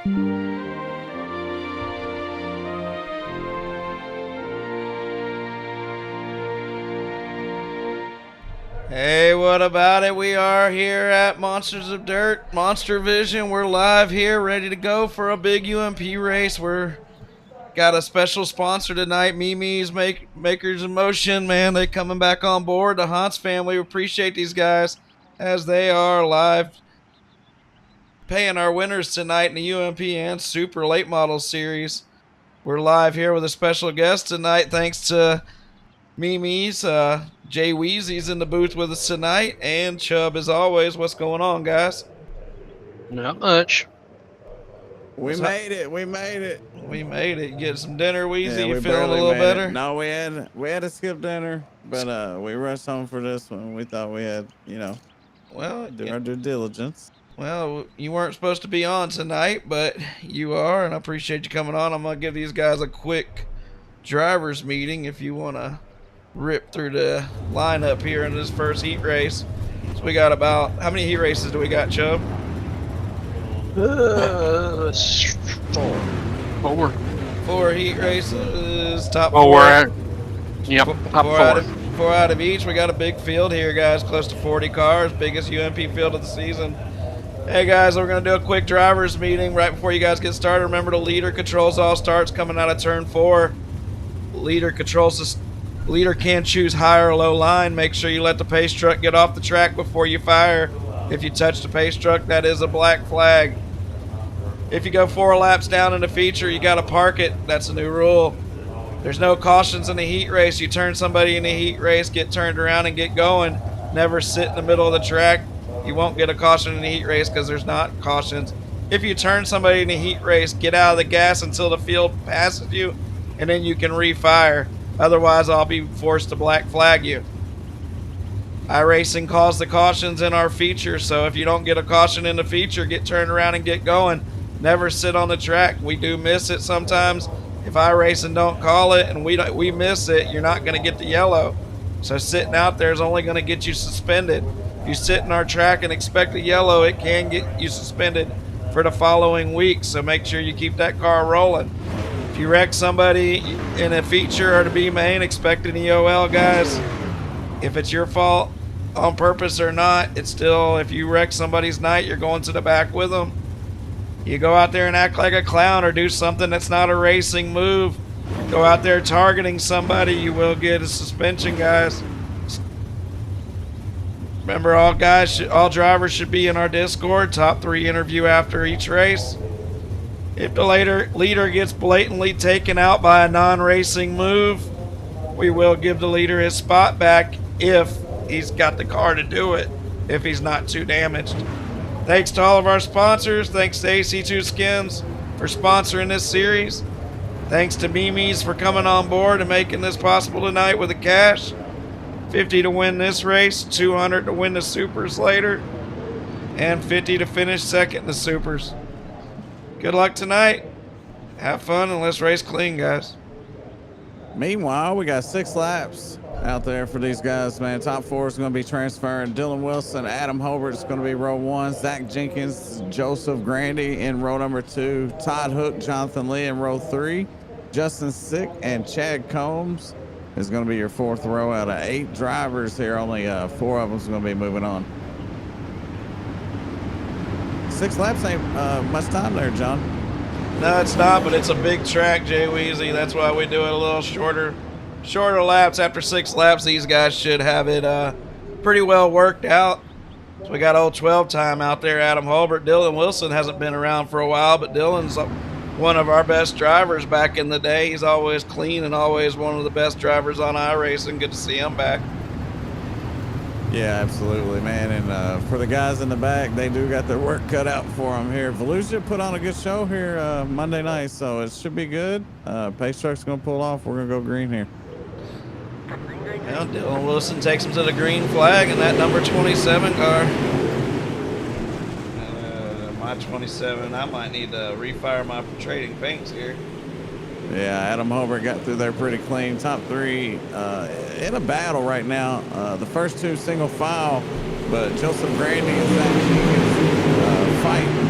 Hey, what about it? We are here at Monsters of Dirt, MonsterVision. We're live here, ready to go for a big UMP race. We're got a special sponsor tonight, Mimi's Makers in Motion. Man, they coming back on board. The Hans family, we appreciate these guys as they are live paying our winners tonight in the UMP and Super Late Model Series. We're live here with a special guest tonight, thanks to Mimi's. Jay Weezy's in the booth with us tonight, and Chubb as always. What's going on, guys? Not much. We made it. We made it. We made it. Get some dinner, Weezy. Yeah, You we feeling a barely little made better? it. No, we had to skip dinner, but we rushed home for this one. We thought we had, Well, do our due diligence. Well, you weren't supposed to be on tonight, but you are, and I appreciate you coming on. I'm gonna give these guys a quick drivers meeting if you want to rip through the lineup here in this first heat race. So we got about, how many heat races do we got, Chubb? Four. 4 heat races, top Oh, 4. we're at, yep, top four. Four out of each. We got a big field here, guys, close to 40 cars, biggest UMP field of the season. Hey guys, we're going to do a quick drivers meeting right before you guys get started. Remember, the leader controls all starts coming out of turn 4. Leader can choose high or low line. Make sure you let the pace truck get off the track before you fire. If you touch the pace truck, that is a black flag. If you go 4 laps down in the feature, you got to park it. That's a new rule. There's no cautions in the heat race. You turn somebody in the heat race, get turned around and get going. Never sit in the middle of the track. You won't get a caution in the heat race because there's not cautions. If you turn somebody in the heat race, get out of the gas until the field passes you, and then you can refire. Otherwise, I'll be forced to black flag you. iRacing calls the cautions in our feature, so if you don't get a caution in the feature, get turned around and get going. Never sit on the track. We do miss it sometimes. If iRacing don't call it and we miss it, you're not going to get the yellow. So sitting out there is only going to get you suspended. If you sit in our track and expect a yellow, it can get you suspended for the following week. So make sure you keep that car rolling. If you wreck somebody in a feature or to be main, expect an EOL, guys. If it's your fault on purpose or not, it's still, if you wreck somebody's night, you're going to the back with them. You go out there and act like a clown or do something that's not a racing move. Go out there targeting somebody, you will get a suspension, guys. Remember, all drivers should be in our Discord. Top 3 interview after each race. If the leader gets blatantly taken out by a non-racing move, we will give the leader his spot back if he's got the car to do it, if he's not too damaged. Thanks to all of our sponsors. Thanks to AC2 Skins for sponsoring this series. Thanks to Mimi's for coming on board and making this possible tonight with the cash. 50 to win this race, 200 to win the supers later, and 50 to finish second in the supers. Good luck tonight. Have fun and let's race clean, guys. Meanwhile, we got 6 laps out there for these guys, man. Top 4 is going to be transferring. Dylan Wilson, Adam Holbert is going to be row 1. Zach Jenkins, Joseph Grandy in row number 2. Todd Hook, Jonathan Lee in row 3. Justin Sick and Chad Combs is going to be your 4th row out of 8 drivers here. Only 4 of them is going to be moving on. 6 laps ain't much time there, John. No, it's not, but it's a big track, Jay Weezy. That's why we do it a little shorter laps. After 6 laps, these guys should have it pretty well worked out. So we got old 12 time out there, Adam Holbert. Dylan Wilson hasn't been around for a while, but Dylan's one of our best drivers back in the day. He's always clean and always one of the best drivers on iRacing. Good to see him back. Yeah, absolutely, man. And for the guys in the back, they do got their work cut out for them here. Volusia put on a good show here Monday night, so it should be good. Pace truck's going to pull off. We're going to go green here. Well, Dylan Wilson takes him to the green flag in that number 27 car. My 27, I might need to refire my trading paints here. Yeah, Adam Holbert got through there pretty clean. Top 3 in a battle right now. The first 2 single file, but Joseph Grandy and Zach Jenkins fighting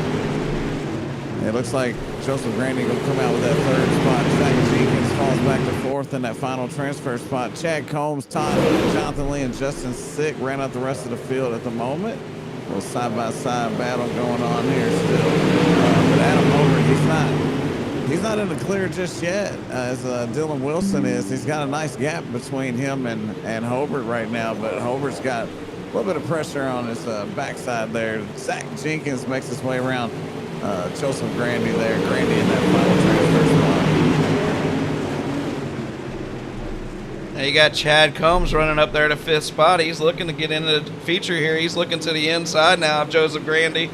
It looks like Joseph Grandy going to come out with that third spot. Zach Jenkins falls back to fourth in that final transfer spot. Chad Combs, Todd Hood, Jonathan Lee, and Justin Sick ran out the rest of the field at the moment. A little side-by-side battle going on here still. But Adam Hobart, he's not in the clear just yet, as Dylan Wilson is. He's got a nice gap between him and Hobart right now, but Hobart's got a little bit of pressure on his backside there. Zach Jenkins makes his way around Joseph Grandy there. Grandy in that final transfer spot. Now you got Chad Combs running up there to 5th spot. He's looking to get into the feature here. He's looking to the inside now of Joseph Grandy.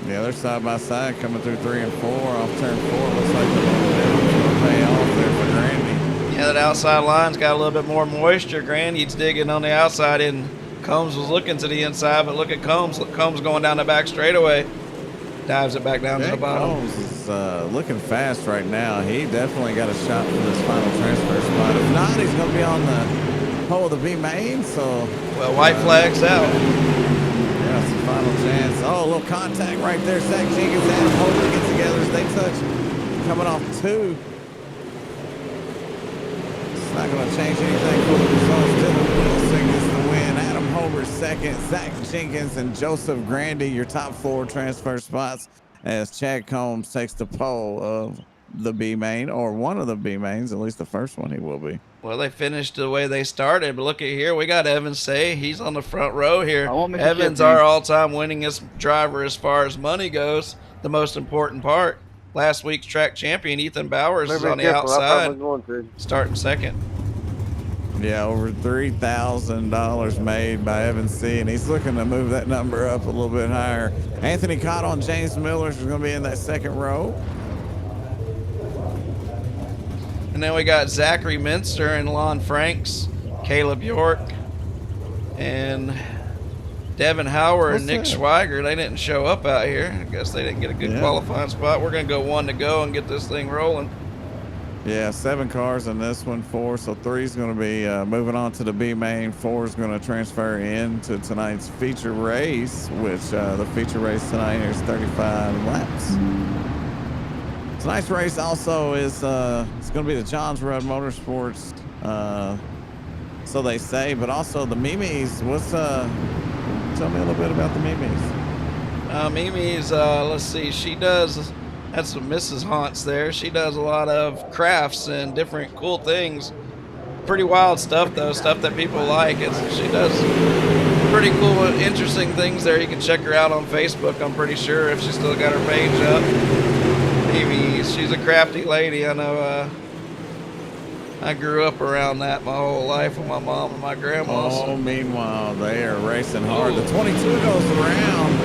Yeah, they're side by side coming through 3 and 4 off turn 4. Looks like the difference will pay off there for Grandy. Yeah, that outside line's got a little bit more moisture. Grandy's digging on the outside, and Combs was looking to the inside, but look at Combs. Combs going down the back straightaway. Dives it back down to the bottom. Combs is looking fast right now. He definitely got a shot for this final transfer spot. If not, he's going to be on the pole of the B main. So, well, white flag's out. Yeah, it's the final chance. Oh, a little contact right there. Zach Jenkins and Adam Hobart get together as they touch. Coming off 2. It's not going to change anything for the results. Dylan Wilson gets the win. Adam Hobart second. Zach Jenkins and Joseph Grandy, your top 4 transfer spots, as Chad Combs takes the pole of the B main, or one of the B mains, at least the first one he will be. Well, they finished the way they started, but look at here. We got Evan Say. He's on the front row here. Evan's our all-time winningest driver as far as money goes. The most important part. Last week's track champion, Ethan Bowers, is on the outside, starting second. Yeah, over $3,000 made by Evan C., and he's looking to move that number up a little bit higher. Anthony Cottle and James Miller is going to be in that second row. And then we got Zachary Minster and Lon Franks, Caleb York, and Devin Howard and Nick Schweiger. They didn't show up out here. I guess they didn't get a good qualifying spot. We're going to go 1 to go and get this thing rolling. Yeah, 7 cars in this one, 4. So 3 is going to be moving on to the B main. 4 is going to transfer into tonight's feature race, which the feature race tonight is 35 laps. Tonight's race also is it's going to be the Johns Rudd Motorsports, so they say, but also the Mimis. Tell me a little bit about the Mimis. Mimi's, let's see, she does. That's some Mrs. Haunts there. She does a lot of crafts and different cool things. Pretty wild stuff, though. Stuff that people like. She does pretty cool, interesting things there. You can check her out on Facebook, I'm pretty sure, if she's still got her page up. Maybe she's a crafty lady. I know I grew up around that my whole life with my mom and my grandma. Oh, meanwhile, they are racing hard. The 22 goes around.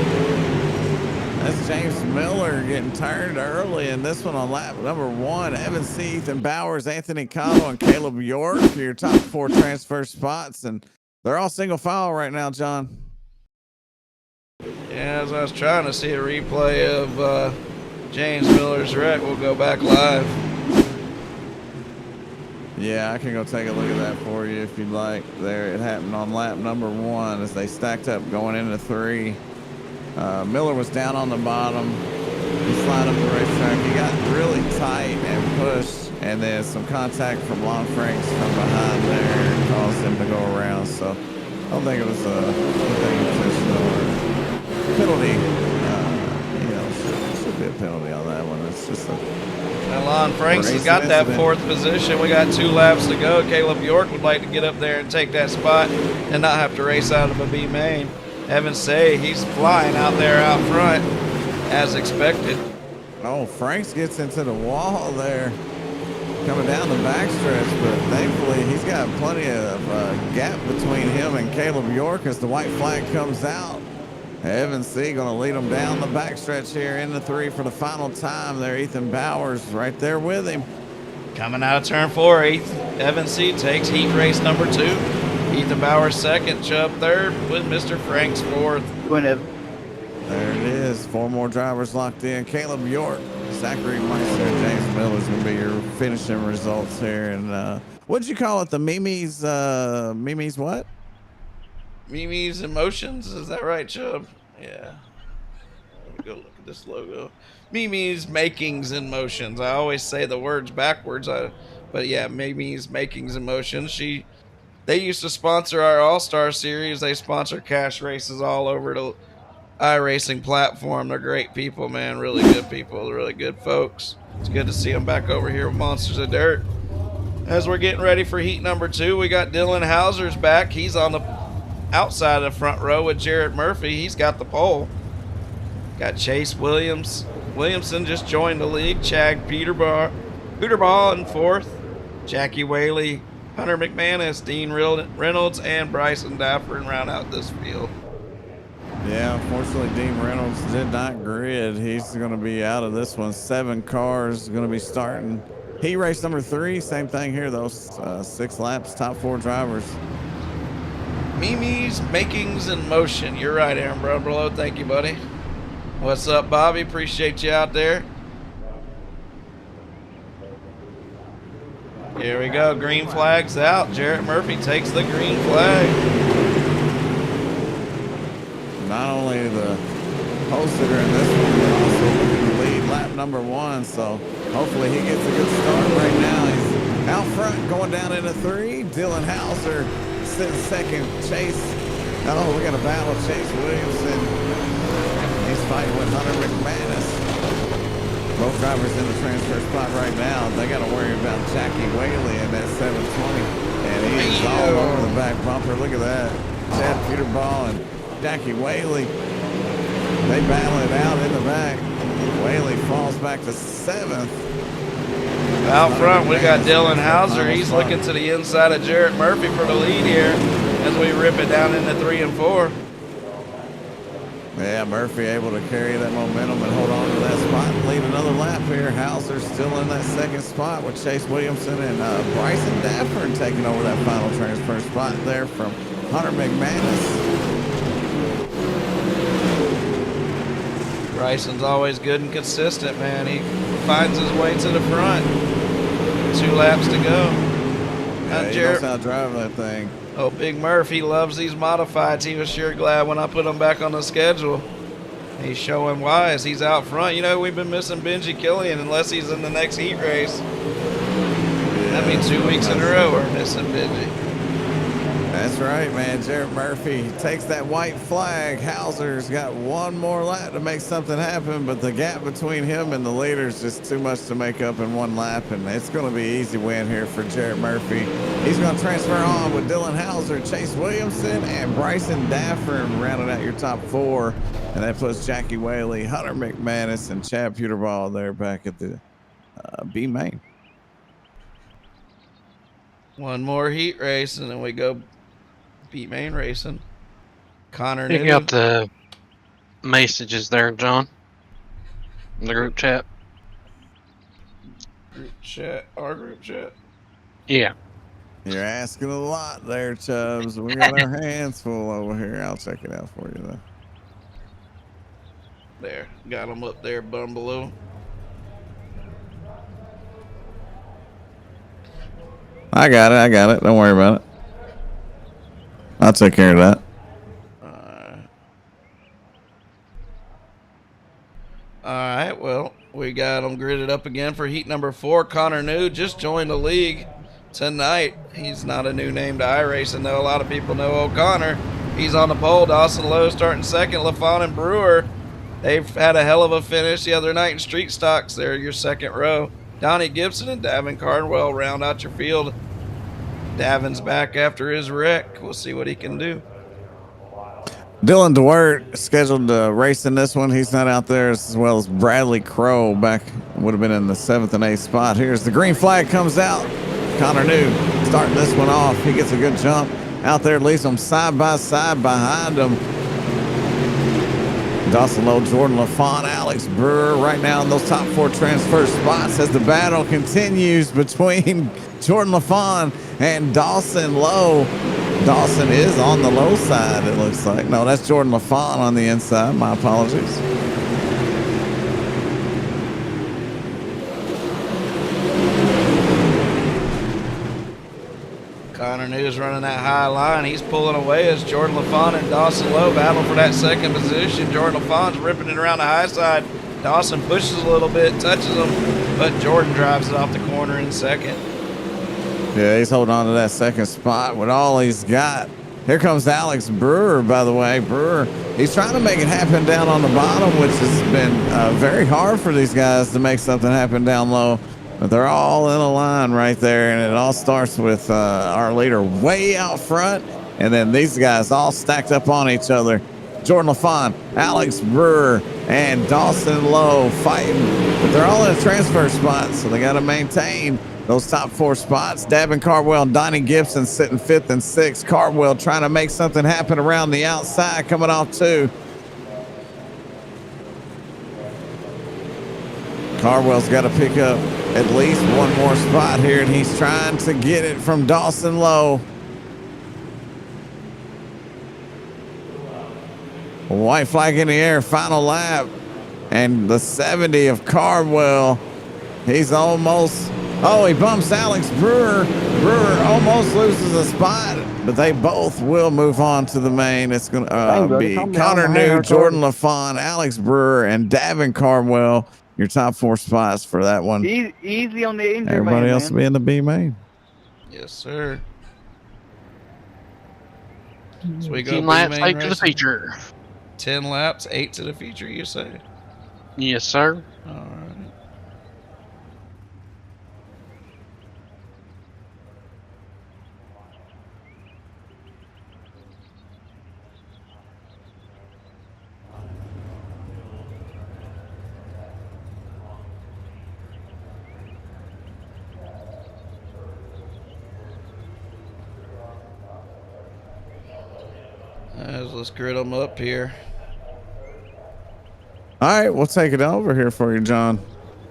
That's James Miller getting turned early in this one on lap number 1. Evan C., Ethan Bowers, Anthony Cottle, and Caleb York for your top 4 transfer spots. And they're all single file right now, John. Yeah, as I was trying to see a replay of James Miller's wreck, we'll go back live. Yeah, I can go take a look at that for you if you'd like. There, it happened on lap number 1 as they stacked up going into 3. Miller was down on the bottom. He slid up the racetrack. He got really tight and pushed, and then some contact from Lon Franks from behind there caused him to go around. So I don't think it was a penalty. Should be a penalty on that one. It's just a. Now Lon Franks has got that 4th position. We got 2 laps to go. Caleb York would like to get up there and take that spot and not have to race out of a B main. Evan Say, he's flying out there out front as expected. Oh, Franks gets into the wall there coming down the backstretch, but thankfully he's got plenty of gap between him and Caleb York as the white flag comes out. Evan C. going to lead him down the backstretch here into 3 for the final time there. Ethan Bowers right there with him. Coming out of turn 4, Evan C. takes heat race number 2. Ethan Bowers second, Chubb third, with Mr. Franks 4th. There it is. 4 more drivers locked in. Caleb York, Zachary Meister, and James Miller is going to be your finishing results here. And what'd you call it? The Mimi's, Mimi's what? Mimi's Emotions, is that right, Chubb? Yeah. Go look at this logo. Mimi's Makings and Motions. I always say the words backwards. But yeah, Mimi's Makings and Motions. They used to sponsor our All-Star Series. They sponsor cash races all over the iRacing platform. They're great people, man. Really good people. Really good folks. It's good to see them back over here with Monsters of Dirt. As we're getting ready for heat number 2, we got Dylan Hauser's back. He's on the outside of the front row with Jarrett Murphy. He's got the pole. Got Chase Williamson just joined the league. Chad Peterball in 4th. Jackie Whaley, Hunter McManus, Dean Reynolds, and Bryson Dafford round out this field. Yeah, unfortunately, Dean Reynolds did not grid. He's going to be out of this one. 7 cars going to be starting. Heat race number 3, same thing here, though. 6 laps, top 4 drivers. Mimi's Makings and Motion. You're right, Aaron Brumberlow. Thank you, buddy. What's up, Bobby? Appreciate you out there. Here we go. Green flag's out. Jarrett Murphy takes the green flag. Not only the pole sitter in this one, but also looking to lead lap number 1. So hopefully he gets a good start right now. He's out front going down into 3. Dylan Hauser sitting 2nd. Chase. Oh, we got a battle. Chase Williamson. He's fighting with Hunter McManus. Both drivers in the transfer spot right now. They got to worry about Jackie Whaley in that 720. And he is all over the back bumper. Look at that. Chad Peterball and Jackie Whaley. They battle it out in the back. Whaley falls back to 7th. Out front, we got Dylan Hauser. He's looking to the inside of Jarrett Murphy for the lead here as we rip it down into 3 and 4. Yeah, Murphy able to carry that momentum and hold on to that spot and lead another lap here. Hauser still in that 2nd spot with Chase Williamson and Bryson Dafford taking over that final transfer spot there from Hunter McManus. Bryson's always good and consistent, man. He finds his way to the front. 2 laps to go. Yeah, he knows how to drive that thing. Oh, Big Murph, he loves these modifieds. He was sure glad when I put them back on the schedule. He's showing why as he's out front. You know, we've been missing Benji Killian unless he's in the next heat race. Yeah, that means 2 weeks in a row we're missing Benji. That's right, man. Jarrett Murphy takes that white flag. Hauser's got 1 more lap to make something happen, but the gap between him and the leader is just too much to make up in 1 lap, and it's going to be an easy win here for Jarrett Murphy. He's going to transfer on with Dylan Hauser, Chase Williamson, and Bryson Dafford rounding out your top 4, and that puts Jackie Whaley, Hunter McManus, and Chad Peterball there back at the B main. 1 more heat race, and then we go B main racing. Connor Pick Newton. up the messages there, John. In the group chat. Group chat. Our group chat. Yeah. You're asking a lot there, Chubbs. We got our hands full over here. I'll check it out for you, though. There. Got them up there, Bumbaloo. I got it. Don't worry about it. I'll take care of that. All right, well, we got them gridded up again for heat number 4. Connor New just joined the league tonight. He's not a new name to iRacing, though. A lot of people know old Connor. He's on the pole. Dawson Lowe starting 2nd. LaFawn and Brewer, they've had a hell of a finish the other night in street stocks. They're your 2nd row. Donnie Gibson and Davin Cardwell round out your field. Davin's back after his wreck. We'll see what he can do. Dylan DeWert scheduled to race in this one. He's not out there, as well as Bradley Crow back, would have been in the 7th and 8th spot. Here's the green flag comes out. Connor New starting this one off. He gets a good jump out there, leaves them side by side behind him. Dawson Lowe, Jordan LaFawn, Alex Brewer right now in those top 4 transfer spots as the battle continues between Jordan LaFawn and Dawson Lowe. Dawson is on the low side, it looks like. No, that's Jordan LaFawn on the inside. My apologies. Connor News running that high line. He's pulling away as Jordan LaFawn and Dawson Lowe battle for that second position. Jordan LaFawn's ripping it around the high side. Dawson pushes a little bit, touches him, but Jordan drives it off the corner in second. Yeah, he's holding on to that second spot with all he's got. Here comes Alex Brewer, by the way. Brewer, he's trying to make it happen down on the bottom, which has been very hard for these guys to make something happen down low. But they're all in a line right there, and it all starts with our leader way out front, and then these guys all stacked up on each other. Jordan LaFawn, Alex Brewer, and Dawson Lowe fighting, but they're all in a transfer spot, so they got to maintain those top 4 spots. Davin Cardwell and Donnie Gibson sitting 5th and 6th. Cardwell trying to make something happen around the outside, coming off 2. Cardwell's got to pick up at least one more spot here, and he's trying to get it from Dawson Lowe. White flag in the air, final lap, and the 70 of Cardwell. He's almost, he bumps Alex Brewer. Brewer almost loses a spot, but they both will move on to the main. It's going to be Connor New, Jordan LaFawn, Alex Brewer, and Davin Cardwell. Your top 4 spots for that one. Easy on the engine. Everybody else will be in the B main. Yes, sir. So we go 10 laps, 8 to the feature. 10 laps, 8 to the feature, you say? Yes, sir. All right. Let's grid them up here. All right, we'll take it over here for you, John.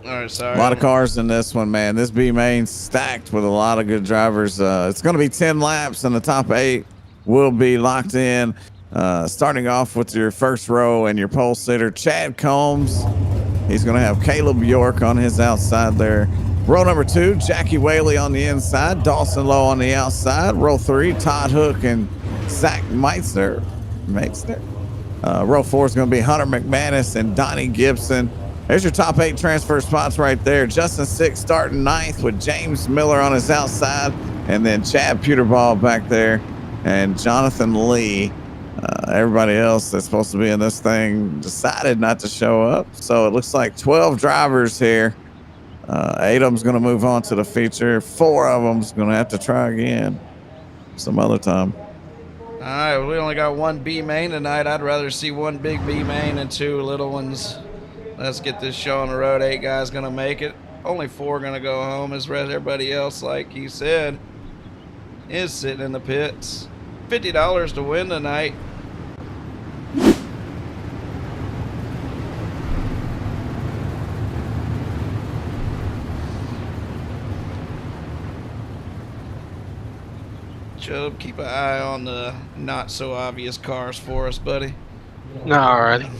All right, sorry. A lot of cars in this one, man. This B main stacked with a lot of good drivers. It's going to be 10 laps, and the top 8 will be locked in. Starting off with your first row and your pole sitter, Chad Combs. He's going to have Caleb York on his outside there. Row number 2, Jackie Whaley on the inside, Dawson Lowe on the outside. Row 3, Todd Hook and Zach Meitzner. Row 4 is going to be Hunter McManus and Donnie Gibson. There's your top 8 transfer spots right there. Justin Sick starting 9th with James Miller on his outside, and then Chad Peterball back there, and Jonathan Lee. Everybody else that's supposed to be in this thing decided not to show up. So it looks like 12 drivers here. 8 of them's going to move on to the feature. 4 of them's going to have to try again some other time. All right, we only got 1 B main tonight. I'd rather see 1 big B main and 2 little ones. Let's get this show on the road. 8 guys going to make it. Only 4 going to go home. As everybody else, like he said, is sitting in the pits. $50 to win tonight. Chubb, keep an eye on the not so obvious cars for us, buddy. Alrighty.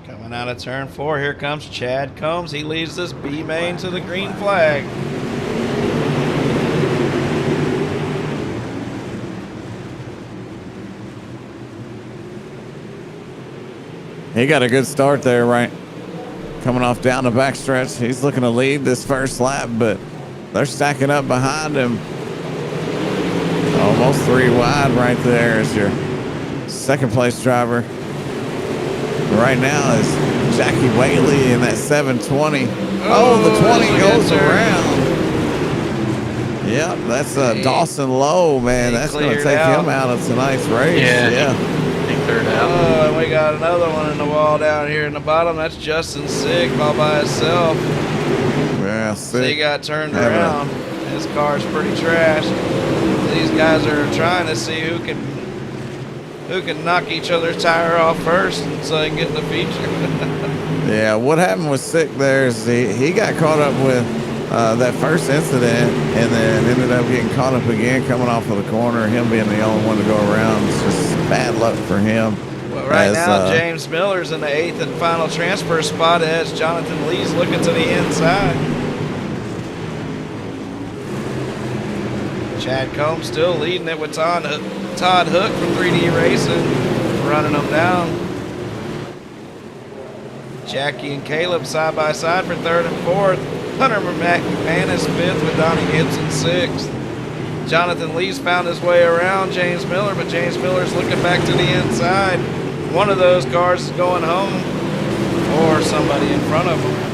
Coming out of turn 4, here comes Chad Combs. He leads this B main to the green flag. He got a good start there, right? Coming off down the backstretch. He's looking to lead this first lap, but they're stacking up behind him. Almost 3 wide right there as your second place driver. Right now is Jackie Whaley in that 720. Oh, the 20 goes around. Yep, that's Dawson Lowe, man. That's going to take him out of tonight's race. Yeah. He cleared out. Oh, and we got another one in the wall down here in the bottom. That's Justin Sick all by himself. Yeah, So he got turned around. His car's pretty trashed. These guys are trying to see who can who can knock each other's tire off first so they can get in the feature. Yeah, what happened was Sick there is he got caught up with that first incident and then ended up getting caught up again coming off of the corner, him being the only one to go around. It's just bad luck for him. Well, right now, James Miller's in the 8th and final transfer spot as Jonathan Lee's looking to the inside. Chad Combs still leading it with Todd Hook from 3D Racing, running them down. Jackie and Caleb side by side for 3rd and 4th. Hunter McManus 5th with Donnie Gibson 6th. Jonathan Lee's found his way around James Miller, but James Miller's looking back to the inside. One of those cars is going home or somebody in front of him.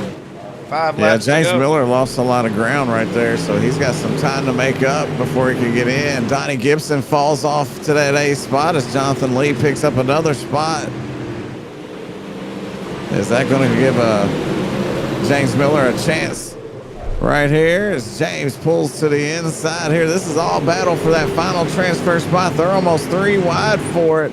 5 laps James to go. Miller lost a lot of ground right there, so he's got some time to make up before he can get in. Donnie Gibson falls off to that 8th spot as Jonathan Lee picks up another spot. Is that going to give James Miller a chance right here as James pulls to the inside here? This is all battle for that final transfer spot. They're almost 3 wide for it.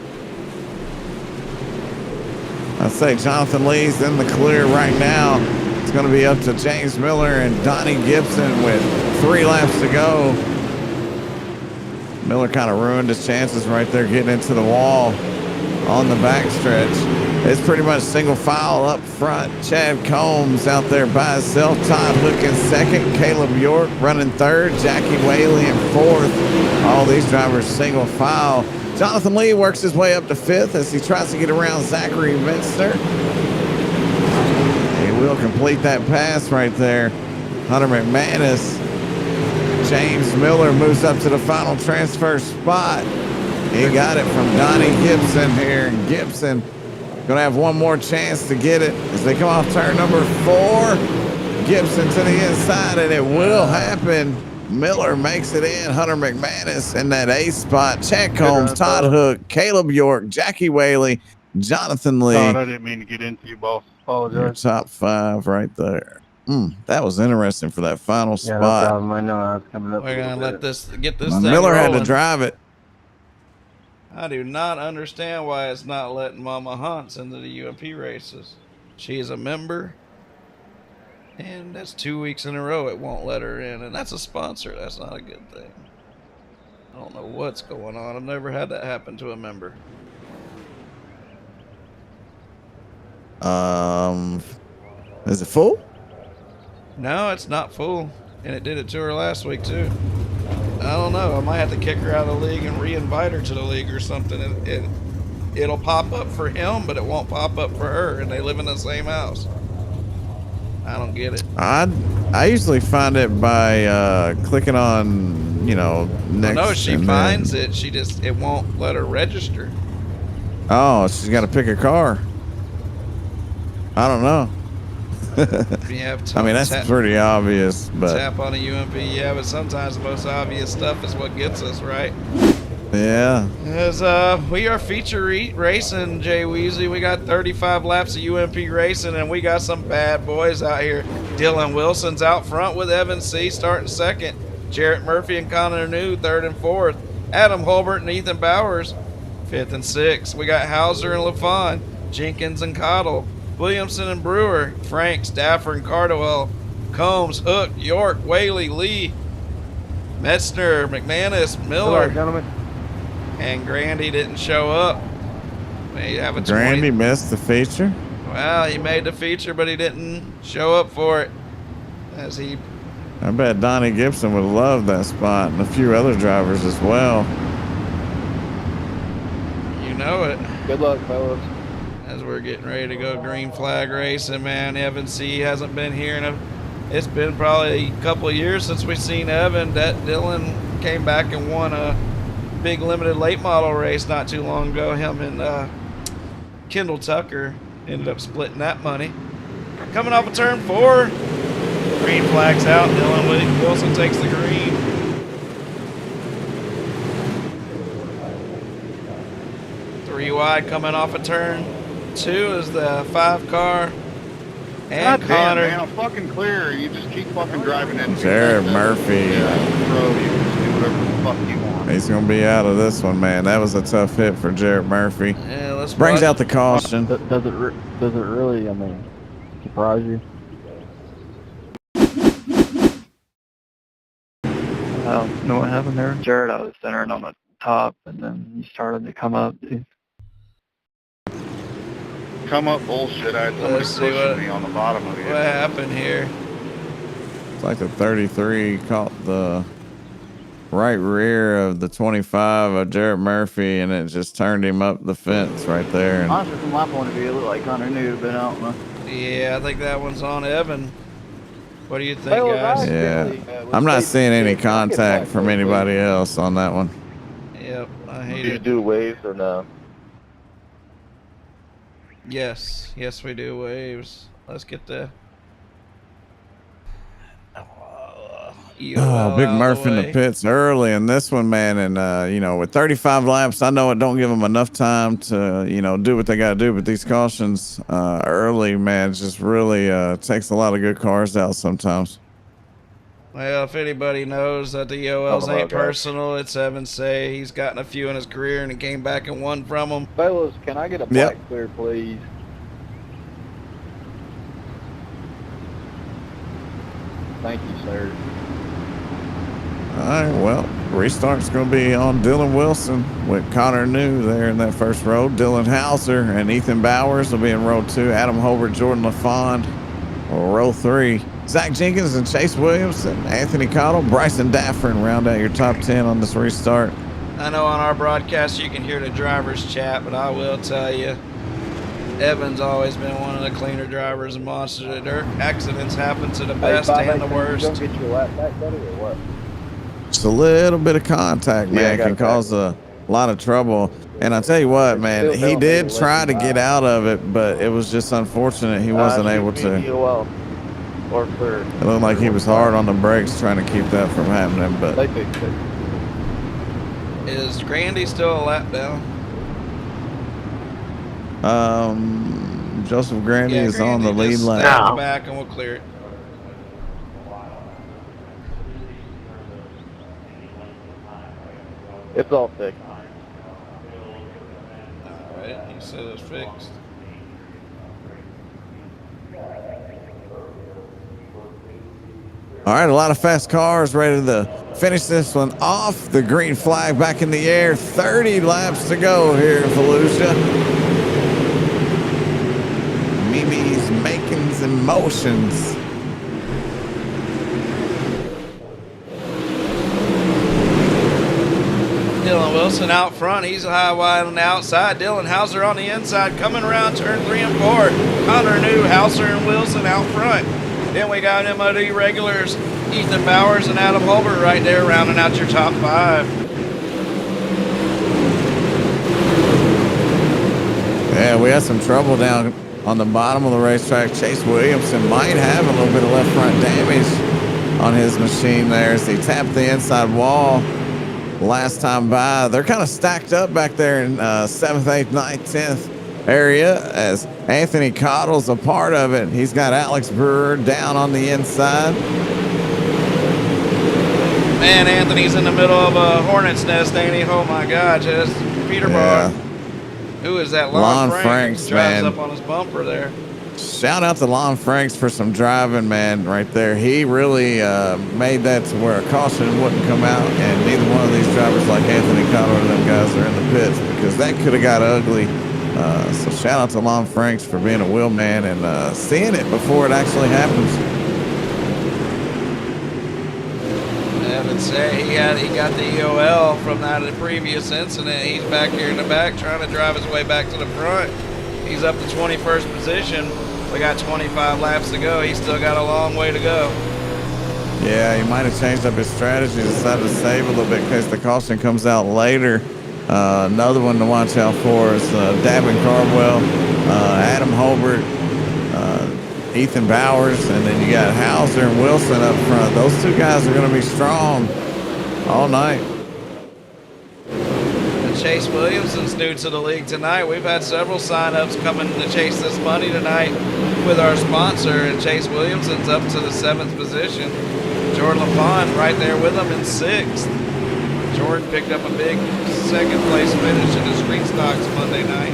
I'd say Jonathan Lee's in the clear right now. It's going to be up to James Miller and Donnie Gibson with 3 laps to go. Miller kind of ruined his chances right there getting into the wall on the backstretch. It's pretty much single file up front. Chad Combs out there by himself. Todd Hook in 2nd. Caleb York running 3rd. Jackie Whaley in 4th. All these drivers single file. Jonathan Lee works his way up to 5th as he tries to get around Zachary Minster. He will complete that pass right there. Hunter McManus. James Miller moves up to the final transfer spot. He got it from Donnie Gibson here. And Gibson gonna have one more chance to get it as they come off turn number 4. Gibson to the inside, and it will happen. Miller makes it in. Hunter McManus in that 8th spot. Chad Combs, Todd Hook, Caleb York, Jackie Whaley, Jonathan Lee. I didn't mean to get into you, boss. Your Apologize. top 5 right there. That was interesting for that final Yeah, no spot. problem. I know I was coming up. We're a gonna little let bit. this get this thing Miller had to rolling. drive it. I do not understand why it's not letting Mama Hunts into the UMP races. She is a member, and that's 2 weeks in a row it won't let her in, and that's a sponsor. That's not a good thing. I don't know what's going on. I've never had that happen to a member. Is it full? No, it's not full, and it did it to her last week too. I don't know. I might have to kick her out of the league and re-invite her to the league or something. It'll pop up for him, but it won't pop up for her, and they live in the same house. I don't get it. I usually find it by clicking on, next. No, she and finds then- it. It won't let her register. Oh, she's got to pick a car. I don't know. If you have I mean, that's pretty obvious, but tap on a UMP, yeah, but sometimes the most obvious stuff is what gets us, right? yeah. As we are feature racing, Jay Weezy. We got 35 laps of UMP racing, and we got some bad boys out here. Dylan Wilson's out front with Evan C. starting 2nd. Jarrett Murphy and Connor New 3rd and 4th. Adam Holbert and Ethan Bowers 5th and 6th. We got Hauser and LaFon, Jenkins and Cottle, Williamson and Brewer, Frank, Stafford and Cardwell, Combs, Hook, York, Whaley, Lee, Metzner, McManus, Hello, Miller, gentlemen. and Grandy didn't show up. May have a 20 Grandy missed the feature. Well, he made the feature, but he didn't show up for it. As he, I bet Donnie Gibson would love that spot, and a few other drivers as well. you know it. Good luck, fellas. As we're getting ready to go green flag racing, man. Evan C hasn't been here it's been probably a couple of years since we've seen Evan. That Dylan came back and won a big limited late model race not too long ago. Him and Kendall Tucker ended up splitting that money. Coming off of turn 4, green flag's out. Dylan Wilson takes the green. Three wide coming off of turn 2 is the 5 car. And God damn, Connor. man, I'm fucking clear. You just keep fucking driving in. Jared Murphy. Yeah, bro, you just do whatever the fuck you want. He's going to be out of this one, man. That was a tough hit for Jarrett Murphy. Yeah, let's Brings watch. out the caution. Does it really, I mean, surprise you? You know what happened there? Jared, I was centering on the top, and then you started to come up. Come up bullshit. I had somebody Let's see pushing me on the bottom of the What happened here? It's like the 33 caught the right rear of the 25 of Jarrett Murphy, and it just turned him up the fence right there. And Honestly, from my point of view, it looked like Connor knew have been out. Yeah, I think that one's on Evan. What do you think, Well, guys? yeah, I'm not seeing any contact from anybody else on that one. Yep, I hate Do you it. do waves or no? Yes, we do waves. Let's get the. Oh, Big Murph in the pits early in this one, man. And, you know, with 35 laps, I know it don't give them enough time to, you know, do what they got to do. But these cautions early, man, just really takes a lot of good cars out sometimes. Well, if anybody knows that the EOLs ain't personal, it's Evan Say. He's gotten a few in his career and he came back and won from them. Fellas, can I get a black clear, please? Thank you, sir. All right, well, restart's going to be on Dylan Wilson with Connor New there in that first row. Dylan Hauser and Ethan Bowers will be in row 2. Adam Holbert, Jordan LaFond, row 3. Zach Jenkins and Chase Williamson, Anthony Cottle, Bryson Daffern round out your top 10 on this restart. I know on our broadcast you can hear the drivers chat, but I will tell you, Evan's always been one of the cleaner drivers in Monster. Their accidents happen to the best and the worst. Don't get your lap back, buddy, or what? Just a little bit of contact, man, can cause a lot of trouble. And I tell you what, man, he did try to get out of it, but it was just unfortunate he wasn't able to. It looked like he was hard on the brakes trying to keep that from happening, but Is Grandy still a lap down? Joseph Grandy is on the lead Just lap. stay at the back and we'll clear it. It's all fixed. Alright, he said it's fixed. All right, a lot of fast cars ready to finish this one off. The green flag back in the air. 30 laps to go here in Fallujah. Mimi's makings and motions. Dylan Wilson out front. He's high wide on the outside. Dylan Hauser on the inside. Coming around turn 3 and 4. Connor New, Hauser, and Wilson out front. Then we got MOD regulars, Ethan Bowers and Adam Holbert right there rounding out your top 5. Yeah, we had some trouble down on the bottom of the racetrack. Chase Williamson might have a little bit of left front damage on his machine there as he tapped the inside wall last time by. They're kind of stacked up back there in 7th, 8th, 9th, 10th area as Anthony Cottle's a part of it. He's got Alex Brewer down on the inside. Man, Anthony's in the middle of a hornet's nest, ain't he? Oh my God, just Peter Bar. Who is that? Lon Franks, drives man. up on his bumper there. Shout out to Lon Franks for some driving, man, right there. He really made that to where a caution wouldn't come out, and neither one of these drivers like Anthony Cottle or them guys are in the pits because that could have got ugly. So shout out to Lon Franks for being a wheel man and seeing it before it actually happens. Evan say he got the EOL from that previous incident. He's back here in the back trying to drive his way back to the front. He's up to 21st position. We got 25 laps to go. He's still got a long way to go. Yeah, he might have changed up his strategy, decided to save a little bit in case the caution comes out later. Another one to watch out for is Davin Cardwell, Adam Holbert, Ethan Bowers, and then you got Hauser and Wilson up front. Those two guys are going to be strong all night. Chase Williamson's new to the league tonight. We've had several sign-ups coming to chase this money tonight with our sponsor, and Chase Williamson's up to the 7th position. Jordan LaFond right there with him in 6th. Jordan picked up a big second place finish in the street stocks Monday night.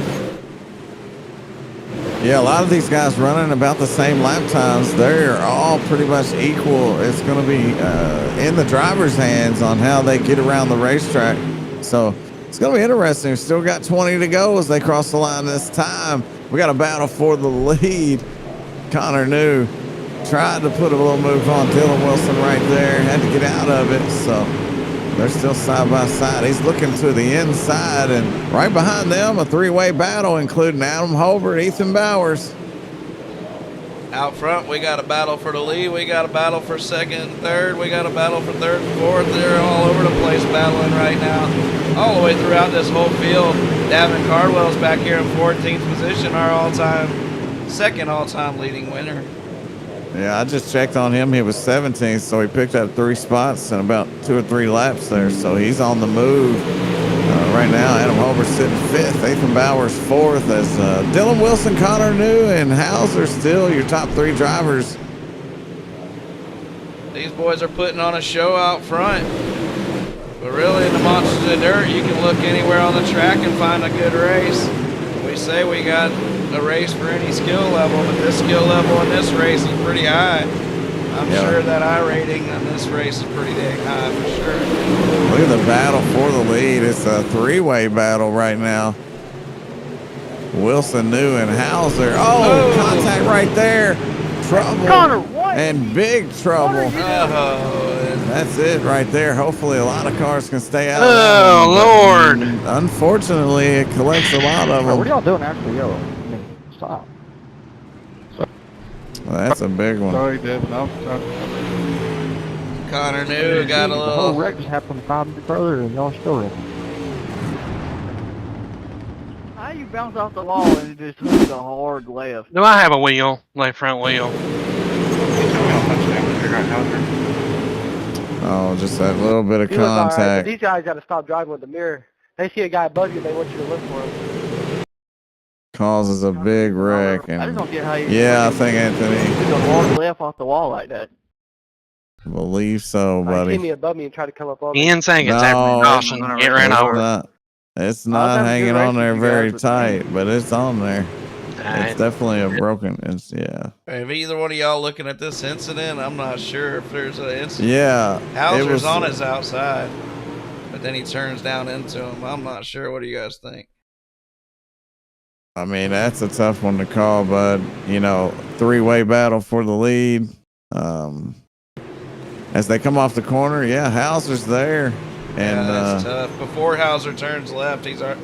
Yeah, a lot of these guys running about the same lap times. They're all pretty much equal. It's going to be in the driver's hands on how they get around the racetrack. So it's going to be interesting. We've still got 20 to go as they cross the line this time. We got a battle for the lead. Connor New tried to put a little move on Dylan Wilson right there. Had to get out of it. So they're still side by side. He's looking to the inside, and right behind them, a three-way battle, including Adam Holbert, Ethan Bowers. Out front, we got a battle for the lead. We got a battle for second and third. We got a battle for third and fourth. They're all over the place battling right now. All the way throughout this whole field. Davin Cardwell's back here in 14th position, our second all-time leading winner. Yeah, I just checked on him. He was 17th, so he picked up 3 spots in about 2 or 3 laps there. So he's on the move. Right now, Adam Holbert sitting 5th, Ethan Bowers 4th, as Dylan Wilson, Connor New, and Hauser still your top 3 drivers. These boys are putting on a show out front. But really, in the Monsters of Dirt, you can look anywhere on the track and find a good race. We say we got a race for any skill level, but this skill level in this race is pretty high. I'm sure that I rating on this race is pretty dang high for sure. Look at the battle for the lead. It's a 3-way battle right now. Wilson, New, and Hauser. Oh, contact right there. Trouble. Connor, what? And big trouble. That's it right there. Hopefully a lot of cars can stay out of that one. Lord. Unfortunately, it collects a lot of them. What are y'all doing actually? Yo, I mean, stop. Well, that's a big one. Sorry, Devin. Connor New got a The whole little. wreck just happened 5 minutes further and y'all still wrecking. How you bounce off the wall and just hook a hard left? Do I have a wheel? Like front wheel? Oh, just that little bit of You look all right, but contact. these guys got to stop driving with the mirror. They see a guy above you, they want you to look for him. Causes a big wreck. I just And don't get how you. yeah, I think Anthony took a hard left off the wall like that. believe so, Like, see buddy. me above me and try to come up over me. Ian saying it's No, every caution. Get ran It's over. not, it's I'll not have a hanging good on race there with you very guys, tight, but it's on there. Alright. It's definitely a broken. It's yeah. If either one of y'all looking at this incident, I'm not sure if there's an incident. Yeah. Hauser's on his outside, but then he turns down into him. I'm not sure. What do you guys think? I mean, that's a tough one to call, but you know, 3-way battle for the lead. As they come off the corner, yeah, Hauser's there, and that's tough. Before Hauser turns left, he's our.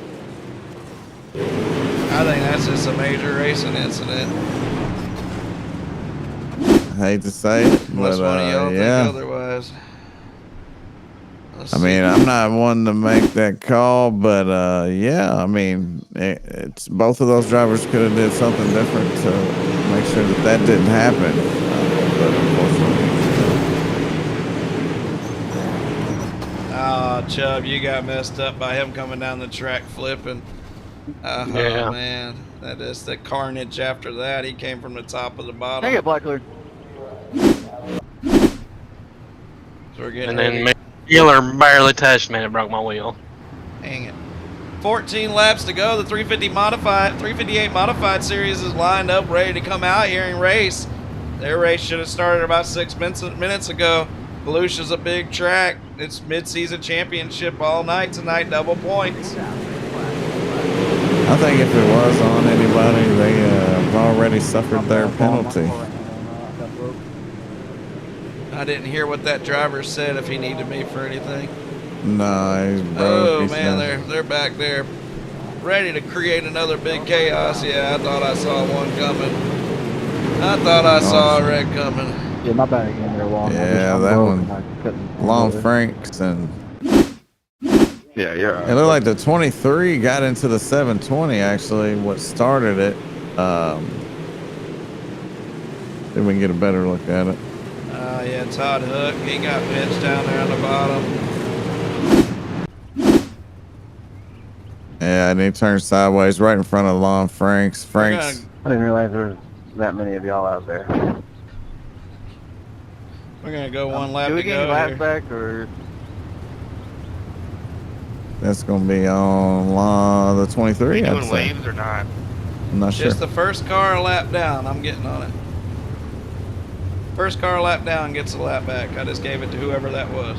I think that's just a major racing incident. I hate to say it, Unless but one of y'all yeah. think otherwise. I mean, I'm not one to make that call, but yeah, I mean, it's both of those drivers could have did something different to make sure that that didn't happen, but unfortunately. Oh, Chubb, you got messed up by him coming down the track flipping. Oh, Yeah. man. That is the carnage after that. He came from the top of the bottom. Dang it, Blackler. So we're getting And ready. then Miller barely touched me and it broke my wheel. Dang it. 14 laps to go. The 358 modified series is lined up, ready to come out here and race. Their race should have started about 6 minutes ago. Volusia's a big track. It's mid-season championship all night tonight, double points. I think if it was on anybody, they have already suffered their penalty. I didn't hear what that driver said, if he needed me for anything. No, he's broke. Oh He's man, done. they're back there, ready to create another big chaos. Yeah, I thought I saw one coming. I thought I saw a wreck coming. Yeah, my bad again there, Long. Yeah, that one. Long Franks and Yeah, you're right. it looked like the 23 got into the 720 actually, what started it. See if we can get a better look at it. Yeah, Todd Hook, he got pinched down there on the bottom. Yeah, and he turned sideways right in front of Lon Franks. Franks. I didn't realize there was that many of y'all out there. We're gonna go one lap Do we to get any go laps here. back or? That's going to be on the 23. You I'd doing say. waves or not? I'm not sure. Just the first car a lap down. I'm getting on it. First car a lap down gets a lap back. I just gave it to whoever that was.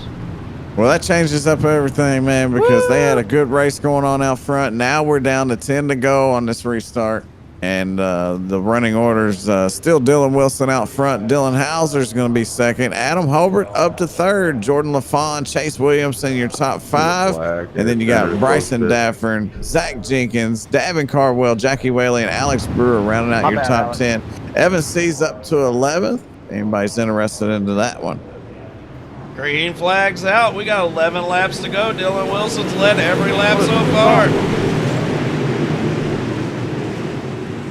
Well, that changes up everything, man, because they had a good race going on out front. Now we're down to 10 to go on this restart. And the running orders, still Dylan Wilson out front. Dylan Hauser's going to be second. Adam Hobart up to third. Jordan LaFawn, Chase Williamson, your top five. And then you got Bryson Daffern, Zach Jenkins, Davin Carwell, Jackie Whaley, and Alex Brewer rounding out your top 10. Evan C's up to 11th. Anybody's interested into that one. Green flag's out. We got 11 laps to go. Dylan Wilson's led every lap so far.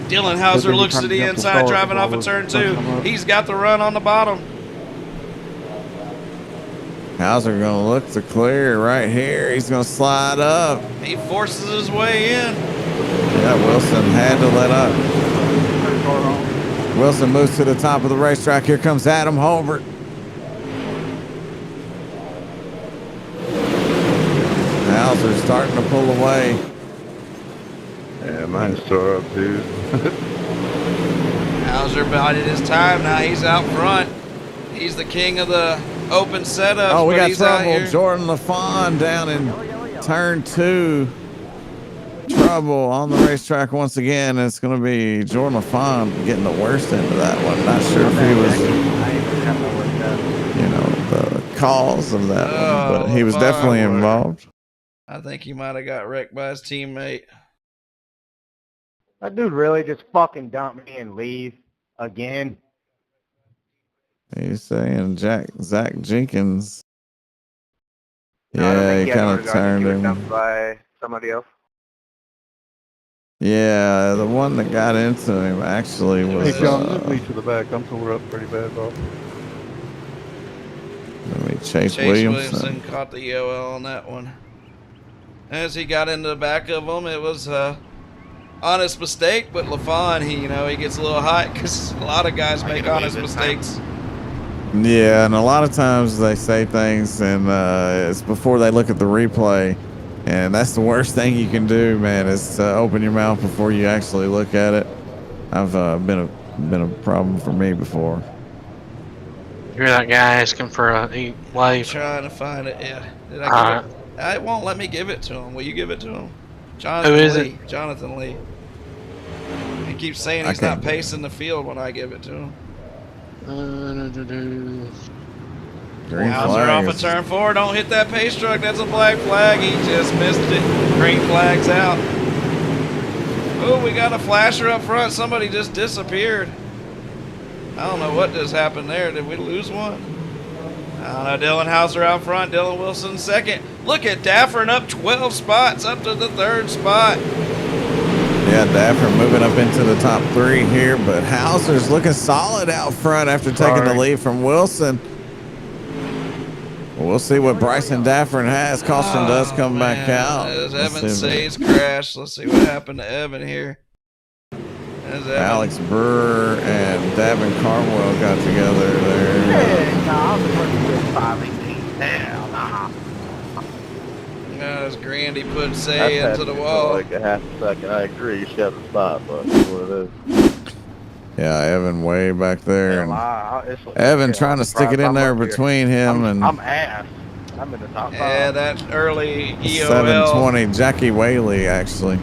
Dylan Hauser looks to the inside, driving off of turn 2. He's got the run on the bottom. Hauser going to look to clear right here. He's going to slide up. He forces his way in. Yeah, Wilson had to let up. Wilson moves to the top of the racetrack. Here comes Adam Hobart. Hauser's starting to pull away. Yeah, mine's tore up, dude. Hauser bided his time. Now he's out front. He's the king of the open setups. Oh, we got he's out trouble. here. Jordan LaFawn down in turn 2. Trouble on the racetrack once again. It's going to be Jordan LaFawn getting the worst end of that one. Not sure if he was, the cause of that one, but he was definitely involved. I think he might have got wrecked by his teammate. That dude really just fucking dumped me and leave again. He's saying Zach Jenkins. No, I don't Yeah, think he had kind one of regard. turned He was him. dumped by somebody else. Yeah, the one that got into him actually was. Hey, John, move me to the back. I'm tore up pretty bad, bro. Chase Williamson caught the EOL on that one. As he got into the back of him, it was honest mistake, but LaFawn, he gets a little hot because a lot of guys make honest mistakes. Yeah, and a lot of times they say things and it's before they look at the replay, and that's the worst thing you can do, man, is to open your mouth before you actually look at it. I've been a problem for me before. You're that guy asking for a wave. Trying to find it. Yeah. Did I give it? It won't let me give it to him. Will you give it to him? Jonathan Who is Lee. Jonathan Lee. He keeps saying he's not pacing the field when I give it to him. Hauser off of turn 4. Don't hit that pace truck. That's a black flag. He just missed it. Green flag's out. Oh, we got a flasher up front. Somebody just disappeared. I don't know what just happened there. Did we lose one? I don't know. Dylan Hauser out front. Dylan Wilson second. Look at Daffern up 12 spots, up to the 3rd spot. Yeah, Daffern moving up into the top 3 here, but Hauser's looking solid out front after taking the lead from Wilson. We'll see what Bryson Daffern has. Caution does come back out. As Evan says crash. Let's see what happened to Evan here. Alex Brewer and Davin Carwell got together there. As Grandy put Say into the wall. Like a half a second. I agree. You should have the spot, but that's what it is. Yeah, Evan way back there. And Evan trying to stick it in there between him and. I'm ass. I'm in the top 5. Yeah, that early EOL. 720, Jackie Whaley, actually.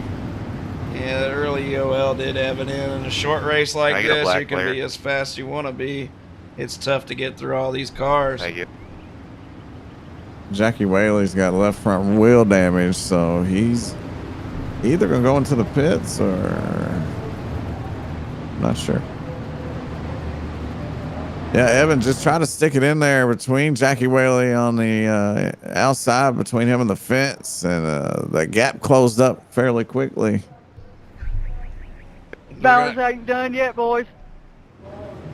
Yeah, the early EOL did Evan in a short race like this. You can be as fast as you want to be. It's tough to get through all these cars. Thank you. Jackie Whaley's got left front wheel damage, so he's either going to go into the pits or not sure. Yeah, Evan just trying to stick it in there between Jackie Whaley on the outside between him and the fence, and the gap closed up fairly quickly. Balance ain't done yet, boys.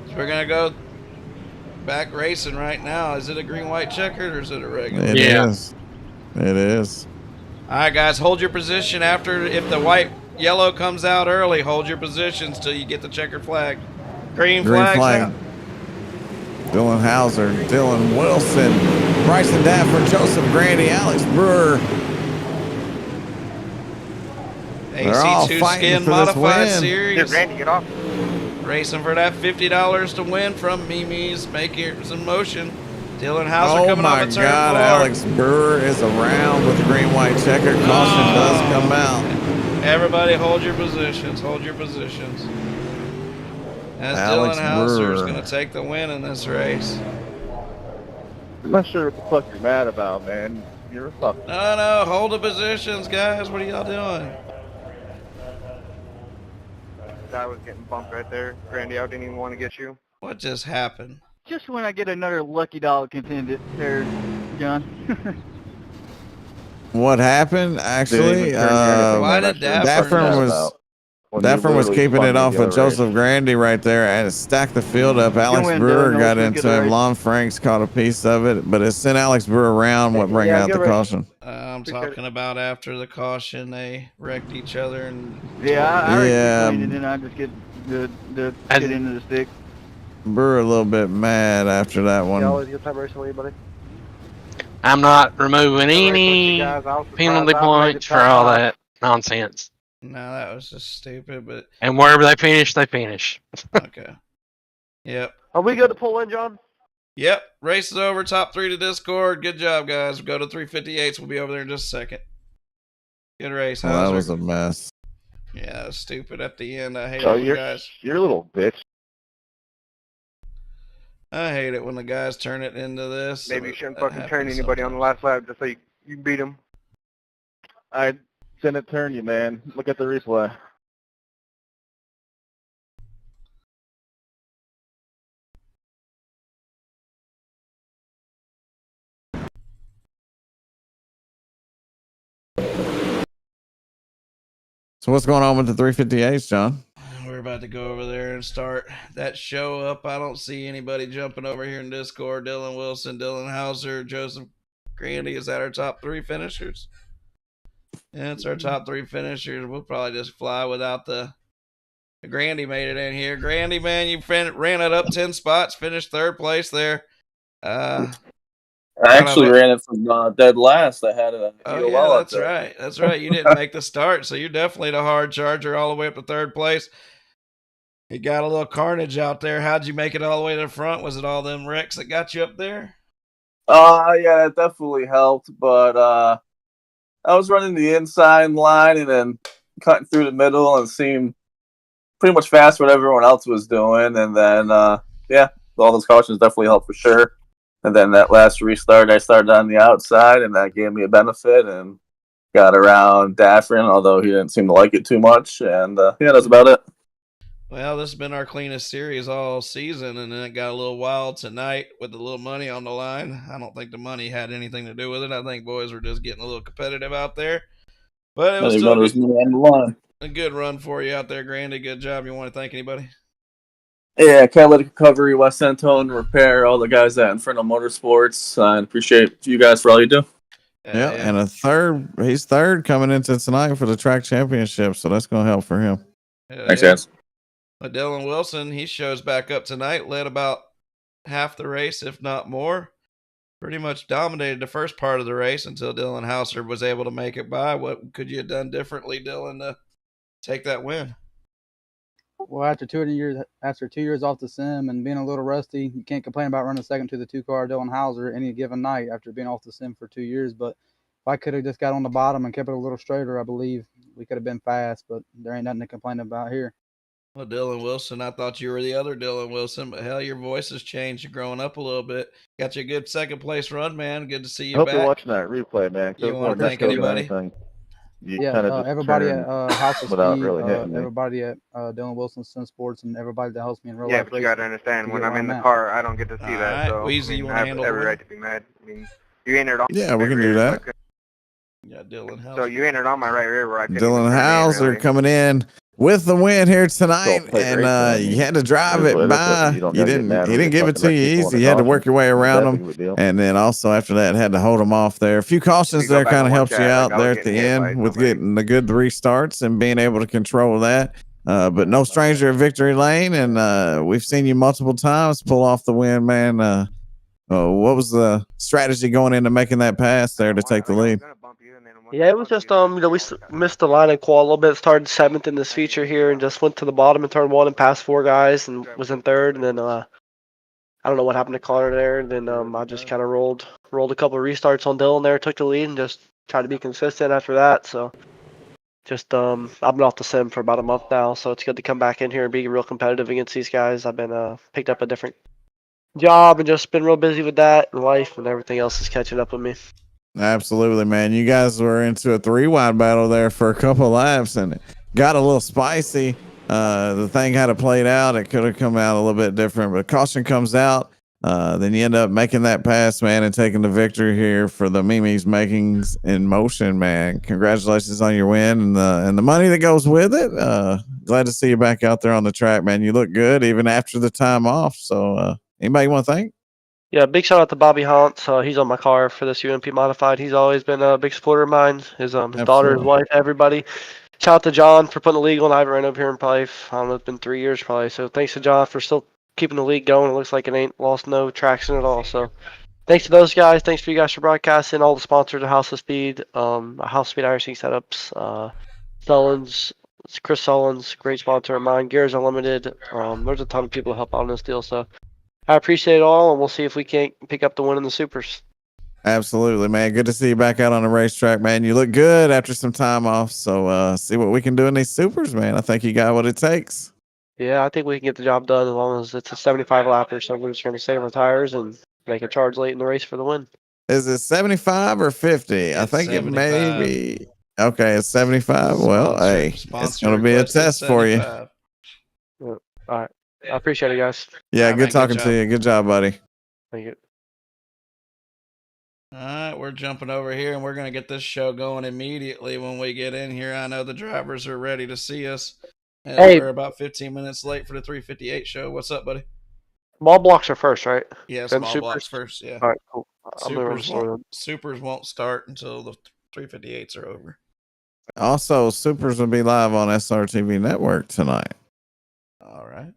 So we're gonna go back racing right now. Is it a green-white checkered or is it a regular? It is. It is. All right, guys, hold your position after. If the yellow comes out early, hold your positions till you get the checkered flag. Green flag. Out. Dylan Hauser, Dylan Wilson, Bryson Dafford, Joseph Grandy, Alex Brewer, They're all AC2 fighting Skin for this Modified win. Series. Dude, Randy, get off. Racing for that $50 to win from Mimi's making some motion. Dylan Hauser Oh coming my off a turn God, 4. Alex Brewer is around with the green white checker. Caution does come out. Everybody hold your positions. Hold your positions. As Alex Dylan Hauser is Brewer. going to take the win in this race. I'm not sure what the fuck you're mad about, man. You're a fuck. No, hold the positions, guys. What are y'all doing? Guy was getting bumped right there. Randy, I didn't even want to get you. What just happened? Just when I get another lucky dog contended there, John. What happened? Didn't Actually, even turn your anything, why man. did Not sure what the fuck Daffern you're was- mad about. When you Daffern was literally keeping spun it me off the of other race. Joseph Grandy right there and stacked the field up. Alex win, Brewer Dylan. got Let's into get the him. race. Lon Franks caught a piece of it, but it sent Alex Brewer around. What bring Yeah, out the good race. caution? I'm Appreciate talking about after the caution, they wrecked each other and Yeah, I already Yeah. cleaned it, and I just get the I- shit into the stick. Brewer a little bit mad after that You one. always good time racing with you, buddy. I'm not removing Good race with you any guys. I was surprised penalty I made points it for top all five. that nonsense. no, that was just stupid. But And wherever they finish, they finish. okay. Yep. Are we good to pull in, John? Yep. Race is over. Top 3 to Discord. Good job, guys. We'll go to 358s. We'll be over there in just a second. Good race, Well, that Hauser. was a mess. Yeah, that was stupid at the end. I hate Oh, it when you're guys. a little bitch. I hate it when the guys turn it into this. Maybe you shouldn't That fucking turn happens anybody on the sometimes. last lap just so you beat him. I didn't turn you, man. Look at the replay. So what's going on with the 358s, John? We're about to go over there and start that show up. I don't see anybody jumping over here in Discord. Dylan Wilson, Dylan Hauser, Joseph Grandy. Is that our top 3 finishers? Yeah, it's our top 3 finishers. We'll probably just fly without the Grandy made it in here. Grandy, man, you ran it up 10 spots, finished 3rd place there. I actually ran it from dead last. I had an Oh, EOL yeah, up that's there. right. That's right. You didn't make the start, so you're definitely the hard charger all the way up to 3rd place. You got a little carnage out there. How'd you make it all the way to the front? Was it all them wrecks that got you up there? Yeah, it definitely helped. But I was running the inside line and then cutting through the middle and seemed pretty much fast what everyone else was doing. And then, all those cautions definitely helped for sure. And then that last restart, I started on the outside, and that gave me a benefit and got around Daffrin, although he didn't seem to like it too much. And, that's about it. Well, this has been our cleanest series all season, and then it got a little wild tonight with a little money on the line. I don't think the money had anything to do with it. I think boys were just getting a little competitive out there. But it was still a good run for you out there, Grandy. Good job. You want to thank anybody? Yeah, Catalytic Recovery, West Antone Repair, all the guys at Inferno Motorsports. I appreciate you guys for all you do. Yeah, and he's 3rd coming into tonight for the track championship, so that's going to help for him. Thanks, guys. But Dylan Wilson, he shows back up tonight, led about half the race, if not more. Pretty much dominated the first part of the race until Dylan Hauser was able to make it by. What could you have done differently, Dylan, to take that win? Well, after 2 years off the sim and being a little rusty, you can't complain about running second to the 2-car Dylan Hauser any given night after being off the sim for 2 years. But if I could have just got on the bottom and kept it a little straighter, I believe we could have been fast. But there ain't nothing to complain about here. Well, Dylan Wilson, I thought you were the other Dylan Wilson, but hell, your voice has changed. You're growing up a little bit. Got you a good 2nd place run, man. Good to see you I hope back. you're watching that replay, man. You want to thank anybody? You yeah, kind of just everybody turn at House of without Speed, really hitting me. everybody at Dylan Wilson Sim Sports, and everybody that helps me in real Yeah, life. but you got to understand, when I'm in the car, I don't get to see All that. right, So Weezy, you I wanna have handle the every win? right to be mad. I mean, you entered on Yeah, we my can rear, do so I that. couldn't- Yeah, Dylan Hauser. So you entered on my right rear where I couldn't Dylan even turn in, Hauser really. coming in with the win here tonight, Don't play and racing, I mean, you had to drive it is it what it is, by. but you don't You gotta get didn't. mad He when didn't they give it fucking to wreck you people on easy. the You had to caution. work your way It's around that them, big of a deal. and then also after that had to hold them off there. A few cautions You go there back kind of and helped watch you that, out like, I there was at the getting hit by end with somebody. getting the good restarts and being able to control that. But no stranger at victory lane, and we've seen you multiple times pull off the win, man. What was the strategy going into making that pass there to take the I was lead? gonna bump you, and then Yeah, it was just missed the line and qual a little bit. Started 7th in this feature here and just went to the bottom in turn 1 and passed 4 guys and was in 3rd. And then I don't know what happened to Connor there. And then I just kind of rolled a couple of restarts on Dylan there, took the lead, and just tried to be consistent after that. So just I've been off the sim for about a month now, so it's good to come back in here and be real competitive against these guys. I've been picked up a different job and just been real busy with that and life, and everything else is catching up with me. Absolutely, man. You guys were into a 3-wide battle there for a couple laps and it got a little spicy. The thing had it played out. It could have come out a little bit different, but caution comes out. Then you end up making that pass, man, and taking the victory here for the Mimi's Makings in Motion, man. Congratulations on your win and the money that goes with it. Glad to see you back out there on the track, man. You look good even after the time off. So anybody want to thank? Yeah, big shout out to Bobby Hauntz. He's on my car for this UMP modified. He's always been a big supporter of mine. His daughter, his wife, everybody. Shout out to John for putting the league on. I haven't ran over here in probably, I don't know, it's been 3 years probably. So thanks to John for still keeping the league going. It looks like it ain't lost no traction at all. So thanks to those guys. Thanks for you guys for broadcasting. All the sponsors of House of Speed, House of Speed IRC setups, Sullins, Chris Sullins, great sponsor of mine. Gears Unlimited. There's a ton of people who help out on this deal. So I appreciate it all, and we'll see if we can't pick up the win in the supers. Absolutely, man. Good to see you back out on the racetrack, man. You look good after some time off. So see what we can do in these supers, man. I think you got what it takes. Yeah, I think we can get the job done as long as it's a 75 lapper. So we're just going to save our tires and make a charge late in the race for the win. Is it 75 or 50? I think 75. It may be. Okay, it's 75. Well, hey, it's going to be a test 75. For you. Yeah. All right. I appreciate it, guys. Yeah, good talking to you. Good job, buddy. Thank you. All right, we're jumping over here, and we're going to get this show going immediately when we get in here. I know the drivers are ready to see us. And hey, we're about 15 minutes late for the 358 show. What's up, buddy? Small blocks are first, right? Yeah, then small blocks first, yeah. All right, cool. Supers won't start until the 358s are over. Also, Supers will be live on SRTV Network tonight. All right.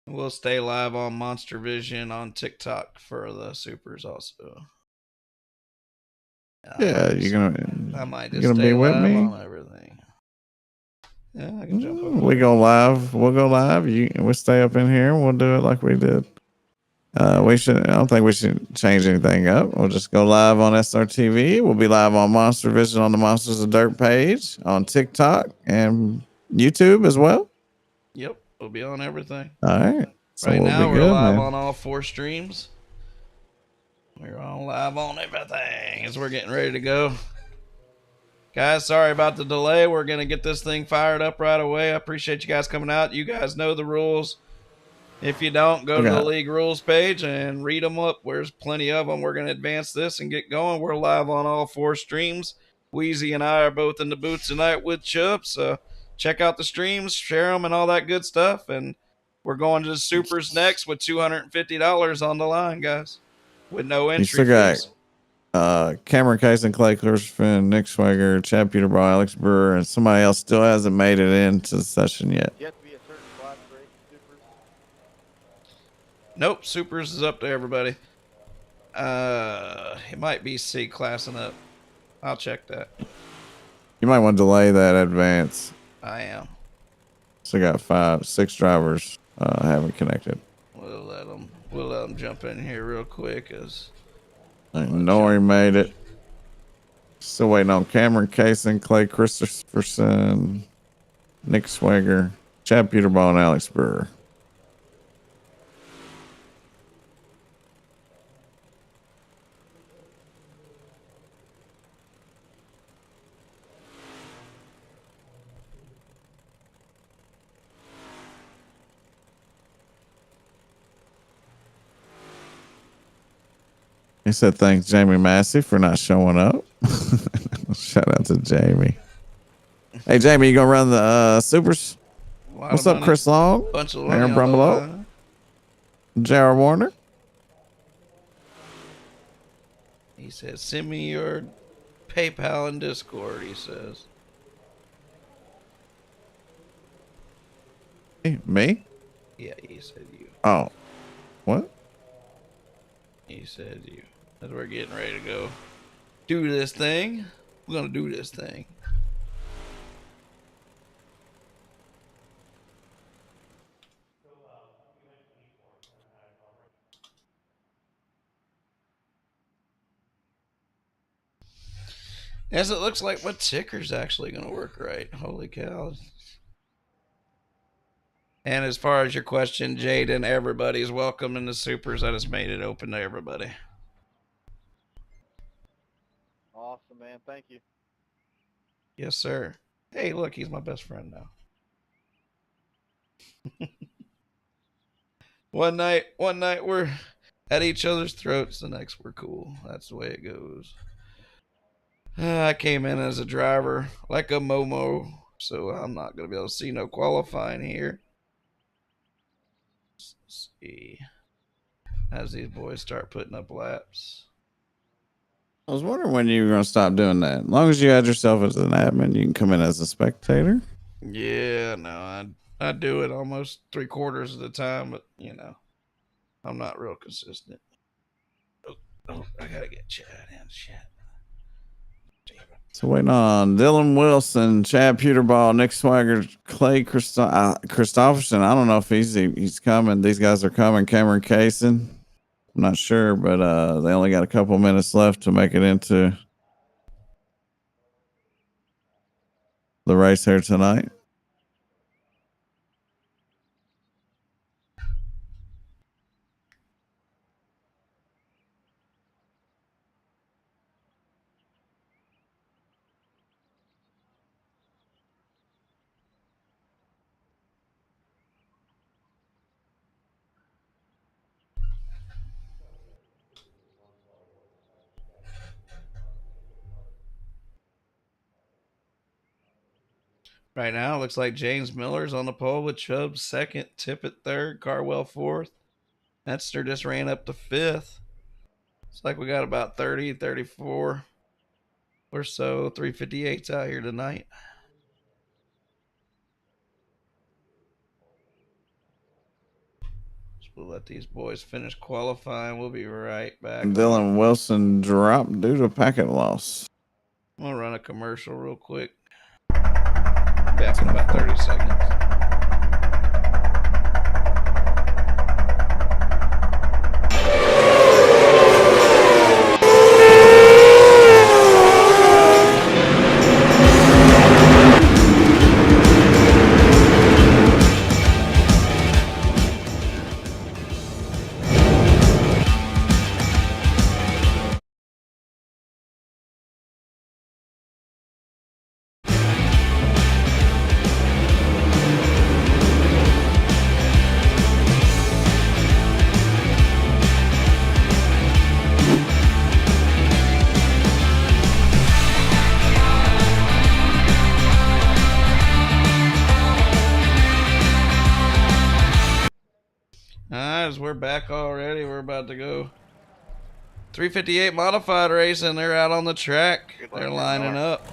We'll stay live on MonsterVision on TikTok for the supers also. Yeah, I might just stay be with live me on everything. Yeah, I can jump over. We go live. We'll go live. We'll stay up in here and we'll do it like we did. I don't think we should change anything up. We'll just go live on SRTV. We'll be live on MonsterVision on the Monsters of Dirt page, on TikTok and YouTube as well. Yep, we'll be on everything. All right. So right now, we're good, live man. on all 4 streams. We're all live on everything as we're getting ready to go. Guys, sorry about the delay. We're going to get this thing fired up right away. I appreciate you guys coming out. You guys know the rules. If you don't, go to the league rules page and read them up. There's plenty of them. We're going to advance this and get going. We're live on all 4 streams. Wheezy and I are both in the booth tonight with Chubb. So check out the streams, share them, and all that good stuff. And we're going to the supers next with $250 on the line, guys, with no entry fees. Cameron Kaysen, Clay Clearsfin, Nick Schwager, Chad Peterborough, Alex Brewer, and somebody else still hasn't made it into the session yet. Nope, supers is up to everybody. It might be C classing up. I'll check that. You might want to delay that advance. I am. So got 6 drivers haven't connected. We'll let them jump in here real quick as. Nori made it. Still waiting on Cameron Kaysen, Clay Christopherson, Nick Schwager, Chad Peterborough, and Alex Brewer. He said, thanks, Jamie Massey, for not showing up. Shout out to Jamie. Hey, Jamie, you going to run the supers? What's up, Chris Long? Aaron Brumbelow? J.R. Warner? He says, send me your PayPal and Discord, he says. Hey, me? Yeah, he said you. Oh. What? He said you. As we're getting ready to go do this thing. We're gonna do this thing. As it looks like my ticker's actually gonna work right. Holy cow. And as far as your question, Jaden, everybody's welcome in the supers. I just made it open to everybody. Awesome, man. Thank you. Yes, sir. Hey, look, he's my best friend now. One night we're at each other's throats, the next we're cool. That's the way it goes. I came in as a driver, like a Momo, so I'm not going to be able to see no qualifying here. Let's see. As these boys start putting up laps. I was wondering when you were going to stop doing that. As long as you add yourself as an admin, you can come in as a spectator. Yeah, no, I do it almost 3/4 of the time, but you know, I'm not real consistent. Oh, I gotta get Chad in. Shit. So waiting on Dylan Wilson, Chad Peterball, Nick Swagger, Clay Christopherson. I don't know if he's coming. These guys are coming. Cameron Kaysen. I'm not sure, but they only got a couple minutes left to make it into the race here tonight. Right now, it looks like James Miller's on the pole with Chubb second, Tippett third, Carwell fourth. Metzner just ran up to fifth. It's like we got about 30, 34 or so 358s out here tonight. So we'll let these boys finish qualifying. We'll be right back. Dylan Wilson dropped due to packet loss. I'm going to run a commercial real quick. Back in about 30 seconds. We're back already. We're about to go 358 modified race, and they're out on the track. They're lining up.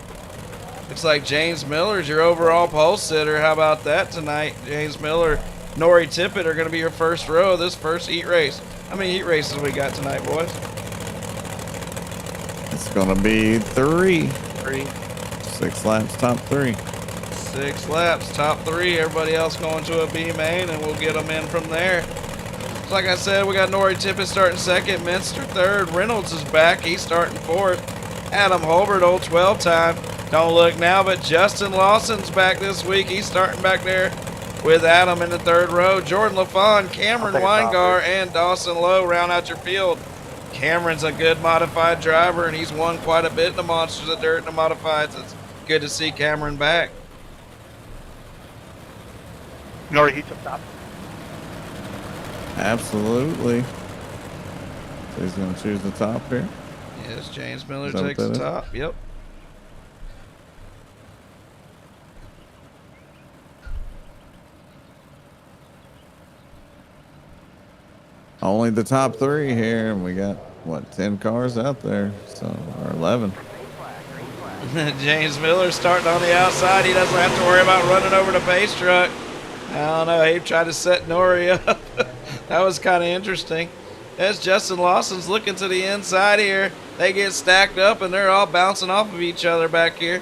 Looks like James Miller's your overall pole sitter. How about that tonight? James Miller, Nori Tippett are going to be your first row of this first heat race. How many heat races we got tonight, boys? It's going to be three. 6 laps, top 3. 6 laps, top 3. Everybody else going to a B main, and we'll get them in from there. Like I said, we got Nori Tippett starting second, Minster third, Reynolds is back, he's starting fourth, Adam Holbert, old 12 time, don't look now, but Justin Lawson's back this week, he's starting back there with Adam in the third row, Jordan LaFawn, Cameron Weingar, and Dawson Lowe round out your field. Cameron's a good modified driver, and he's won quite a bit in the Monsters of Dirt and the Modifieds. It's good to see Cameron back. Nori, he's up top. Absolutely. So he's going to choose the top here. Yes, James Miller takes the top. Yep. Only the top 3 here, and we got, what, 10 cars out there, so, or 11. James Miller starting on the outside. He doesn't have to worry about running over the pace truck. I don't know. He tried to set Nori up. That was kind of interesting. As Justin Lawson's looking to the inside here. They get stacked up and they're all bouncing off of each other back here.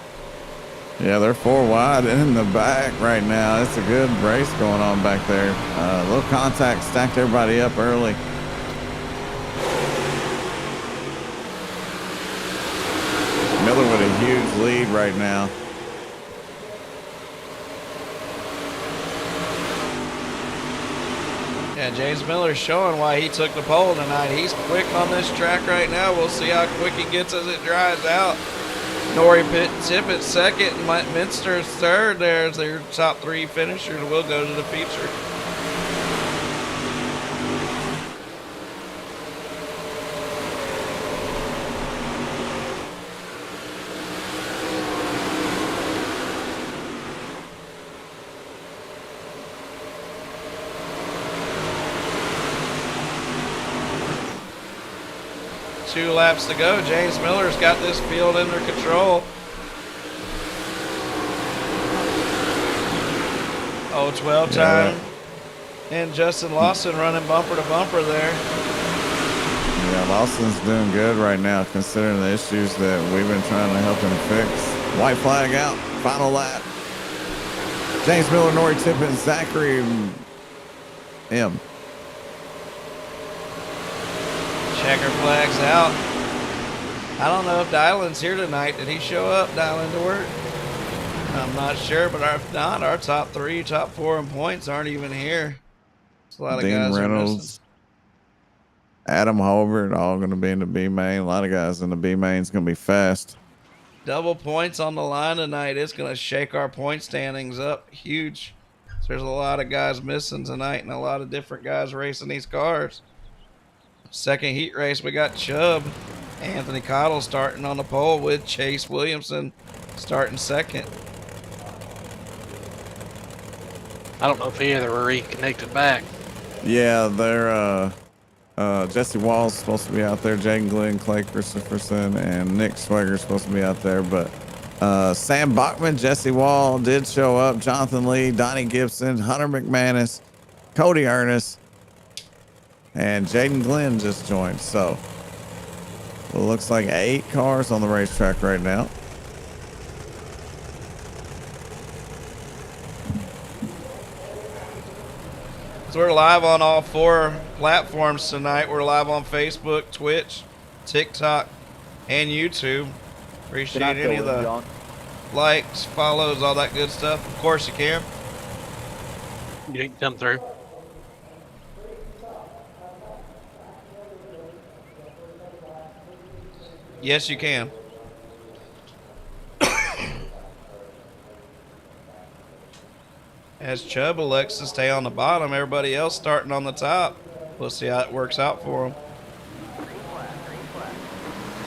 Yeah, they're 4 wide in the back right now. It's a good race going on back there. A little contact stacked everybody up early. Miller with a huge lead right now. Yeah, James Miller's showing why he took the pole tonight. He's quick on this track right now. We'll see how quick he gets as it dries out. Nori Tippett second and Minster's third. There's their top 3 finishers. We'll go to the feature. Two laps to go. James Miller's got this field under control. Oh, 12 time. And Justin Lawson running bumper to bumper there. Yeah, Lawson's doing good right now considering the issues that we've been trying to help him fix. White flag out. Final lap. James Miller, Nori Tippett, Zachary M. Checker flags out. I don't know if Dylan's here tonight. Did he show up, Dylan, to work? I'm not sure, but if not, our top 3, top 4 in points aren't even here. It's a lot of Dean guys Reynolds, Adam Holbert, all going to be in the B main. A lot of guys in the B main. It's going to be fast. Double points on the line tonight. It's going to shake our point standings up huge. So there's a lot of guys missing tonight and a lot of different guys racing these cars. Second heat race, we got Chubb. Anthony Cottle starting on the pole with Chase Williamson starting second. I don't know if either were reconnected back. Yeah, they're Jesse Wall's supposed to be out there, Jaden Glenn, Clay Christopherson, and Nick Swagger's supposed to be out there, but Sam Bachman, Jesse Wall did show up, Jonathan Lee, Donnie Gibson, Hunter McManus, Cody Ernest, and Jaden Glenn just joined. So it looks like 8 cars on the racetrack right now. So we're live on all 4 platforms tonight. We're live on Facebook, Twitch, TikTok, and YouTube. Appreciate any of the likes, follows, all that good stuff. Of course you can. You can come through. Yes, you can. As Chubb elects to stay on the bottom, everybody else starting on the top. We'll see how it works out for him.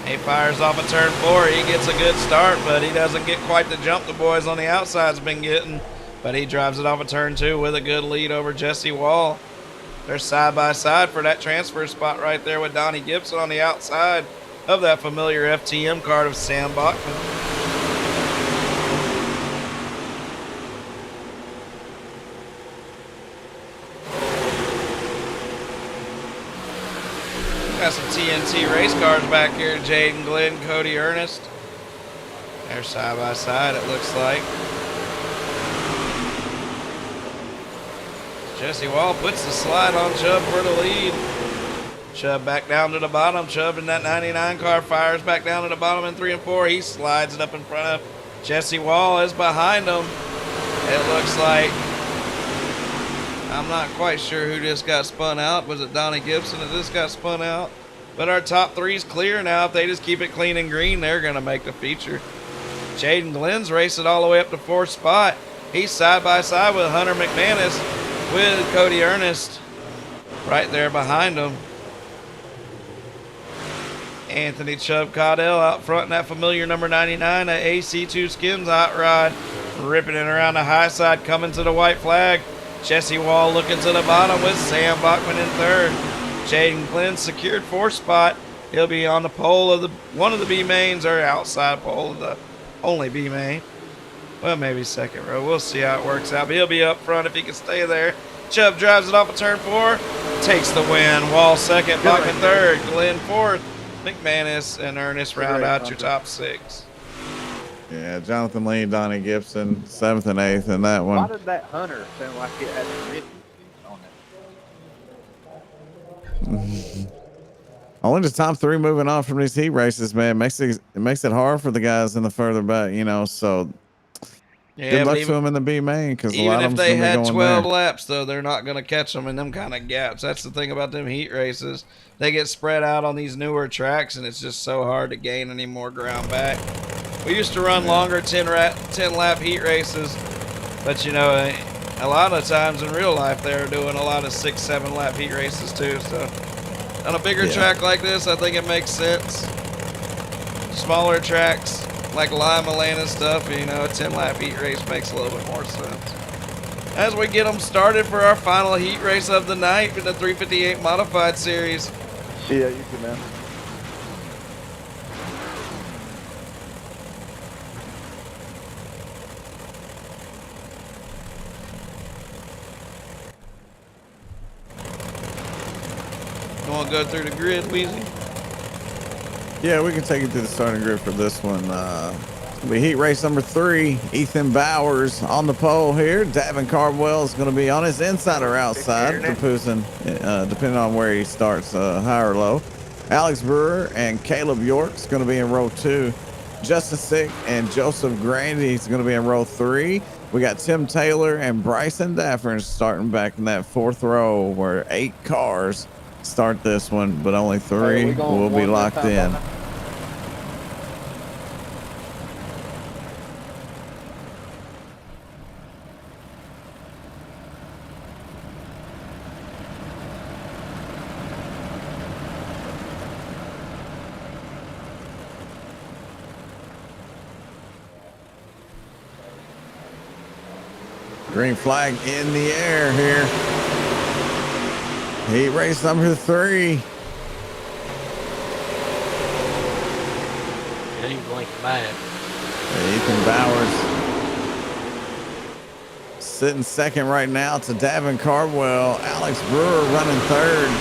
He fires off a turn 4. He gets a good start, but he doesn't get quite the jump the boys on the outside's been getting. But he drives it off a turn 2 with a good lead over Jesse Wall. They're side by side for that transfer spot right there with Donnie Gibson on the outside of that familiar FTM card of Sam Bachman. Got some TNT race cars back here. Jaden Glenn, Cody Ernest. They're side by side, it looks like. Jesse Wall puts the slide on Chubb for the lead. Chubb back down to the bottom. Chubb in that 99 car fires back down to the bottom in 3 and 4. He slides it up in front of Jesse Wall is behind him. It looks like, I'm not quite sure who just got spun out. Was it Donnie Gibson that just got spun out? But our top 3's clear now. If they just keep it clean and green, they're going to make the feature. Jaden Glenn's racing all the way up to 4th spot. He's side by side with Hunter McManus with Cody Ernest right there behind him. Anthony Chubb Caudell out front in that familiar number 99, that AC2 Skims hot rod, ripping it around the high side, coming to the white flag. Jesse Wall looking to the bottom with Sam Bachman in 3rd. Jaden Glenn secured 4th spot. He'll be on the pole of one of the B mains, or outside pole of the only B main. Well, maybe 2nd row. We'll see how it works out. But he'll be up front if he can stay there. Chubb drives it off of turn 4. takes the win. Wall second, Bachman third, Glenn fourth, McManus and Ernest round out your top 6. Yeah, Jonathan Lee, Donnie Gibson, 7th and 8th in that Why one. did that Hunter sound like it had written on it? Only the top 3 moving on from these heat races, man. It makes it hard for the guys in the further back, you know. So Yeah, good but luck to them in the B main because a even lot of if them's they gonna be had going 12 there. laps, though, they're not going to catch them in them kind of gaps. That's the thing about them heat races. They get spread out on these newer tracks, and it's just so hard to gain any more ground back. We used to run longer 10-lap heat races, but, you know, a lot of times in real life, they're doing a lot of 6-7 lap heat races, too. So on a bigger track like this, I think it makes sense. Smaller tracks like Lima Lane and stuff, you know, a 10-lap heat race makes a little bit more sense. As we get them started for our final heat race of the night in the 358 Modified Series. See ya, you too, man. You want to go through the grid, Weezy? Yeah, we can take it to the starting grid for this one. We heat race number 3. Ethan Bowers on the pole here. Davin Cardwell is going to be on his inside or outside, depending on where he starts, high or low. Alex Brewer and Caleb York is going to be in row 2. Justin Sick and Joseph Grandy is going to be in row 3. We got Tim Taylor and Bryson Daffern starting back in that 4th row, where 8 cars start this one, but only 3 will be locked in. Green flag in the air here. Heat race number 3. It ain't like bad. Ethan Bowers sitting second right now to Davin Cardwell. Alex Brewer running 3rd.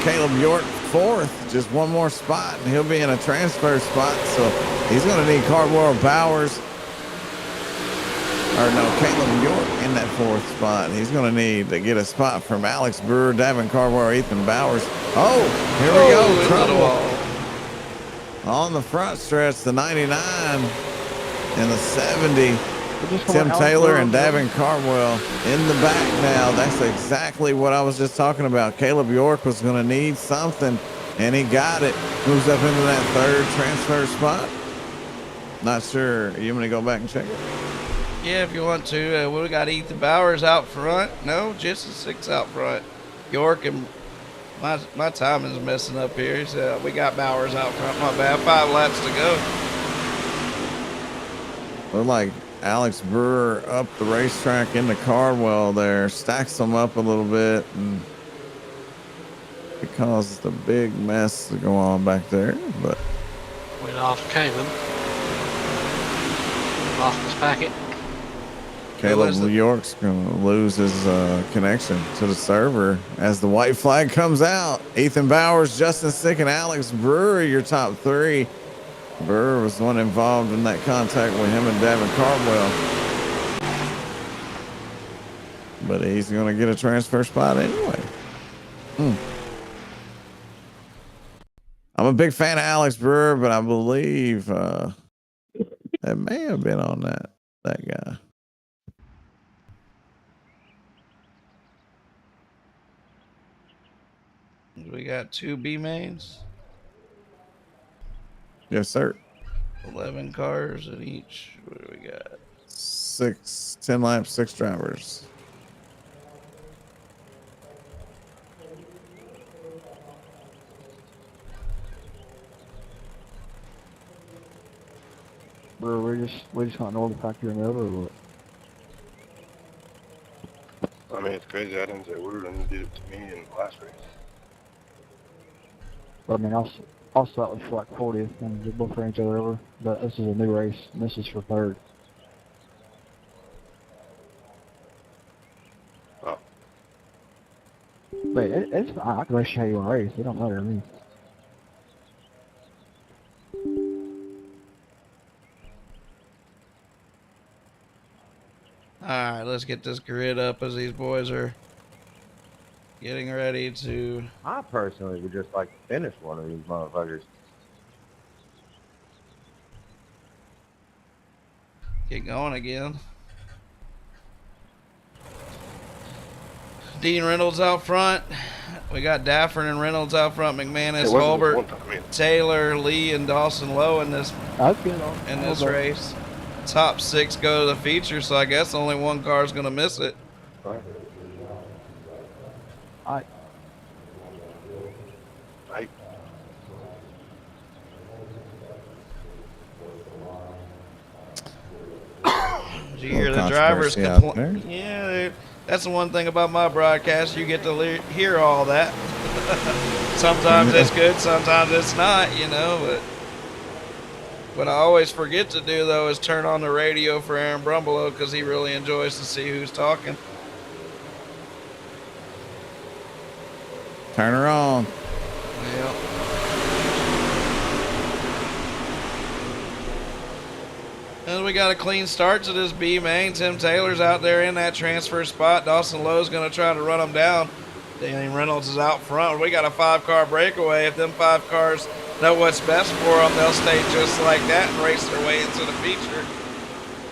Caleb York 4th. Just one more spot and he'll be in a transfer spot. So he's going to need Cardwell, Bowers, or no, Caleb York in that 4th spot. He's going to need to get a spot from Alex Brewer, Davin Cardwell, Ethan Bowers. Oh, here we go. Trouble on the front stretch, the 99 and the 70. Tim Taylor and Davin Cardwell in the back now. That's exactly what I was just talking about. Caleb York was going to need something, and he got it. Moves up into that 3rd transfer spot. Not sure. You want me to go back and check it? Yeah, if you want to. We got Ethan Bowers out front. No, just a 6 out front. York and my time is messing up here. So we got Bowers out front. My bad. 5 laps to go. Look like Alex Brewer up the racetrack into Cardwell there. Stacks them up a little bit, and it caused a big mess to go on back there. But Went off Caleb. Off his packet. Caleb York's going to lose his connection to the server as the white flag comes out. Ethan Bowers, Justin Sick, and Alex Brewer, your top 3. Brewer was the one involved in that contact with him and Davin Cardwell. But he's going to get a transfer spot anyway. I'm a big fan of Alex Brewer, but I believe that may have been on that guy. We got 2 B mains. Yes, sir. 11 cars in each. What do we got? 10 laps, 6 drivers. Bro, we just want to know the fact you're in the other or what? I mean, it's crazy. I didn't say a word, and you did it to me in the last race. But I mean, I'll slightly for like 40th and we both ran each other over. But this is a new race, and this is for 3rd. Oh. But mean, I can race how you want to race. It don't matter to me. All right, let's get this grid up as these boys are getting ready to. I personally would just like to finish one of these motherfuckers. Get going again. Dean Reynolds out front. We got Daffern and Reynolds out front. McManus, Holbert, Taylor, Lee, and Dawson Lowe in this race. Top 6 go to the feature, so I guess only one car is going to miss it. Did you hear the drivers complain? Yeah, that's the one thing about my broadcast. You get to hear all that. Sometimes it's good, sometimes it's not, you know. But what I always forget to do, though, is turn on the radio for Aaron Brumbelow because he really enjoys to see who's talking. Turn her on. Yep. And we got a clean start to this B main. Tim Taylor's out there in that transfer spot. Dawson Lowe's going to try to run him down. Danny Reynolds is out front. We got a 5-car breakaway. If them 5 cars know what's best for them, they'll stay just like that and race their way into the feature.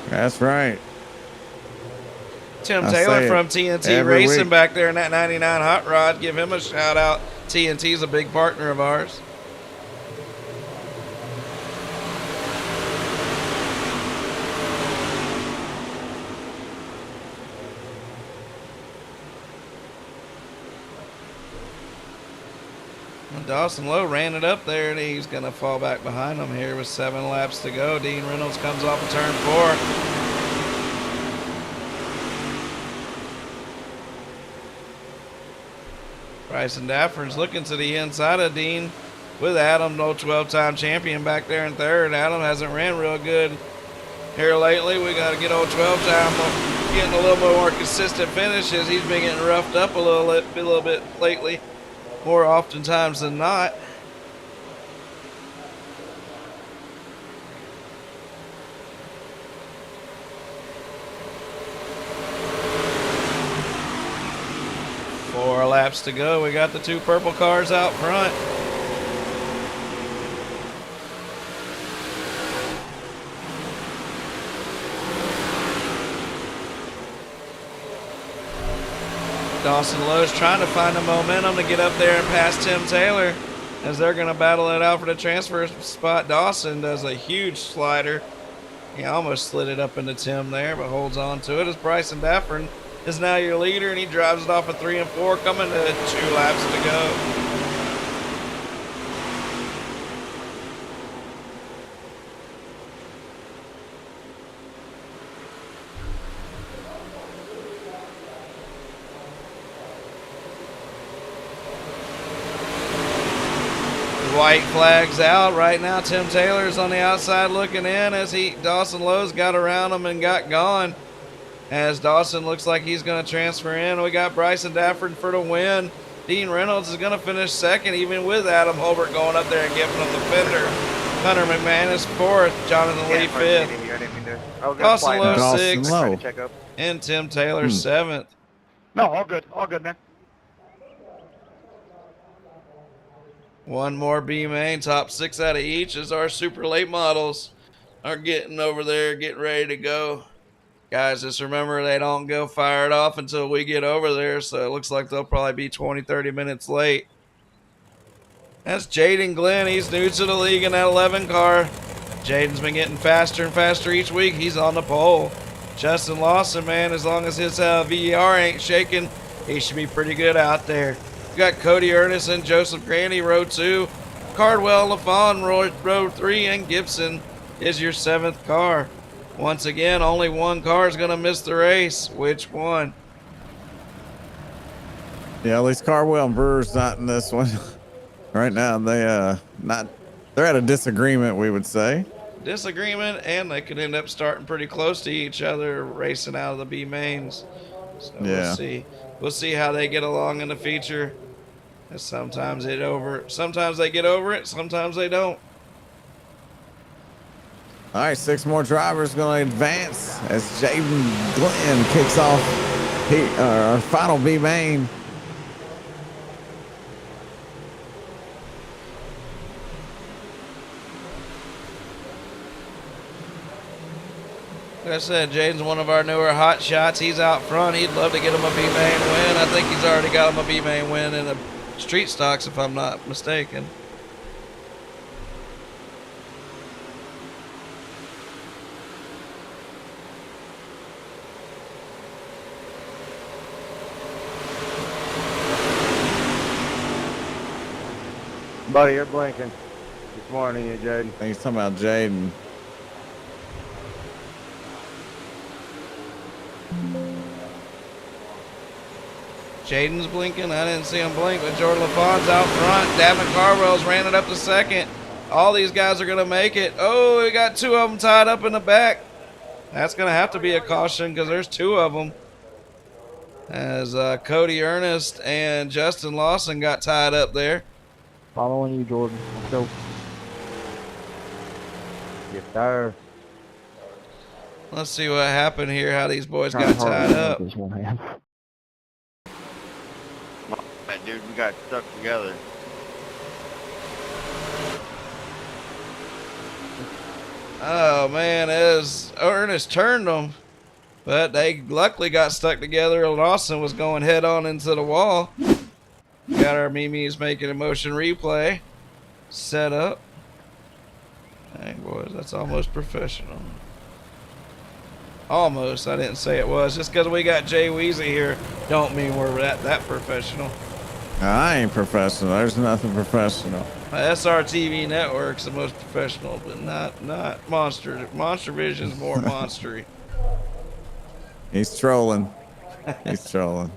That's right. Tim Taylor from TNT Racing back there in that 99 Hot Rod. Give him a shout out. TNT's a big partner of ours. Dawson Lowe ran it up there, and he's going to fall back behind him here with 7 laps to go. Dean Reynolds comes off of turn 4. Bryson Daffern's looking to the inside of Dean with Adam, no 12-time champion back there in third. Adam hasn't ran real good here lately. We got to get old 12-time getting a little more consistent finishes. He's been getting roughed up a little bit lately. More oftentimes than not. Four laps to go. We got the 2 purple cars out front. Dawson Lowe's trying to find the momentum to get up there and pass Tim Taylor as they're going to battle it out for the transfer spot. Dawson does a huge slider. He almost slid it up into Tim there, but holds on to it as Bryson Daffern is now your leader, and he drives it off of 3 and 4, coming to 2 laps to go. White flags out right now. Tim Taylor's on the outside looking in as Dawson Lowe's got around him and got gone. As Dawson looks like he's going to transfer in. We got Bryson Dafford for the win. Dean Reynolds is going to finish second, even with Adam Holbert going up there and giving him the fender. Hunter McManus fourth. Jonathan Lee fifth. Dawson Lowe sixth. And Tim Taylor seventh. No, all good. All good, man. One more B main, top 6 out of each as our super late models are getting over there, getting ready to go. Guys, just remember they don't go fired off until we get over there, so it looks like they'll probably be 20, 30 minutes late. That's Jaden Glenn. He's new to the league in that 11 car. Jaden's been getting faster and faster each week. He's on the pole. Justin Lawson, man, as long as his VER ain't shaking, he should be pretty good out there. We got Cody Ernest and Joseph Grandy, row 2. Cardwell LaFawn, row 3, and Gibson is your 7th car. Once again, only one car is going to miss the race. Which one? Yeah, at least Cardwell and Brewer's not in this one. Right now, they're at a disagreement, we would say. Disagreement, and they could end up starting pretty close to each other, racing out of the B mains. So we'll see. We'll see how they get along in the feature. And sometimes they get over it, sometimes they don't. All right, 6 more drivers going to advance as Jaden Glenn kicks off our final B main. Like I said, Jaden's one of our newer hot shots. He's out front. He'd love to get him a B main win. I think he's already got him a B main win in the street stocks, if I'm not mistaken. Buddy, you're blinking. Good morning, you Jaden. He's talking about Jaden. Jaden's blinking. I didn't see him blink, but Jordan LaFawn's out front. Davin Carwell's ran it up to second. All these guys are going to make it. Oh, we got 2 of them tied up in the back. That's going to have to be a caution because there's 2 of them. As Cody Ernest and Justin Lawson got tied up there. Following you, Jordan. Let's go. Yes, sir. Let's see what happened here, how these boys got tied up. This one hand. Man, dude, we got stuck together. Oh, man, as Ernest turned them. But they luckily got stuck together. Lawson was going head on into the wall. Got our Mimi's making a motion replay. Set up. Dang, boys, that's almost professional. Almost. I didn't say it was. Just because we got Jay Weezy here don't mean we're that professional. I ain't professional. There's nothing professional. SRTV Network's the most professional, but not Monster. MonsterVision's more monstery. He's trolling. He's trolling.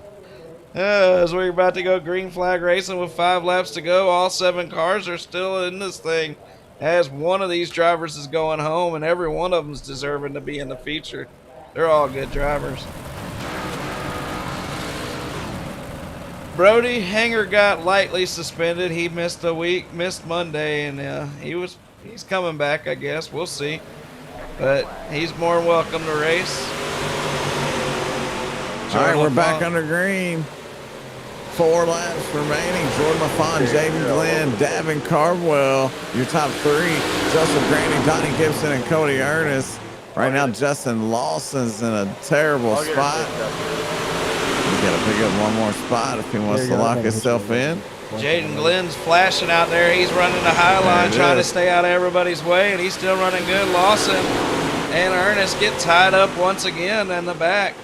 As we're about to go green flag racing with 5 laps to go, all 7 cars are still in this thing. As one of these drivers is going home, and every one of them is deserving to be in the feature. They're all good drivers. Brody Hanger got lightly suspended. He missed a week, missed Monday, and he's coming back, I guess. We'll see. But he's more than welcome to race. All right, we're back under green. 4 laps remaining. Jordan LaFawn, Jaden Glenn, Davin Cardwell, your top 3. Joseph Grandy, Donnie Gibson, and Cody Ernest. Right now, Justin Lawson's in a terrible spot. He's got to pick up one more spot if he wants to lock himself in. Jaden Glenn's flashing out there. He's running the high line, trying to stay out of everybody's way, and he's still running good. Lawson and Ernest get tied up once again in the back.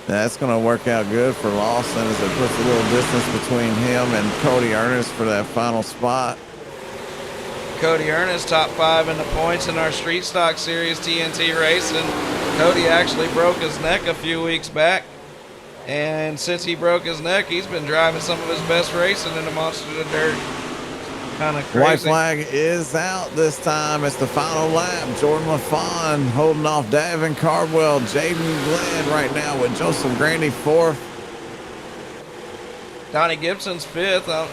That's going to work out good for Lawson as it puts a little distance between him and Cody Ernest for that final spot. Cody Ernest, top 5 in the points in our Street Stock Series TNT racing. Cody actually broke his neck a few weeks back. And since he broke his neck, he's been driving some of his best racing in the Monster of the Dirt. Kind of crazy. White flag is out this time. It's the final lap. Jordan LaFawn holding off Davin Cardwell, Jaden Glenn right now with Joseph Grandy 4th. Donnie Gibson's 5th.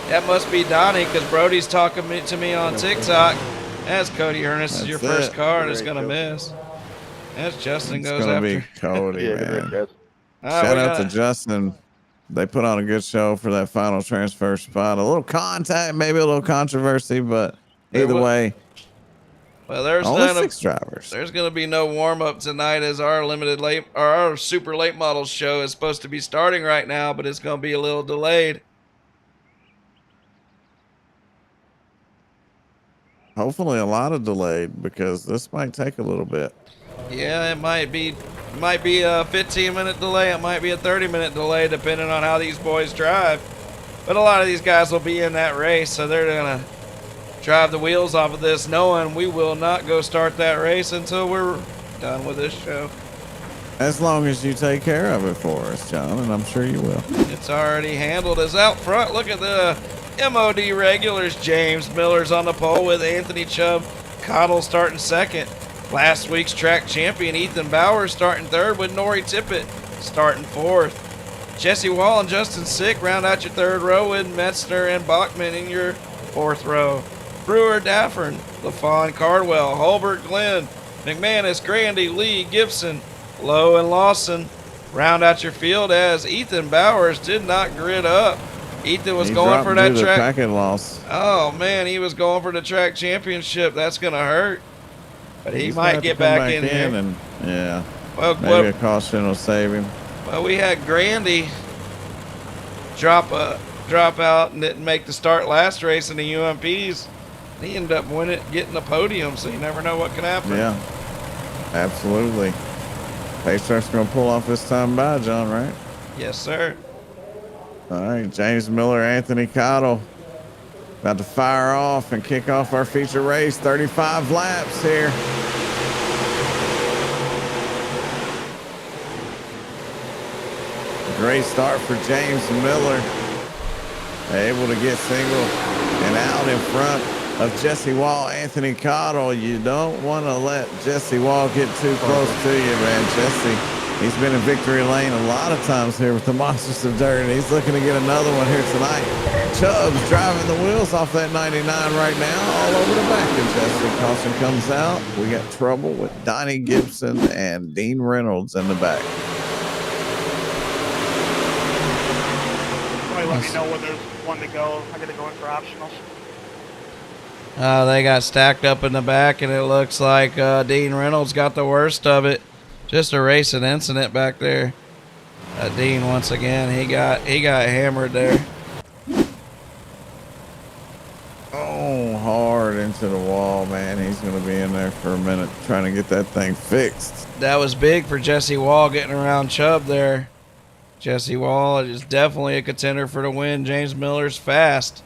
That must be Donnie because Brody's talking to me on TikTok. That's Cody Ernest. Is your first car that's going to miss. That's Justin It's goes gonna after. be Cody, Yeah, man. good. Shout out to Justin. They put on a good show for that final transfer spot. A little contact, maybe a little controversy, but either way, well, there's only 6 drivers. There's going to be no warm up tonight as our our super late models show is supposed to be starting right now, but it's going to be a little delayed. Hopefully a lot of delayed because this might take a little bit. Yeah, it might be a 15-minute delay. It might be a 30-minute delay, depending on how these boys drive. But a lot of these guys will be in that race, so they're gonna drive the wheels off of this, knowing we will not go start that race until we're done with this show. As long as you take care of it for us, John, and I'm sure you will. It's already handled. As out front, look at the MOD regulars. James Miller's on the pole with Anthony Chubb Cottle starting 2nd. Last week's track champion Ethan Bauer starting 3rd with Nori Tippett starting 4th. Jesse Wall and Justin Sick round out your third row with Metzner and Bachman in your fourth row. Brewer, Daffern, LaFawn, Cardwell, Holbert, Glenn, McManus, Grandy, Lee, Gibson, Lowe, and Lawson round out your field as Ethan Bowers did not grid up. Ethan was going for that track. Packet loss. Oh man, he was going for the track championship. That's gonna hurt. But he might get back in here. And, yeah. Well, maybe a caution will save him. Well, we had Grandy drop out and didn't make the start last race in the UMPs. He ended up getting the podium, so you never know what can happen. Yeah, absolutely. Pacetrack's going to pull off this time by, John, right? Yes, sir. All right, James Miller, Anthony Cottle about to fire off and kick off our feature race. 35 laps here. Great start for James Miller. Able to get single and out in front of Jesse Wall, Anthony Cottle. You don't want to let Jesse Wall get too close to you, man. Jesse, he's been in victory lane a lot of times here with the Monsters of Dirt, and he's looking to get another one here tonight. Chubb's driving the wheels off that 99 right now, all over the back of Jesse. Caution comes out. We got trouble with Donnie Gibson and Dean Reynolds in the back. Somebody let me know when there's one to go. I gotta go in for optionals. They got stacked up in the back, and it looks like Dean Reynolds got the worst of it. Just a racing incident back there. Dean, once again, he got hammered there. Oh, hard into the wall, man. He's going to be in there for a minute trying to get that thing fixed. That was big for Jesse Wall getting around Chubb there. Jesse Wall is definitely a contender for the win. James Miller's fast.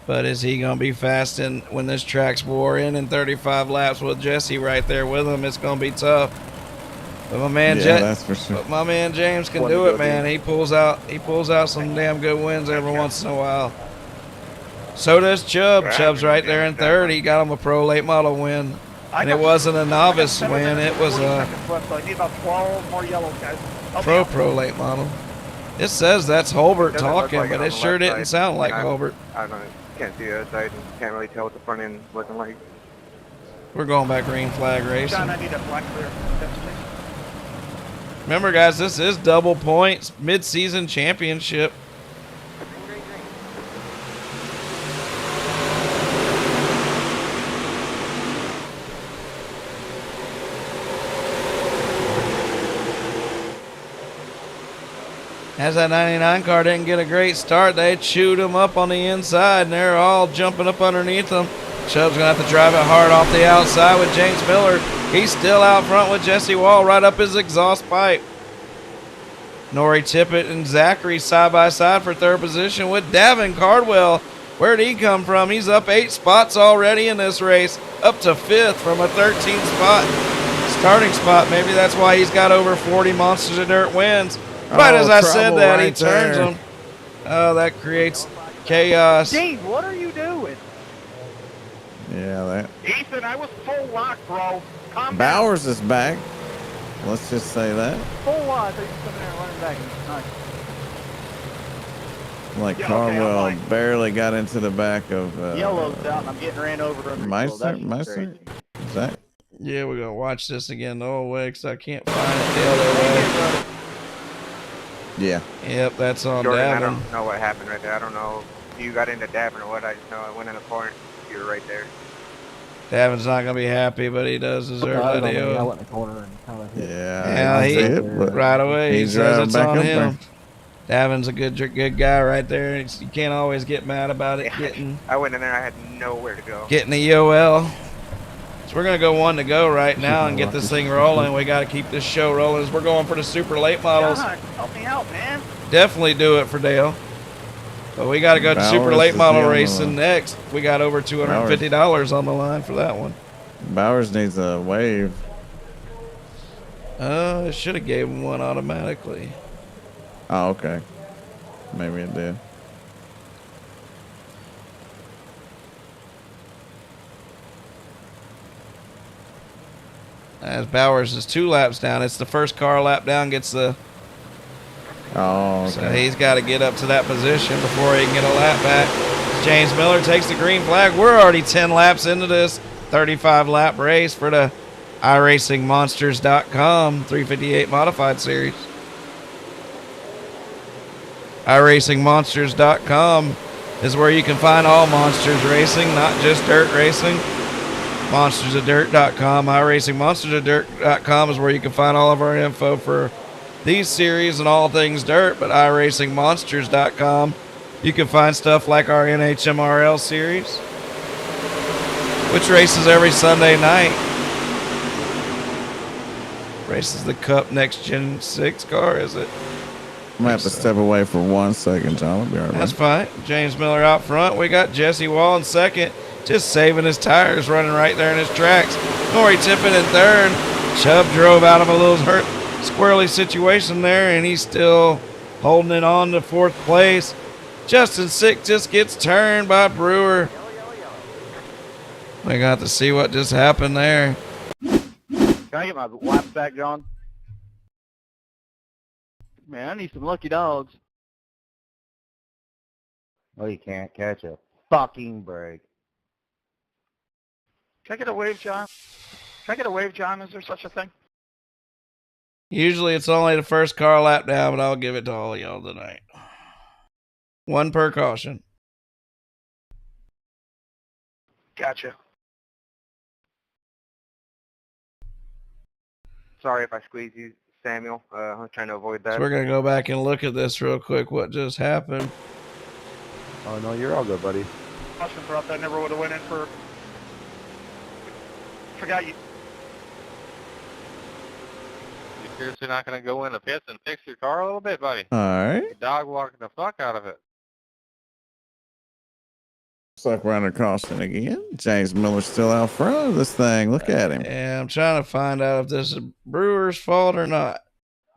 But is he going to be fast when this track's wore in 35 laps with Jesse right there with him? It's going to be tough. But my man, that's for sure. But my man James can do it, man. He pulls out some damn good wins every once in a while. So does Chubb. Chubb's right there in third. He got him a pro late model win, and it wasn't a novice win. It was a pro late model. It says that's Holbert talking, but it sure didn't sound like Holbert. I don't know. Can't see the other side and can't really tell what the front end looking like. We're going back green flag racing. John, I need a black clear. Remember, guys, this is double points mid-season championship. As that 99 car didn't get a great start, they chewed him up on the inside, and they're all jumping up underneath him. Chubb's going to have to drive it hard off the outside with James Miller. He's still out front with Jesse Wall right up his exhaust pipe. Nori Tippett and Zachary side by side for third position with Davin Cardwell. Where'd he come from? He's up 8 spots already in this race, up to 5th from a 13th spot starting spot. Maybe that's why he's got over 40 Monsters of Dirt wins. Right as I said that, right, he turns them. Oh, that creates chaos. Dean, what are you doing? Yeah, that. Ethan, I was full lock, bro. Calm Bowers is back. Let's just say that. Full lock. I thought you were coming there and running back. Nice. Like Carwell barely got into the back of Yellow's out, and I'm getting ran over. Meister? Zach? Yeah, we're gonna watch this again the whole way because I can't find it the other way. Yeah. Yep, that's on Jordan, Davin. I don't know what happened right there. I don't know if you got into Davin or what. I just know I went in the corner. You were right there. Davin's not gonna be happy, but he does deserve that deal. I went in the corner and kind of hit. Yeah, he right away. He says it's on him. Davin's a good guy right there. You can't always get mad about it. I went in there. I had nowhere to go. Getting the EOL. So we're gonna go one to go right now and get this thing rolling. We got to keep this show rolling. As we're going for the super late models. God, help me out, man. Definitely do it for Dale. But we got to go to super late model racing next. We got over $250 on the line for that one. Bowers needs a wave. It should have gave him one automatically. Oh, okay. Maybe it did. As Bowers is 2 laps down. It's the first car lap down gets the Oh, okay. So he's got to get up to that position before he can get a lap back. James Miller takes the green flag. We're already 10 laps into this 35-lap race for the iRacingMonsters.com 358 Modified Series. iRacingMonsters.com is where you can find all Monsters racing, not just dirt racing. MonstersOfDirt.com. iRacingMonstersOfDirt.com is where you can find all of our info for these series and all things dirt. But iRacingMonsters.com, you can find stuff like our NHMRL series, which races every Sunday night. Races the Cup Next Gen 6 car, is it? I'm going to have to step away for 1 second, John. I'll be all right. That's fine. James Miller out front. We got Jesse Wall in second, just saving his tires, running right there in his tracks. Nori Tippett in third. Chubb drove out of a little squirrely situation there, and he's still holding it on to fourth place. Justin Sick just gets turned by Brewer. We got to see what just happened there. Can I get my laps back, John? Man, I need some lucky dogs. Oh, you can't catch a fucking break. Can I get a wave, John? Can I get a wave, John? Is there such a thing? Usually it's only the first car lap down, but I'll give it to all y'all tonight. One per caution. Gotcha. Sorry if I squeezed you, Samuel. I was trying to avoid that. So we're going to go back and look at this real quick, what just happened. Oh, no, you're all good, buddy. Caution for up, I never would have went in for... Forgot you. You seriously not going to go in the pits and fix your car a little bit, buddy? All right. You dog walking the fuck out of it. Looks like we're under caution again. James Miller's still out front of this thing. Look at him. Yeah, I'm trying to find out if this is Brewer's fault or not.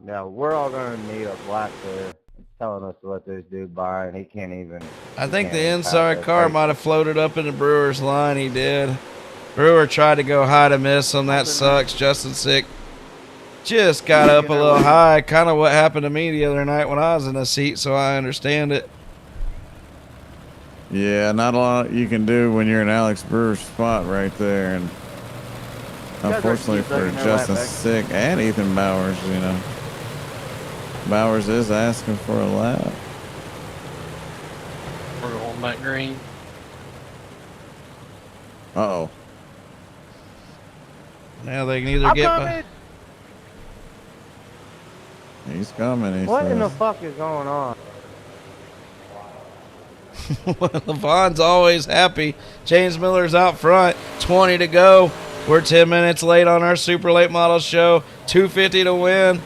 Now, we're all going to need a black clear. It's telling us to let this dude by, and he can't even... I think the inside car might have floated up into Brewer's line. He did. Brewer tried to go high to miss him. That sucks. Justin Sick just got up a little high. Kind of what happened to me the other night when I was in the seat, so I understand it. Yeah, not a lot you can do when you're in Alex Brewer's spot right there. And unfortunately for Justin Sick and Ethan Bowers, you know. Bowers is asking for a lap. We're going back green. Uh-oh. Now they can either get by. He's coming, he What in the says. fuck is going on? LaVon's always happy. James Miller's out front. 20 to go. We're 10 minutes late on our super late model show. 250 to win.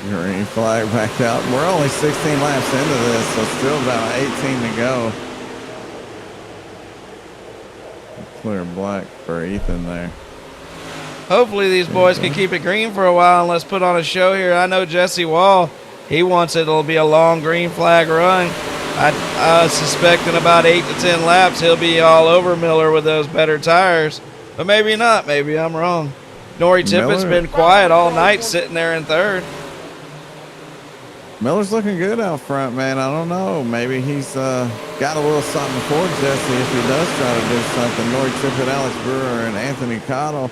Green flag back out. We're only 16 laps into this, so still about 18 to go. Clear black for Ethan there. Hopefully these boys can keep it green for a while and let's put on a show here. I know Jesse Wall, he wants it'll be a long green flag run. I suspect in about 8 to 10 laps he'll be all over Miller with those better tires. But maybe not. Maybe I'm wrong. Nori Tippett's been quiet all night sitting there in third. Miller's looking good out front, man. I don't know. Maybe he's got a little something for Jesse if he does try to do something. Nori Tippett, Alex Brewer, and Anthony Cottle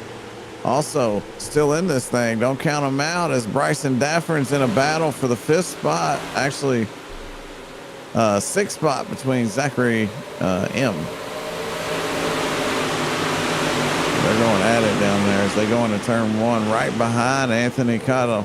also still in this thing. Don't count them out as Bryson Daffern's in a battle for the 5th spot. Actually, 6th spot between Zachary M. They're going at it down there as they go into turn 1 right behind Anthony Cottle.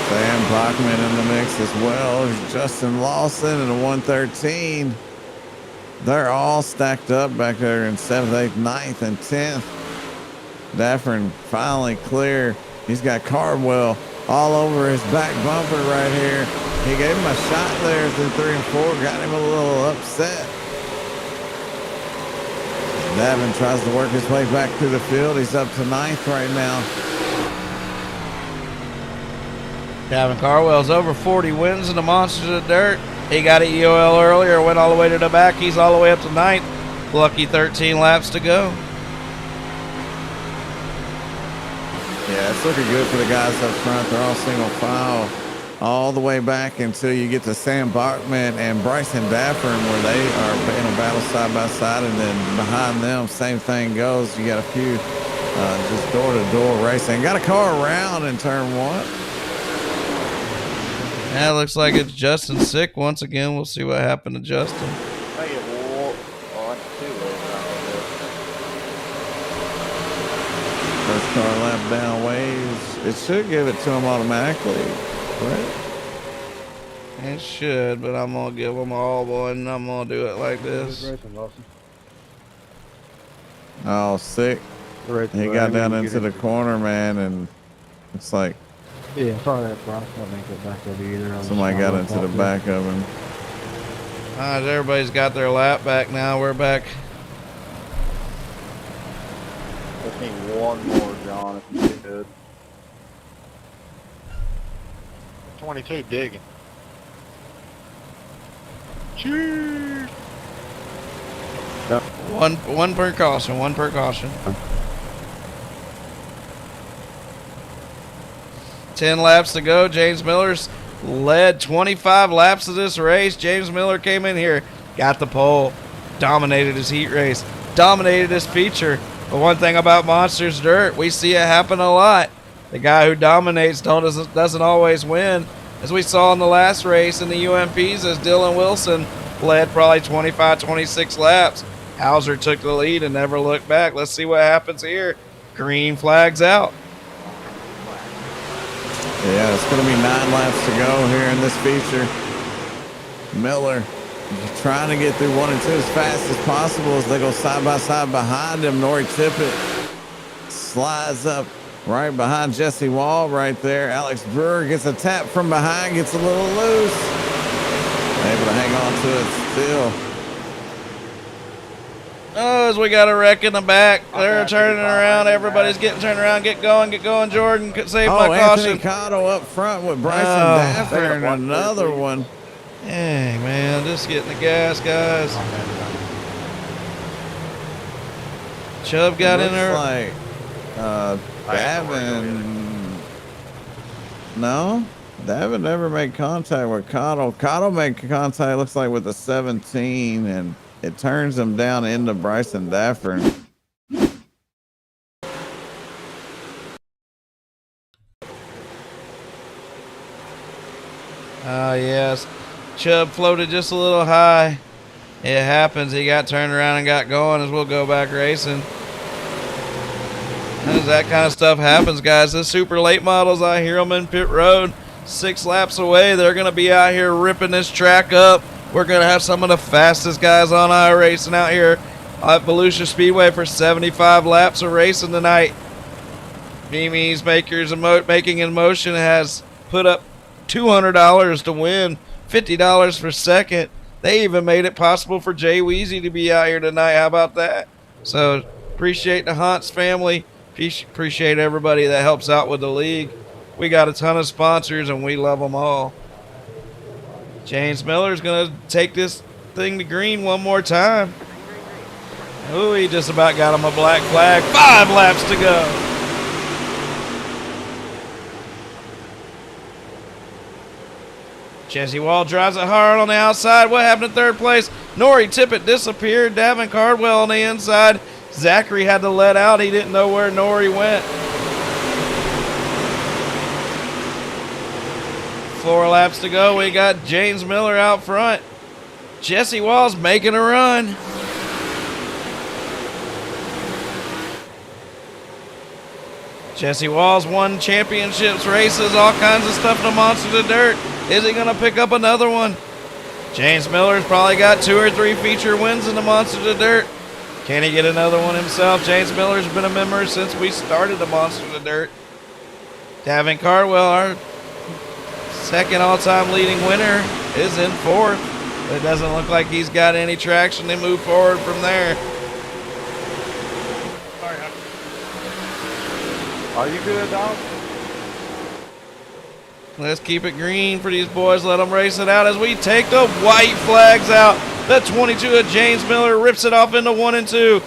Sam Bachman in the mix as well. Justin Lawson in the 113. They're all stacked up back there in 7th, 8th, 9th, and 10th. Daffern finally clear. He's got Cardwell all over his back bumper right here. He gave him a shot there through 3 and 4, got him a little upset. Davin tries to work his way back through the field. He's up to 9th right now. Gavin Carwell's over 40 wins in the Monsters of Dirt. He got an EOL earlier, went all the way to the back. He's all the way up to 9th. Lucky 13 laps to go. Yeah, it's looking good for the guys up front. They're all single file all the way back until you get to Sam Bachman and Bryson Daffern, where they are in a battle side by side, and then behind them, same thing goes. You got a few just door-to-door racing. Got a car around in turn 1. Yeah, it looks like it's Justin sick once again. We'll see what happened to Justin. First car lap down ways. It should give it to him automatically, right? It should, but I'm going to give them all one, and I'm going to do it like this. Oh, sick. He got down into the corner, man, and it's like Yeah, sorry that Bryce don't make it back over either. somebody got into the back of him. All right, everybody's got their lap back now. We're back. Just need one more, John, if you could. 22 digging. Cheers. One per caution. One per caution. 10 laps to go. James Miller's led 25 laps of this race. James Miller came in here, got the pole, dominated his heat race, dominated his feature. But one thing about Monsters Dirt, we see it happen a lot. The guy who dominates doesn't always win. As we saw in the last race in the UMPs, as Dylan Wilson led probably 25, 26 laps. Hauser took the lead and never looked back. Let's see what happens here. Green flags out. Yeah, it's going to be 9 laps to go here in this feature. Miller trying to get through 1 and 2 as fast as possible as they go side by side behind him. Nori Tippett slides up right behind Jesse Wall right there. Alex Brewer gets a tap from behind, gets a little loose. Able to hang on to it still. Oh, as we got a wreck in the back. They're turning around. Everybody's getting turned around. Get going, Jordan. Save my Anthony caution. Cotto up front with Bryson Daffern, another one. Dang, man. Just getting the gas, guys. Chubb got in there. Like Davin. No, Davin never made contact with Cotto. Cotto made contact, looks like, with the 17, and it turns him down into Bryson Daffern. Yes. Chubb floated just a little high. It happens. He got turned around and got going as we'll go back racing. As that kind of stuff happens, guys. The super late models, I hear them in pit road 6 laps away. They're going to be out here ripping this track up. We're going to have some of the fastest guys on iRacing out here at Volusia Speedway for 75 laps of racing tonight. Mimi's Making in Motion has put up $200 to win, $50 for second. They even made it possible for Jay Weezy to be out here tonight. How about that? So appreciate the Hunts family. Appreciate everybody that helps out with the league. We got a ton of sponsors and we love them all. James Miller's going to take this thing to green one more time. Ooh, he just about got him a black flag. 5 laps to go. Jesse Wall drives it hard on the outside. What happened in 3rd place? Nori Tippett disappeared. Davin Cardwell on the inside. Zachary had to let out. He didn't know where Nori went. 4 laps to go. We got James Miller out front. Jesse Wall's making a run. Jesse Wall's won championships, races, all kinds of stuff in the Monsters of Dirt. Is he going to pick up another one? James Miller's probably got 2 or 3 feature wins in the Monsters of Dirt. Can he get another one himself? James Miller's been a member since we started the Monsters of Dirt. Davin Cardwell, our second all-time leading winner, is in 4th. But it doesn't look like he's got any traction to move forward from there. Are you good, dog? Let's keep it green for these boys. Let them race it out as we take the white flags out. The 22 of James Miller rips it off into 1 and 2.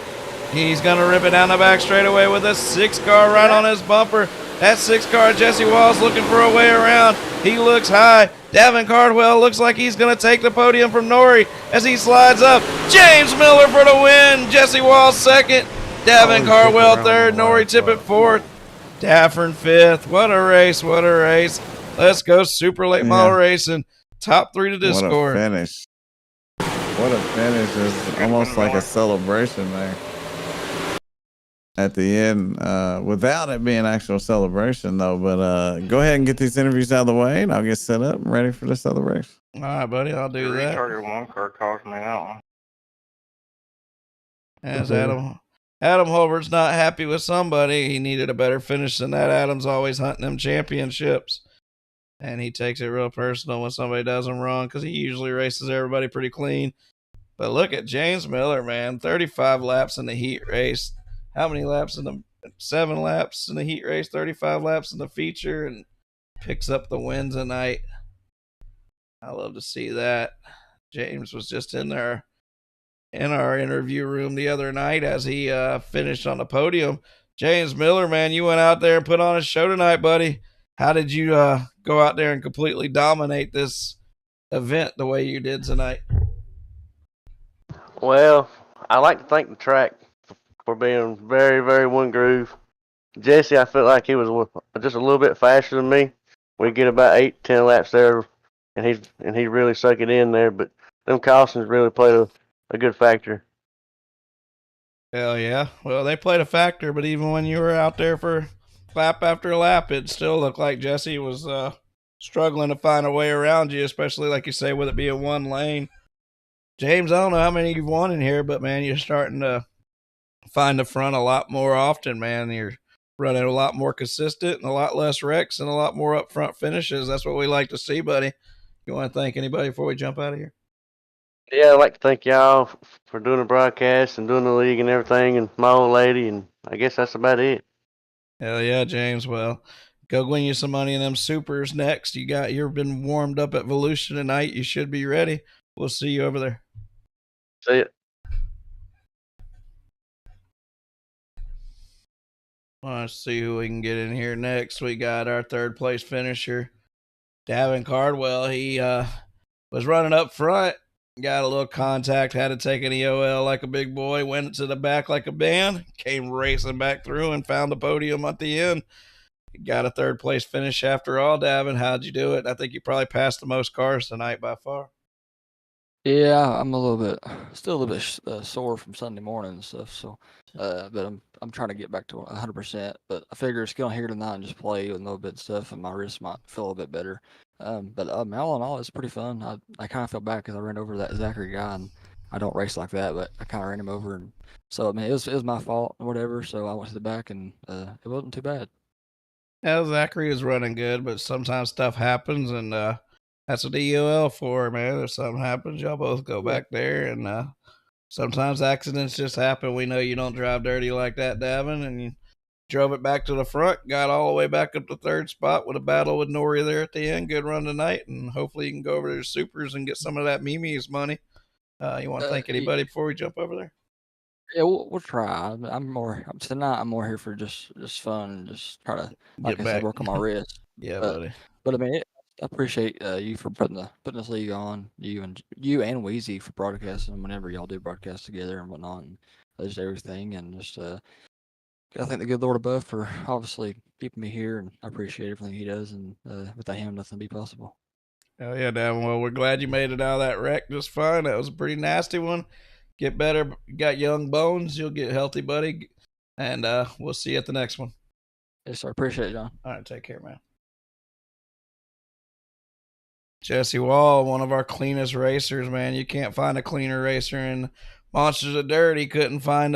He's going to rip it down the back straightaway with a 6-car right on his bumper. That 6-car, Jesse Walls looking for a way around. He looks high. Davin Cardwell looks like he's going to take the podium from Norrie as he slides up. James Miller for the win. Jesse Walls second. Davin Cardwell third. Norrie Tippett fourth. Daffern fifth. What a race. What a race. Let's go super late model racing. Top 3 to Discord. What a finish. What a finish. It's almost like a celebration there. At the end, without it being actual celebration though, but go ahead and get these interviews out of the way and I'll get set up and ready for the celebration. All right, buddy, I'll do that. Recharger 1 car cost me that one. As Adam Holbert's not happy with somebody. He needed a better finish than that. Adam's always hunting them championships. And he takes it real personal when somebody does him wrong because he usually races everybody pretty clean. But look at James Miller, man. 35 laps in the heat race. How many laps in the 7 laps in the heat race, 35 laps in the feature, and picks up the win tonight. I love to see that. James was just in there in our interview room the other night as he finished on the podium. James Miller, man, you went out there and put on a show tonight, buddy. How did you go out there and completely dominate this event the way you did tonight? Well, I like to thank the track for being very, very one groove. Jesse, I felt like he was just a little bit faster than me. We get about 8-10 laps there, and he really sucked it in there. But them cautions really played a good factor. Hell yeah. Well, they played a factor, but even when you were out there for lap after lap, it still looked like Jesse was struggling to find a way around you, especially like you say, with it being one lane. James, I don't know how many you've won in here, but man, you're starting to find the front a lot more often, man. You're running a lot more consistent and a lot less wrecks and a lot more up front finishes. That's what we like to see, buddy. You want to thank anybody before we jump out of here? Yeah, I'd like to thank y'all for doing the broadcast and doing the league and everything, and my old lady, and I guess that's about it. Hell yeah, James. Well, go win you some money in them supers next. You've been warmed up at Volusia tonight. You should be ready. We'll see you over there. See ya. Let's see who we can get in here next. We got our 3rd place finisher, Davin Cardwell. He was running up front, got a little contact, had to take an EOL like a big boy, went to the back like a man, came racing back through and found the podium at the end. Got a 3rd place finish after all. Davin, how'd you do it? I think you probably passed the most cars tonight by far. Yeah, I'm still a little bit sore from Sunday morning and stuff. So, but I'm trying to get back to 100%. But I figure it's going here tonight and just play with a little bit of stuff, and my wrist might feel a little bit better. But all in all, it's pretty fun. I kind of feel bad because I ran over that Zachary guy, and I don't race like that, but I kind of ran him over, and so I mean it was my fault or whatever. So I went to the back, and it wasn't too bad. Yeah, Zachary is running good, but sometimes stuff happens, and that's what the EOL for, man. If something happens, y'all both go back there, and sometimes accidents just happen. We know you don't drive dirty like that, Davin, and you drove it back to the front, got all the way back up to 3rd spot with a battle with Norrie there at the end. Good run tonight, and hopefully you can go over to the supers and get some of that Mimi's money. You want to thank anybody before we jump over there? Yeah, we'll try. I'm more here for just fun and just try to, like I said, work on my wrist. Yeah, buddy. But I mean, I appreciate you for putting this league on. You and Wheezy for broadcasting whenever y'all do broadcast together and whatnot, and just everything. And just I thank the good Lord above for obviously keeping me here, and I appreciate everything He does. And without Him, nothing would be possible. Hell yeah, Davin. Well, we're glad you made it out of that wreck just fine. That was a pretty nasty one. Get better. You got young bones. You'll get healthy, buddy. And we'll see you at the next one. Yes, sir. Appreciate it, John. All right, take care, man. Jesse Wall, one of our cleanest racers, man. You can't find a cleaner racer in Monsters of Dirt. He couldn't find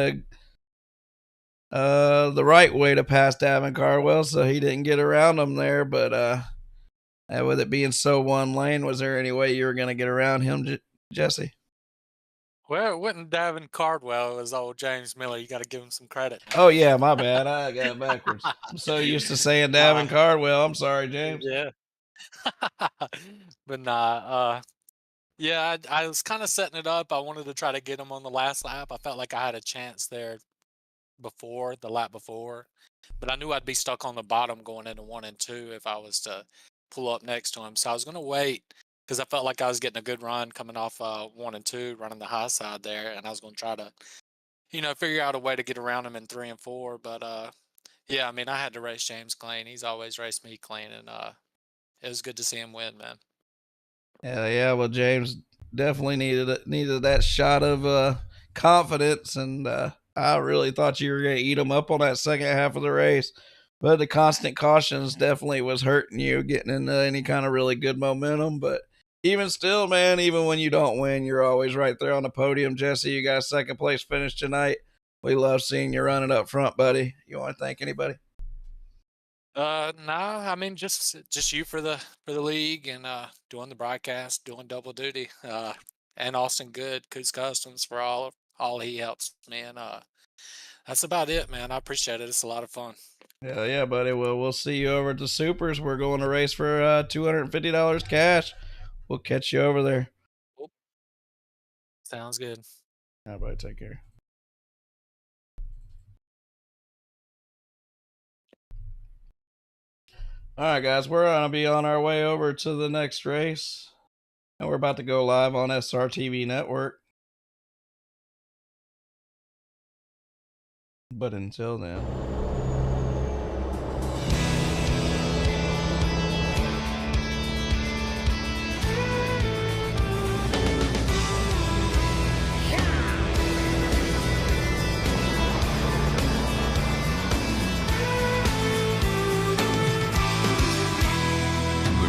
the right way to pass Davin Cardwell, so he didn't get around him there. But with it being so one lane, was there any way you were going to get around him, Jesse? Well, it wasn't Davin Cardwell. It was old James Miller. You got to give him some credit. Oh, yeah, my bad. I got it backwards. I'm so used to saying Davin Cardwell. I'm sorry, James. Yeah. But nah, yeah, I was kind of setting it up. I wanted to try to get him on the last lap. I felt like I had a chance there before the lap before, but I knew I'd be stuck on the bottom going into 1 and 2 if I was to pull up next to him. So I was going to wait because I felt like I was getting a good run coming off 1 and 2, running the high side there, and I was going to try to, figure out a way to get around him in 3 and 4. But yeah, I mean, I had to race James clean. He's always raced me clean, and it was good to see him win, man. Yeah. Well, James definitely needed that shot of confidence, and I really thought you were going to eat him up on that second half of the race. But the constant cautions definitely was hurting you, getting into any kind of really good momentum. But even still, man, even when you don't win, you're always right there on the podium. Jesse, you got a second place finish tonight. We love seeing you running up front, buddy. You want to thank anybody? No, I mean just you for the league and doing the broadcast, doing double duty. And Austin Good, Coos Customs for all he helps me, and that's about it, man. I appreciate it. It's a lot of fun. Yeah, buddy. Well, we'll see you over at the Supers. We're going to race for $250 cash. We'll catch you over there. Sounds good. All right, buddy. Take care. All right, guys. We're going to be on our way over to the next race. And we're about to go live on SRTV Network. But until then...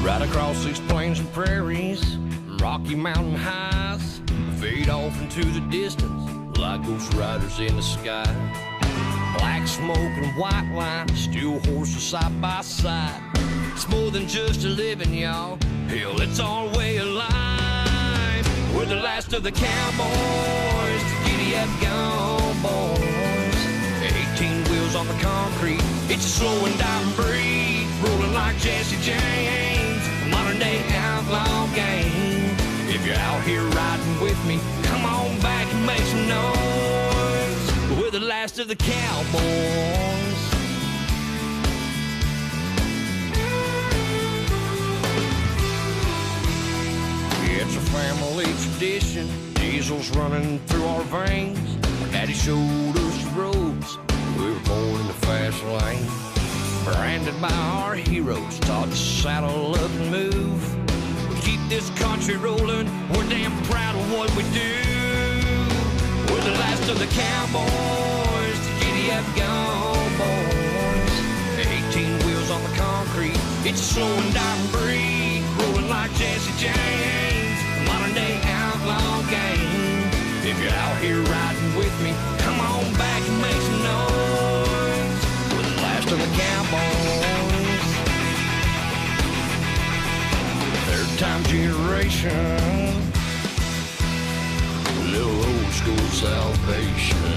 Right across these plains and prairies, Rocky Mountain highs, fade off into the distance like ghost riders in the sky. Black smoke and white line, steel horses side by side. It's more than just a living, y'all. Hell, it's our way of life. We're the last of the cowboys, the giddy up gone boys. 18 wheels on the concrete, it's a slow and dying breed, rolling like Jesse James. Modern day outlaw game. If you're out here riding with me, come on back and make some noise. We're the last of the cowboys. It's a family tradition, diesels running through our veins. Our daddy showed us the roads, we were born in the fast lane. Branded by our heroes, taught to saddle up and move. We keep this country rolling, we're damn proud of what we do. We're the last of the cowboys, the giddy up gone boys. 18 wheels on the concrete, it's a slow and dying breed, rolling like Jesse James. Modern day outlaw game. If you're out here riding with me, come on back and make some noise. We're the last of the cowboys. Third time generation. Little old school salvation.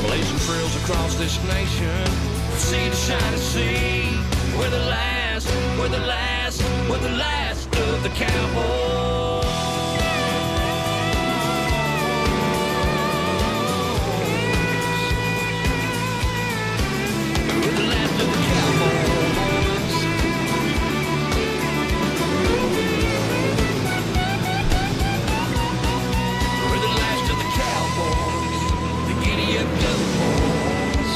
Blazing trails across this nation. From sea to shining sea. We're the last, we're the last, we're the last of the cowboys. We're the last of the cowboys. We're the last of the cowboys. The giddy up boys.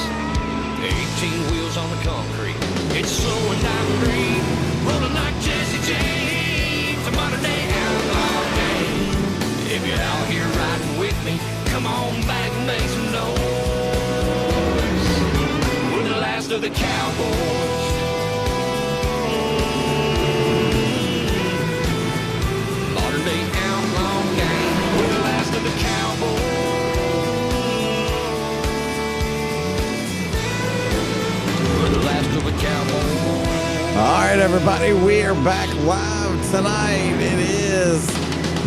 18 wheels on the concrete. It's slow and dying breed, rolling like Jesse James. A modern day outlaw game. If you're out here riding with me, come on back and make some noise. We're the last of the cowboys. Modern day outlaw game. We're the last of the cowboys. All right, everybody, we are back live tonight. It is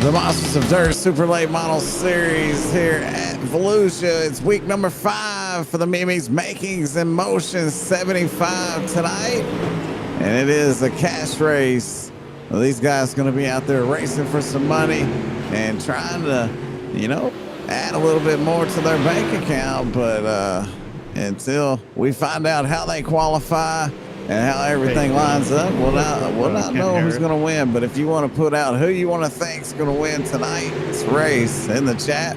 the Monsters of Dirt Super Late Model Series here at Volusia. It's week number 5 for the Mimi's Makings in Motion 75 tonight. and it is a cash race. Well, these guys going to be out there racing for some money and trying to, you know, add a little bit more to their bank account. But until we find out how they qualify and how everything lines up, we'll not know who's going to win. But if you want to put out who you want to think is going to win tonight's race in the chat,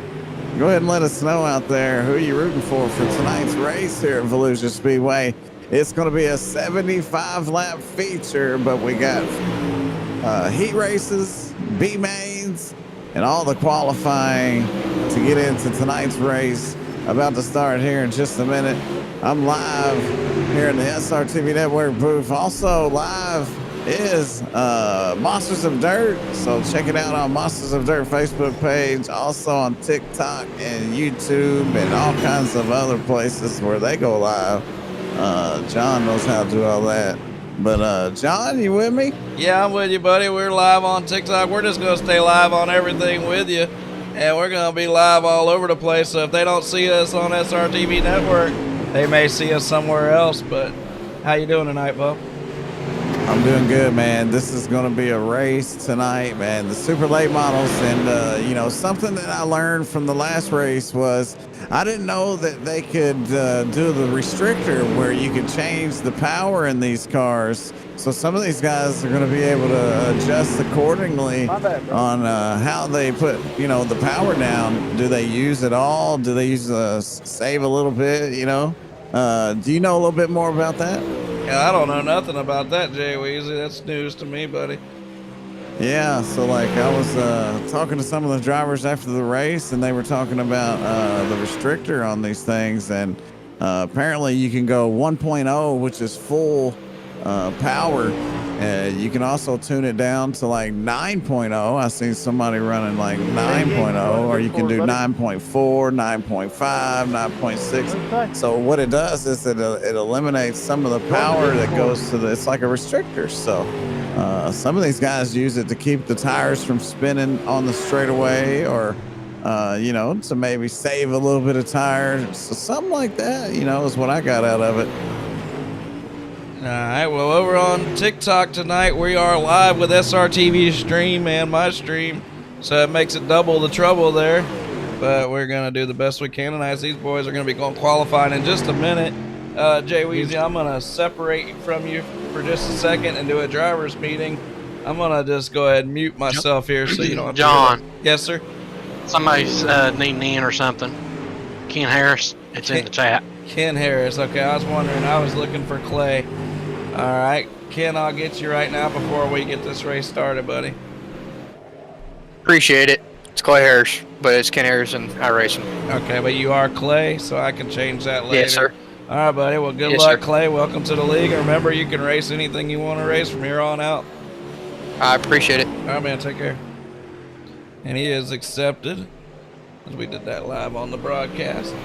go ahead and let us know out there who you're rooting for tonight's race here at Volusia Speedway. It's going to be a 75-lap feature, but we got heat races, B-mains, and all the qualifying to get into tonight's race. About to start here in just a minute. I'm live here in the SRTV Network booth. Also live is Monsters of Dirt, so check it out on Monsters of Dirt Facebook page, also on TikTok and YouTube and all kinds of other places where they go live. John knows how to do all that. But John, you with me? Yeah, I'm with you, buddy. We're live on TikTok. We're just going to stay live on everything with you, and we're going to be live all over the place. So if they don't see us on SRTV Network, they may see us somewhere else. But how you doing tonight, Bo? I'm doing good, man. This is going to be a race tonight, man. The super late models, and you know, something that I learned from the last race was I didn't know that they could do the restrictor where you could change the power in these cars. So some of these guys are going to be able to adjust accordingly on how they put, you know, the power down. Do they use it all? Do they use save a little bit? You know, do you know a little bit more about that? Yeah, I don't know nothing about that, Jay Weezy. That's news to me, buddy. Yeah, so like I was talking to some of the drivers after the race, and they were talking about the restrictor on these things, and apparently you can go 1.0, which is full power. You can also tune it down to like 9.0. I seen somebody running like 9.0, or you can do 9.4, 9.5, 9.6. So what it does is it eliminates some of the power that goes to it's like a restrictor. So some of these guys use it to keep the tires from spinning on the straightaway, or you know, to maybe save a little bit of tire. So something like that, you know, is what I got out of it. All right, well, over on TikTok tonight, we are live with SRTV stream and my stream, so it makes it double the trouble there. But we're going to do the best we can tonight. These boys are going to be going qualifying in just a minute. Jay Weezy, I'm going to separate from you for just a second and do a driver's meeting. I'm going to just go ahead and mute myself here so you don't have to. John. Yes, sir? Somebody's needing in or something. Ken Harris, it's in the chat. Ken Harris, okay, I was wondering. I was looking for Clay. All right, Ken, I'll get you right now before we get this race started, buddy. Appreciate it. It's Clay Harris, but it's Ken Harris and iRacing. Okay, but you are Clay, so I can change that later. Yes, sir. All right, buddy. Well, good luck, Clay. Welcome to the league. And remember, you can race anything you want to race from here on out. I appreciate it. All right, man. Take care. And he is accepted, as we did that live on the broadcast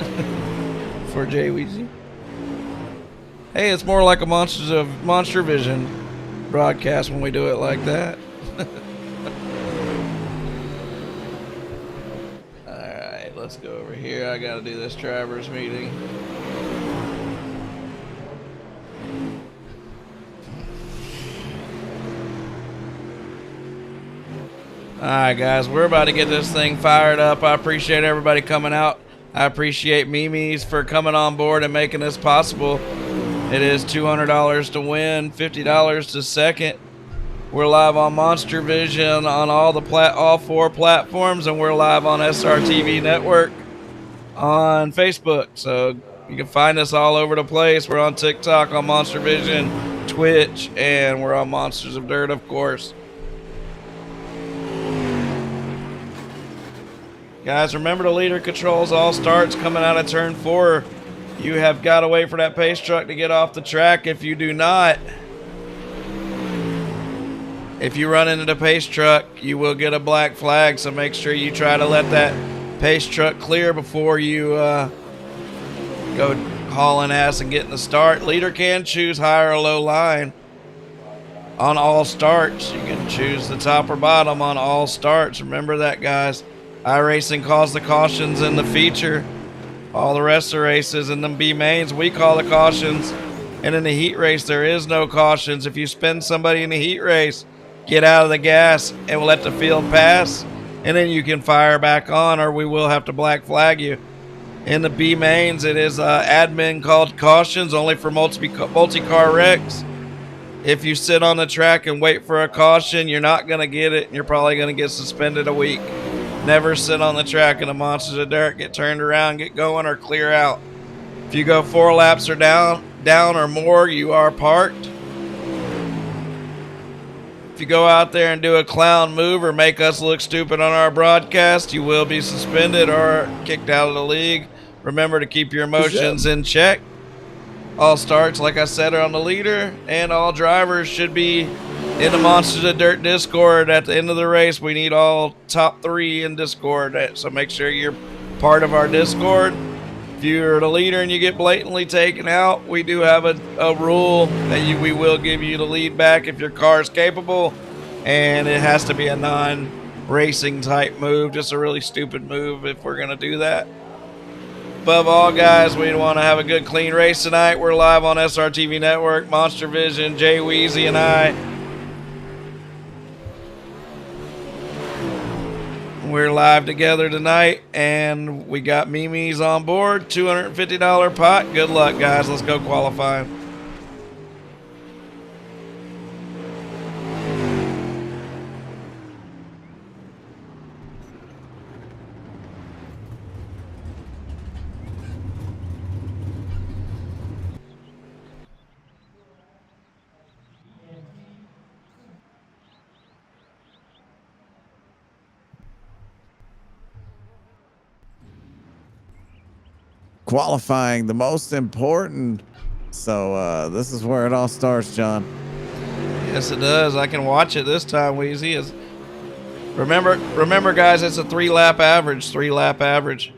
for Jay Weezy. Hey, it's more like a MonsterVision broadcast when we do it like that. Alright, let's go over here. I gotta do this driver's meeting. Alright, guys, we're about to get this thing fired up. I appreciate everybody coming out. I appreciate Mimi's for coming on board and making this possible. It is $200 to win, $50 to second. We're live on MonsterVision on all 4 platforms, and we're live on SRTV Network on Facebook. So you can find us all over the place. We're on TikTok, on MonsterVision, Twitch, and we're on Monsters of Dirt, of course. Guys, remember the leader controls all starts coming out of turn 4. You have got to wait for that pace truck to get off the track. If you do not, if you run into the pace truck, you will get a black flag. So make sure you try to let that pace truck clear before you go hauling ass and getting the start. Leader can choose high or low line on all starts. You can choose the top or bottom on all starts. Remember that, guys. iRacing calls the cautions in the feature. All the rest of the races in them B mains, we call the cautions. And in the heat race, there is no cautions. If you spin somebody in the heat race, get out of the gas and we'll let the field pass. And then you can fire back on, or we will have to black flag you. In the B mains, it is admin called cautions, only for multi-car wrecks. If you sit on the track and wait for a caution, you're not going to get it, and you're probably going to get suspended a week. Never sit on the track in the Monsters of Dirt. Get turned around, get going, or clear out. If you go 4 laps or down or more, you are parked. If you go out there and do a clown move or make us look stupid on our broadcast, you will be suspended or kicked out of the league. Remember to keep your emotions in check. All starts, like I said, are on the leader, and all drivers should be in the Monsters of Dirt Discord at the end of the race. We need all top 3 in Discord, so make sure you're part of our Discord. If you're the leader and you get blatantly taken out, we do have a rule that we will give you the lead back if your car is capable, and it has to be a non-racing type move, just a really stupid move if we're going to do that. Above all, guys, we want to have a good, clean race tonight. We're live on SRTV Network, MonsterVision, Jay Weezy, and I. We're live together tonight, and we got Mimi's on board. $250 pot. Good luck, guys. Let's go qualifying. Qualifying, the most important. So this is where it all starts, John. Yes, it does. I can watch it this time, Weezy. Remember, guys, it's a 3-lap average. 3-lap average.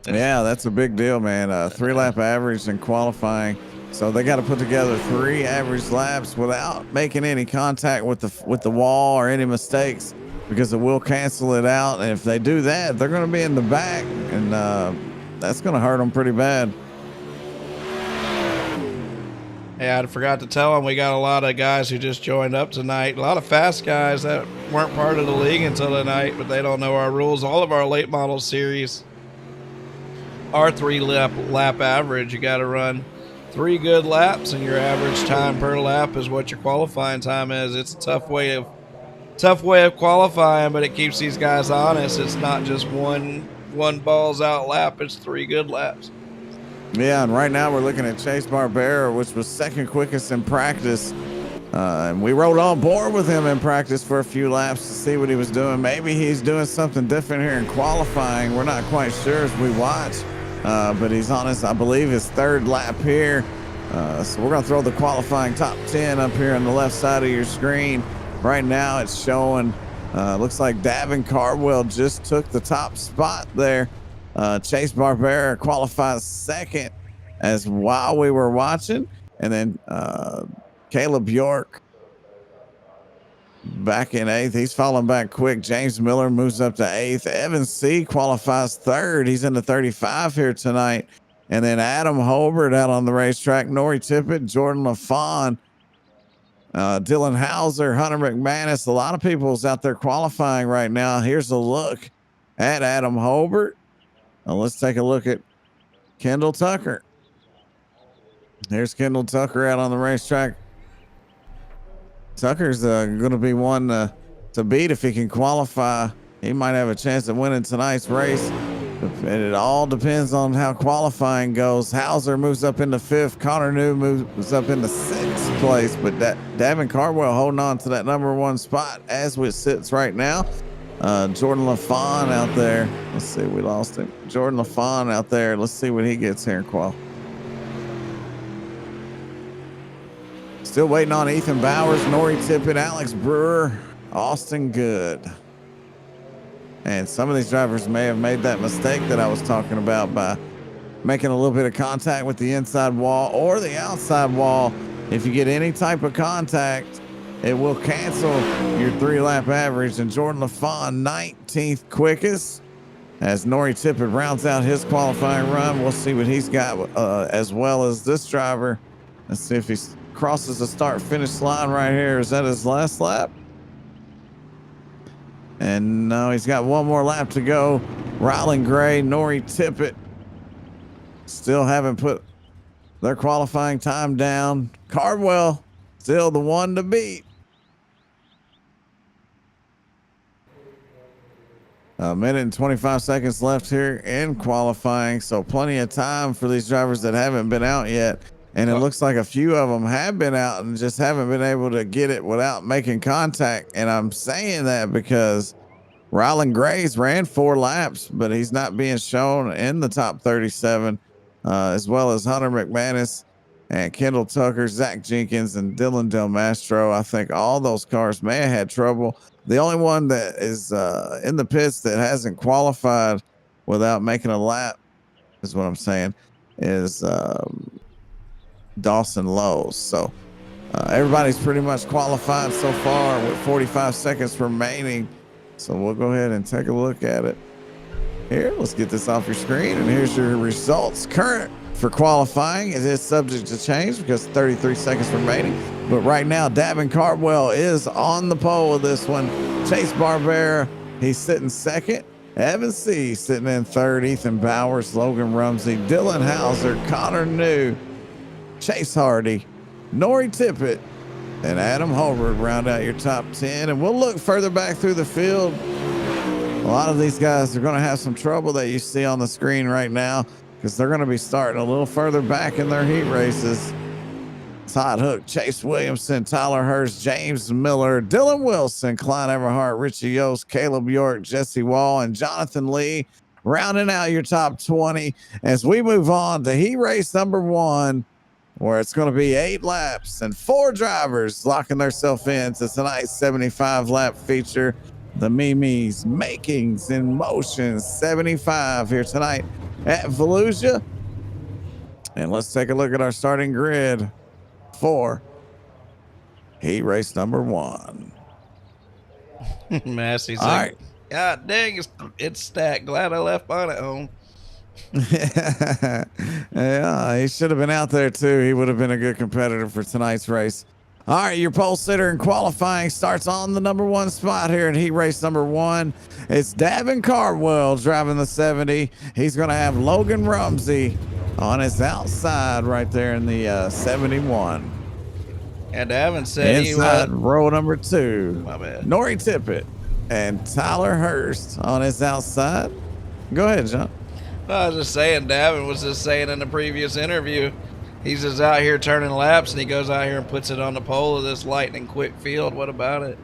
Yeah, that's a big deal, man. 3-lap average in qualifying. So they got to put together 3 average laps without making any contact with the wall or any mistakes, because it will cancel it out. And if they do that, they're going to be in the back, and that's going to hurt them pretty bad. Yeah, I forgot to tell them we got a lot of guys who just joined up tonight. A lot of fast guys that weren't part of the league until tonight, but they don't know our rules. All of our late model series are 3-lap average. You got to run 3 good laps, and your average time per lap is what your qualifying time is. It's a tough way of qualifying, but it keeps these guys honest. It's not just one balls out lap. It's 3 good laps. Yeah, and right now we're looking at Chase Barbera, which was second quickest in practice. And we rode on board with him in practice for a few laps to see what he was doing. Maybe he's doing something different here in qualifying. We're not quite sure as we watch, but he's on his, I believe, his 3rd lap here. So we're going to throw the qualifying top 10 up here on the left side of your screen. Right now it's showing, looks like Davin Cardwell just took the top spot there. Chase Barbera qualified 2nd as while we were watching. And then Caleb York back in 8th. He's falling back quick. James Miller moves up to 8th. Evan C. qualifies 3rd. He's in the 35 here tonight. And then Adam Holbert out on the racetrack. Nori Tippett, Jordan LaFawn, Dylan Hauser, Hunter McManus. A lot of people's out there qualifying right now. Here's a look at Adam Holbert. Now let's take a look at Kendall Tucker. There's Kendall Tucker out on the racetrack. Tucker's going to be one to beat if he can qualify. He might have a chance of winning tonight's race. And it all depends on how qualifying goes. Hauser moves up into 5th. Connor New moves up into 6th place. But Davin Cardwell holding on to that number 1 spot as it sits right now. Jordan LaFawn out there. Let's see, we lost him. Jordan LaFawn out there. Let's see what he gets here in qual. Still waiting on Ethan Bowers, Nori Tippett, Alex Brewer, Austin Good. And some of these drivers may have made that mistake that I was talking about by making a little bit of contact with the inside wall or the outside wall. If you get any type of contact, it will cancel your 3-lap average. And Jordan LaFawn, 19th quickest. as Nori Tippett rounds out his qualifying run. We'll see what he's got as well as this driver. Let's see if he crosses the start-finish line right here. Is that his last lap? And no, he's got one more lap to go. Rylan Gray, Nori Tippett still haven't put their qualifying time down. Cardwell still the one to beat. A minute and 25 seconds left here in qualifying, so plenty of time for these drivers that haven't been out yet. And it looks like a few of them have been out and just haven't been able to get it without making contact. And I'm saying that because Rylan Grays ran 4 laps, but he's not being shown in the top 37, as well as Hunter McManus and Kendall Tucker, Zach Jenkins, and Dylan Del Mastro. I think all those cars may have had trouble. The only one that is in the pits that hasn't qualified without making a lap is what I'm saying is Dawson Lowe's. So everybody's pretty much qualified so far with 45 seconds remaining. So we'll go ahead and take a look at it here. Let's get this off your screen. And here's your results current for qualifying. It is subject to change because 33 seconds remaining. But right now, Davin Cardwell is on the pole with this one. Chase Barbera, he's sitting second. Evan C. sitting in third. Ethan Bowers, Logan Rumsey, Dylan Hauser, Connor New, Chase Hardy, Nori Tippett, and Adam Holbert round out your top 10. And we'll look further back through the field. A lot of these guys are going to have some trouble that you see on the screen right now because they're going to be starting a little further back in their heat races. Todd Hook, Chase Williamson, Tyler Hurst, James Miller, Dylan Wilson, Clyde Everhart, Richie Yost, Caleb York, Jesse Wall, and Jonathan Lee rounding out your top 20 as we move on to heat race number 1, where it's going to be 8 laps and 4 drivers locking themselves into tonight's 75 lap feature. The Mimi's Makings in Motion 75 here tonight at Volusia. And let's take a look at our starting grid for heat race number 1. Massey's all like, right. God dang, it's stacked. Glad I left mine at home. Yeah, he should have been out there too. He would have been a good competitor for tonight's race. All right, your pole sitter in qualifying starts on the number 1 spot here in heat race number 1. It's Davin Cardwell driving the 70. He's going to have Logan Rumsey on his outside right there in the 71. And Davin said inside row number 2. My bad. Nori Tippett and Tyler Hurst on his outside. Go ahead, John. I was just saying, Davin was just saying in the previous interview, he's just out here turning laps, and he goes out here and puts it on the pole of this lightning quick field. What about it?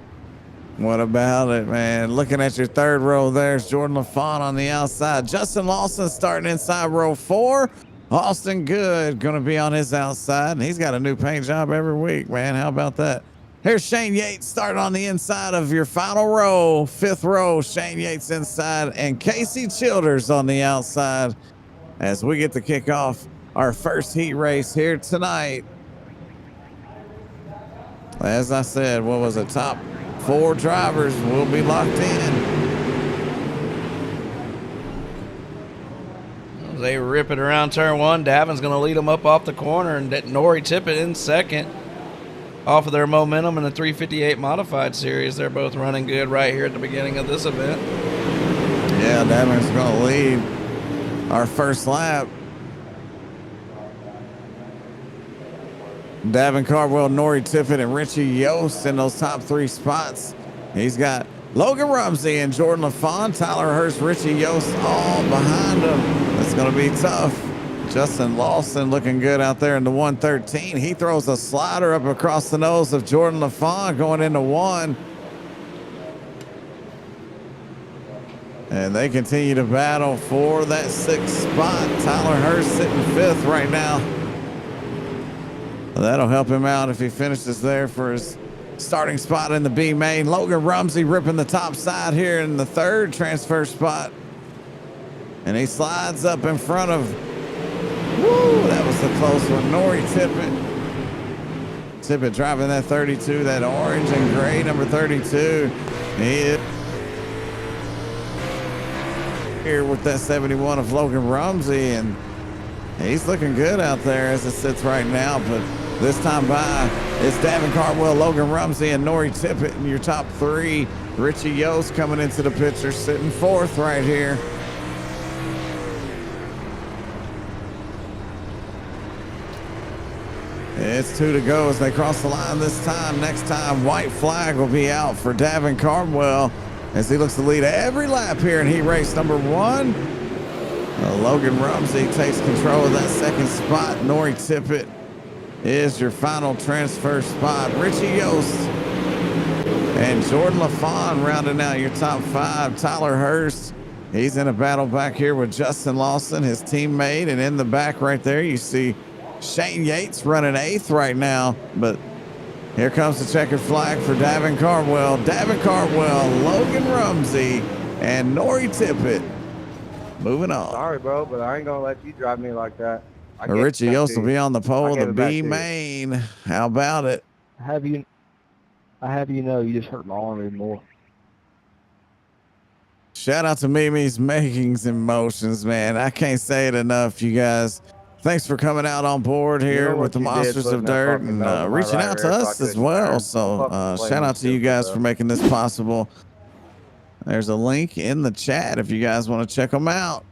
What about it, man? Looking at your third row, there's Jordan LaFont on the outside. Justin Lawson starting inside row 4. Austin Good going to be on his outside, and he's got a new paint job every week, man. How about that? Here's Shane Yates starting on the inside of your final row. 5th row, Shane Yates inside, and Casey Childers on the outside as we get to kick off our first heat race here tonight. As I said, what was it? Top 4 drivers will be locked in. They rip it around turn 1. Davin's going to lead them up off the corner, and Nori Tippett in second. Off of their momentum in the 358 modified series, they're both running good right here at the beginning of this event. Yeah, Davin's going to lead our first lap. Davin Cardwell, Nori Tippett, and Richie Yost in those top 3 spots. He's got Logan Rumsey and Jordan LaFont, Tyler Hurst, Richie Yost all behind him. It's going to be tough. Justin Lawson looking good out there in the 113. He throws a slider up across the nose of Jordan LaFont going into 1. And they continue to battle for that 6th spot. Tyler Hurst sitting 5th right now. That'll help him out if he finishes there for his starting spot in the B main. Logan Rumsey ripping the top side here in the 3rd transfer spot. And he slides up in front of, woo, that was the close one, Nori Tippett. Tippett driving that 32, that orange and gray number 32. He is here with that 71 of Logan Rumsey, and he's looking good out there as it sits right now. But this time by, it's Davin Cardwell, Logan Rumsey, and Nori Tippett in your top three. Richie Yost coming into the picture, sitting fourth right here. It's 2 to go as they cross the line this time. Next time, white flag will be out for Davin Cardwell as he looks to lead every lap here in heat race number 1. Logan Rumsey takes control of that second spot. Nori Tippett is your final transfer spot. Richie Yost and Jordan LaFawn rounding out your top 5. Tyler Hurst, he's in a battle back here with Justin Lawson, his teammate. And in the back right there, you see Shane Yates running 8th right now. But here comes the checkered flag for Davin Cardwell. Davin Cardwell, Logan Rumsey, and Nori Tippett moving on. Sorry, bro, but I ain't gonna let you drive me like that. Richie Yost will be on the pole, the B you. main. How about it? I have you know, you just hurt my arm even more. Shout out to Mimi's Makings and Motions, man. I can't say it enough, you guys. Thanks for coming out on board here with the Monsters of Dirt and reaching out to us as well. So shout out to you guys for making this possible. There's a link in the chat if you guys want to check them out,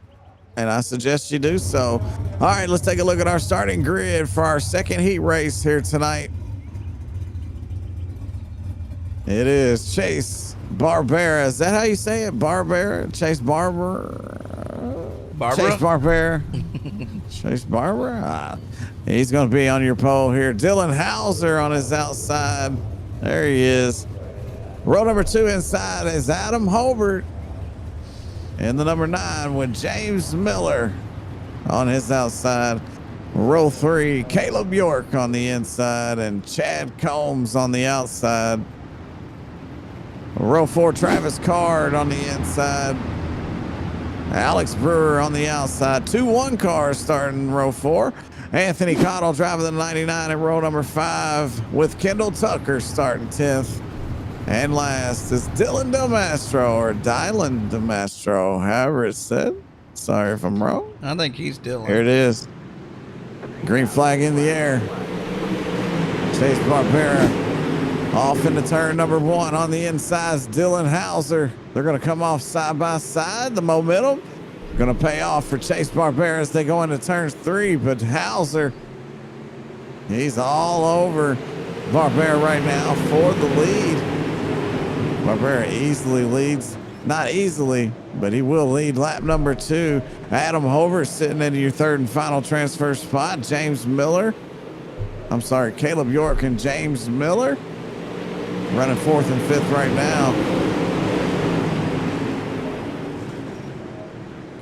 and I suggest you do so. All right, let's take a look at our starting grid for our second heat race here tonight. It is Chase Barbera. Is that how you say it? Barbera? Chase Barber? Barbara? Chase Barbera. Chase Barbera. He's going to be on your pole here. Dylan Hauser on his outside. There he is. Row number 2 inside is Adam Hobart. And the number 9 with James Miller on his outside. Row 3, Caleb York on the inside and Chad Combs on the outside. Row 4, Travis Card on the inside. Alex Brewer on the outside. 2-1 cars starting in row 4. Anthony Cottle driving the 99 in row number 5 with Kendall Tucker starting 10th. And last is Dylan DeMastro, or Dylan DeMastro, however it's said. Sorry if I'm wrong. I think he's Dylan. Here it is. Green flag in the air. Chase Barbera off into turn number 1 on the inside is Dylan Hauser. They're going to come off side by side. The momentum going to pay off for Chase Barbera as they go into turn 3. But Hauser, he's all over Barbera right now for the lead. Barbera easily leads. Not easily, but he will lead lap number 2. Adam Hobart sitting into your 3rd and final transfer spot. Caleb York and James Miller running 4th and 5th right now.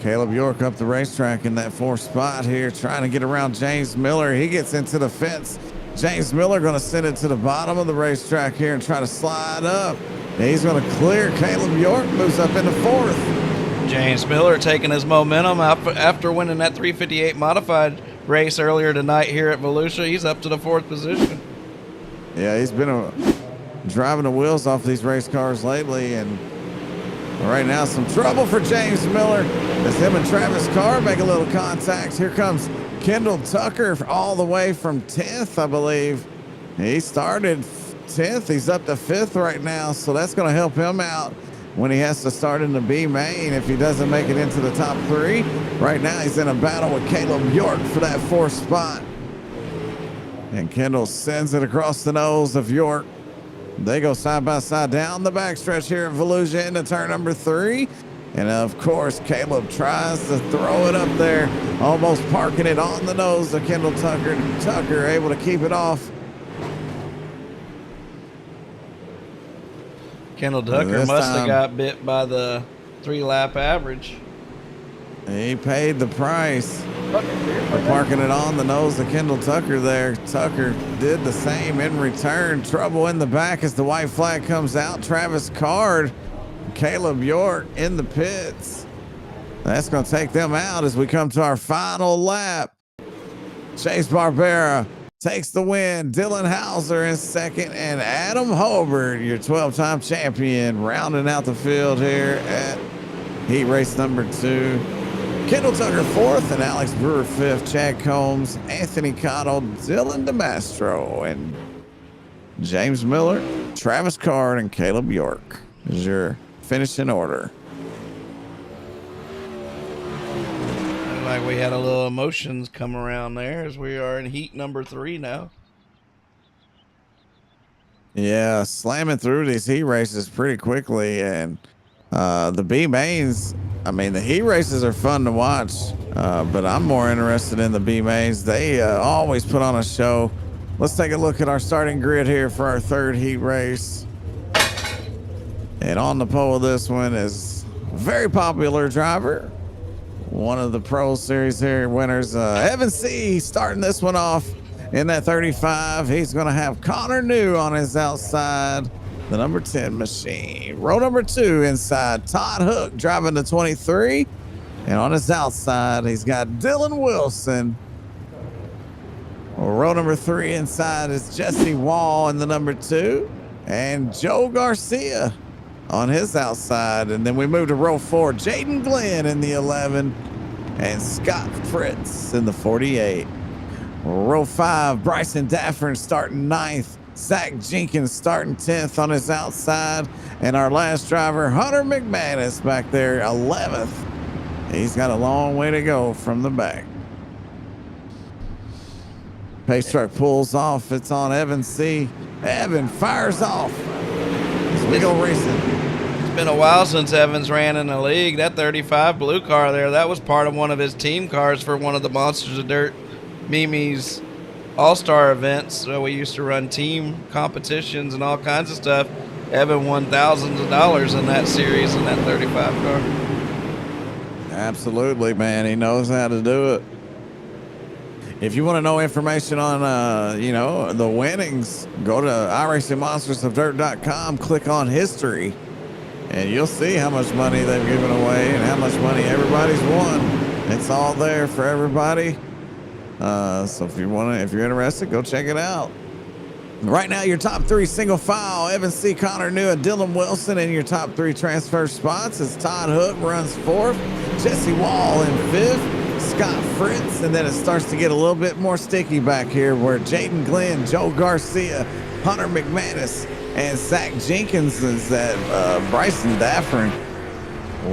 Caleb York up the racetrack in that 4th spot here, trying to get around James Miller. He gets into the fence. James Miller going to send it to the bottom of the racetrack here and try to slide up. He's going to clear. Caleb York moves up into 4th. James Miller taking his momentum after winning that 358 modified race earlier tonight here at Volusia. He's up to the 4th position. Yeah, he's been driving the wheels off these race cars lately, and right now some trouble for James Miller as him and Travis Carr make a little contact. Here comes Kendall Tucker all the way from 10th, I believe. He started 10th. He's up to 5th right now, so that's going to help him out when he has to start in the B main if he doesn't make it into the top 3. Right now he's in a battle with Caleb York for that 4th spot. And Kendall sends it across the nose of York. They go side by side down the backstretch here at Volusia into turn number 3. And of course, Caleb tries to throw it up there, almost parking it on the nose of Kendall Tucker. Tucker able to keep it off. Kendall Tucker must have got bit by the 3-lap average. He paid the price for parking it on the nose of Kendall Tucker there. Tucker did the same in return. Trouble in the back as the white flag comes out. Travis Card, Caleb York in the pits. That's going to take them out as we come to our final lap. Chase Barbera takes the win. Dylan Hauser in 2nd, and Adam Hobart, your 12-time champion, rounding out the field here at Heat race number 2. Kendall Tucker 4th and Alex Brewer 5th. Chad Combs, Anthony Cottle, Dylan DeMastro, and James Miller, Travis Card, and Caleb York is your finishing order. Looked like we had a little emotions come around there as we are in heat number 3 now. Yeah, slamming through these heat races pretty quickly, and the B mains. I mean, the heat races are fun to watch, but I'm more interested in the B mains. They always put on a show. Let's take a look at our starting grid here for our 3rd heat race. And on the pole of this one is a very popular driver, one of the Pro Series here winners, Evan C. starting this one off in that 35. He's going to have Connor New on his outside, the number 10 machine. Row number 2 inside, Todd Hook driving the 23. And on his outside, he's got Dylan Wilson. Row number 3 inside is Jesse Wall in the number 2. And Joe Garcia on his outside. And then we move to row 4, Jaden Glenn in the 11. And Scott Fritz in the 48. Row 5, Bryson Daffern starting 9th. Zach Jenkins starting 10th on his outside. And our last driver, Hunter McManus, back there 11th. He's got a long way to go from the back. Pace truck pulls off. It's on Evan C. Evan fires off as we go racing. It's been a while since Evans ran in the league. That 35 blue car there, that was part of one of his team cars for one of the Monsters of Dirt Mimi's All-Star events. So we used to run team competitions and all kinds of stuff. Evan won thousands of dollars in that series in that 35 car. Absolutely, man. He knows how to do it. If you want to know information on, the winnings, go to iRacingMonstersOfDirt.com, click on history, and you'll see how much money they've given away and how much money everybody's won. It's all there for everybody. So if you're interested, go check it out. Right now, your top 3 single file, Evan C. Connor New and Dylan Wilson. In your top 3 transfer spots is Todd Hook runs 4th, Jesse Wall in 5th, Scott Fritz, and then it starts to get a little bit more sticky back here where Jaden Glenn, Joe Garcia, Hunter McManus, and Zach Jenkins is at Bryson Daffern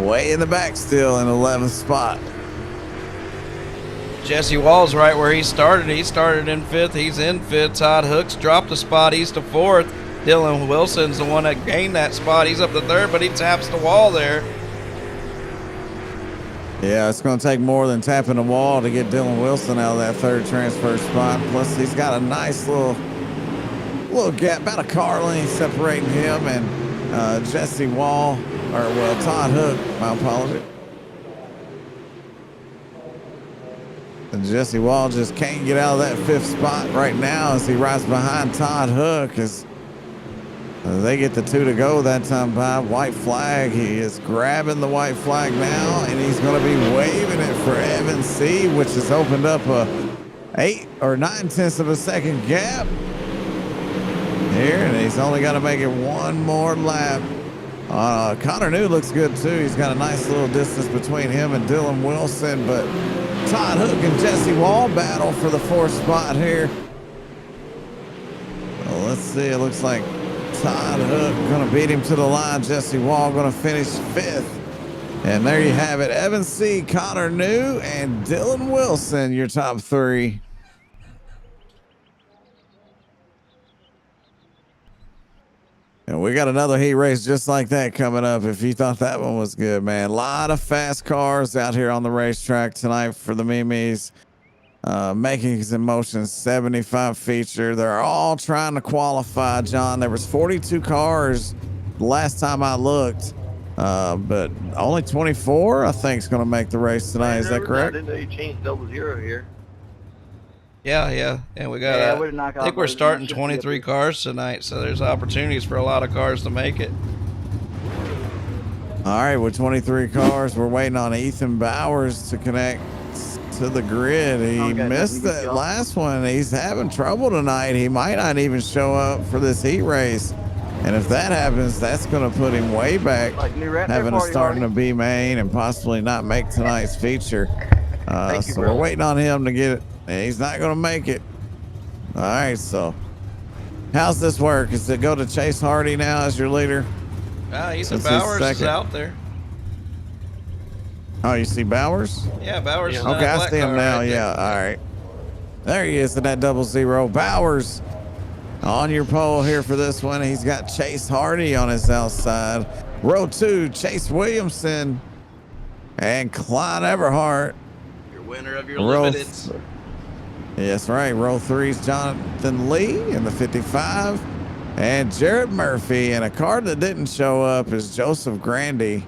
way in the back still in 11th spot. Jesse Wall's right where he started. He started in 5th. He's in 5th. Todd Hooks dropped a spot. He's to 4th. Dylan Wilson's the one that gained that spot. He's up to 3rd, but he taps the wall there. Yeah, it's going to take more than tapping the wall to get Dylan Wilson out of that 3rd transfer spot. Plus, he's got a nice little gap, about a car length separating him and Jesse Wall, Todd Hook. My apologies. And Jesse Wall just can't get out of that 5th spot right now as he rides behind Todd Hook as they get the 2 to go that time by. White flag. He is grabbing the white flag now, and he's going to be waving it for Evan C., which has opened up a 8 or 9/10 of a second gap here, and he's only got to make it one more lap. Connor New looks good too. He's got a nice little distance between him and Dylan Wilson, but Todd Hook and Jesse Wall battle for the 4th spot here. Well, let's see. It looks like Todd Hook going to beat him to the line. Jesse Wall going to finish 5th. And there you have it. Evan C., Connor New, and Dylan Wilson, your top 3. And we got another heat race just like that coming up. If you thought that one was good, man. A lot of fast cars out here on the racetrack tonight for the Mimis. Makings in Motion 75 feature. They're all trying to qualify, John. There was 42 cars last time I looked, but only 24, I think, is going to make the race tonight. Is that correct? I didn't know you changed 00 here. Yeah. And we got, I think we're starting 23 cars tonight, so there's opportunities for a lot of cars to make it. All right, with 23 cars, we're waiting on Ethan Bowers to connect to the grid. He missed that last one. He's having trouble tonight. He might not even show up for this heat race. And if that happens, that's going to put him way back, Like me right there having to for you, start in Hardy. a B main and possibly not make tonight's feature. Thank you, So we're brother. waiting on him to get it. He's not going to make it. All right, so how's this work? Is it go to Chase Hardy now as your leader? Ethan Since he's Bowers is second. out there. Oh, you see Bowers? Yeah, Bowers is in Okay, that I black see him car now. right there. Yeah, all right. There he is in that 00. Bowers on your pole here for this one. He's got Chase Hardy on his outside. Row 2, Chase Williamson and Clyde Everhart. Your winner of your Row limiteds. Yes, right. Row 3's Jonathan Lee in the 55. And Jarrett Murphy. And a card that didn't show up is Joseph Grandy.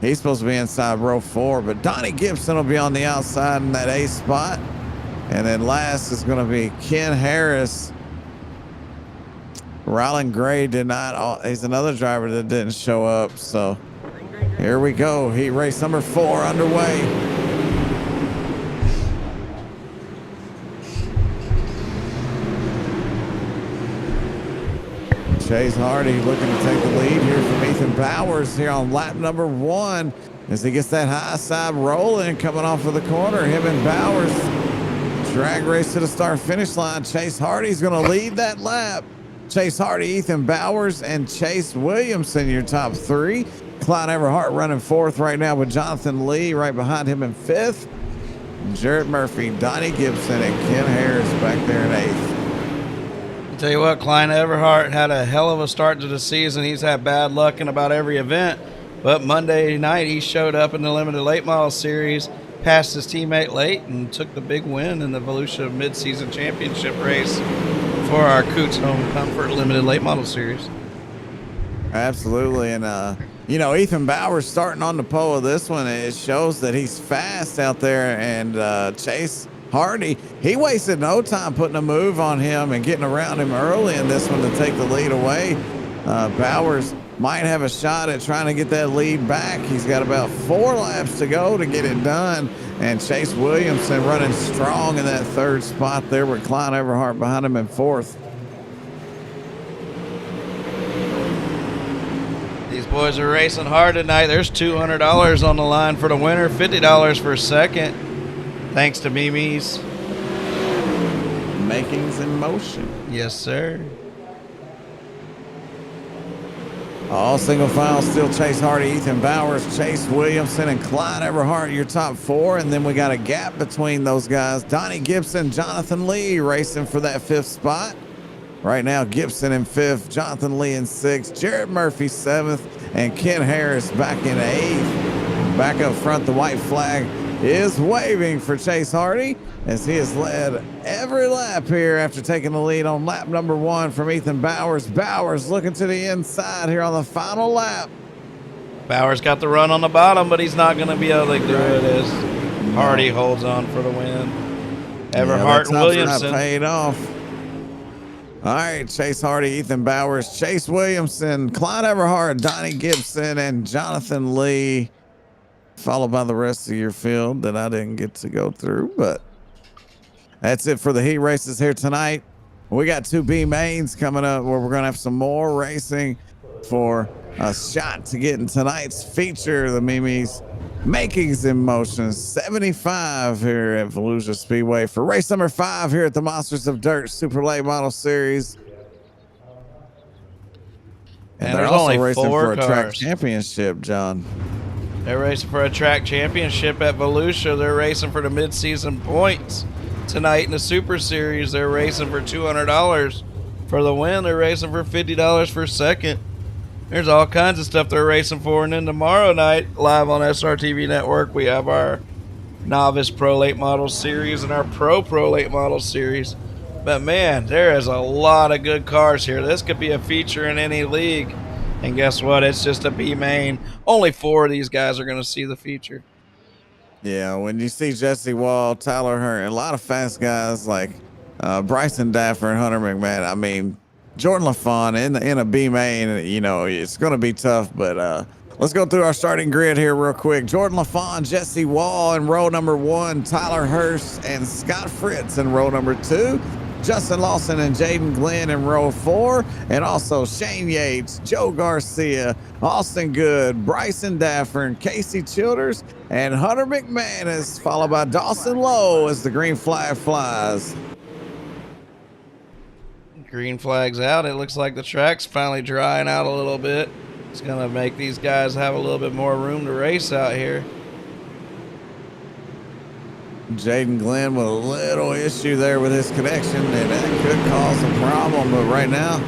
He's supposed to be inside row 4, but Donnie Gibson will be on the outside in that A spot. And then last is going to be Ken Harris. Rylan Gray did not. He's another driver that didn't show up. So here we go. Heat race number 4 underway. Chase Hardy looking to take the lead here from Ethan Bowers here on lap number 1 as he gets that high side rolling coming off of the corner. Him and Bowers drag race to the start finish line. Chase Hardy's going to lead that lap. Chase Hardy, Ethan Bowers, and Chase Williamson, your top 3. Clyde Everhart running 4th right now with Jonathan Lee right behind him in 5th. Jarrett Murphy, Donnie Gibson, and Ken Harris back there in 8th. Tell you what, Klein Everhart had a hell of a start to the season. He's had bad luck in about every event, but Monday night he showed up in the limited late model series, passed his teammate late, and took the big win in the Volusia midseason championship race for our Coots Home Comfort limited late model series. Absolutely, and you know, Ethan Bowers starting on the pole of this one, it shows that he's fast out there, and Chase Hardy, he wasted no time putting a move on him and getting around him early in this one to take the lead away. Bowers might have a shot at trying to get that lead back. He's got about 4 laps to go to get it done. And Chase Williamson running strong in that 3rd spot there with Clyde Everhart behind him in 4th. These boys are racing hard tonight. There's $200 on the line for the winner, $50 for second. Thanks to Mimi's. Makings in motion. Yes, sir. All single file, still Chase Hardy, Ethan Bowers, Chase Williamson, and Clyde Everhart, your top 4. And then we got a gap between those guys. Donnie Gibson, Jonathan Lee racing for that 5th spot. Right now, Gibson in 5th, Jonathan Lee in 6th, Jarrett Murphy 7th, and Ken Harris back in 8th. Back up front, the white flag is waving for Chase Hardy as he has led every lap here after taking the lead on lap number 1 from Ethan Bowers. Bowers looking to the inside here on the final lap. Bowers got the run on the bottom, but he's not going to be able to do it as Hardy holds on for the win. Everhart and Williamson. Not paid off. All right, Chase Hardy, Ethan Bowers, Chase Williamson, Clyde Everhart, Donnie Gibson, and Jonathan Lee, followed by the rest of your field that I didn't get to go through. But that's it for the heat races here tonight. We got 2 B mains coming up where we're going to have some more racing for a shot to get in tonight's feature, the Mimi's Makings in Motion 75 here at Volusia Speedway for race number 5 here at the Monsters of Dirt Super Late Model Series. And they're also racing for a track championship, John. They're racing for a track championship at Volusia. They're racing for the midseason points tonight in the Super Series. They're racing for $200 for the win. They're racing for $50 for second. There's all kinds of stuff they're racing for. And then tomorrow night, live on SRTV Network, we have our Novice Pro Late Model Series and our Pro Late Model Series. But man, there is a lot of good cars here. This could be a feature in any league. And guess what? It's just a B main. Only 4 of these guys are going to see the feature. Yeah, when you see Jesse Wall, Tyler Hearn, a lot of fast guys like Bryson Daffer and Hunter McMahon. I mean, Jordan LaFawn in a B main, you know, it's going to be tough. But let's go through our starting grid here real quick. Jordan LaFawn, Jesse Wall in row number 1, Tyler Hurst and Scott Fritz in row number 2. Justin Lawson and Jaden Glenn in row 4, and also Shane Yates, Joe Garcia, Austin Good, Bryson Daffern, Casey Childers, and Hunter McManus, followed by Dawson Lowe as the green flag flies. Green flag's out. It looks like the track's finally drying out a little bit. It's going to make these guys have a little bit more room to race out here. Jaden Glenn with a little issue there with his connection, and that could cause a problem, but right now,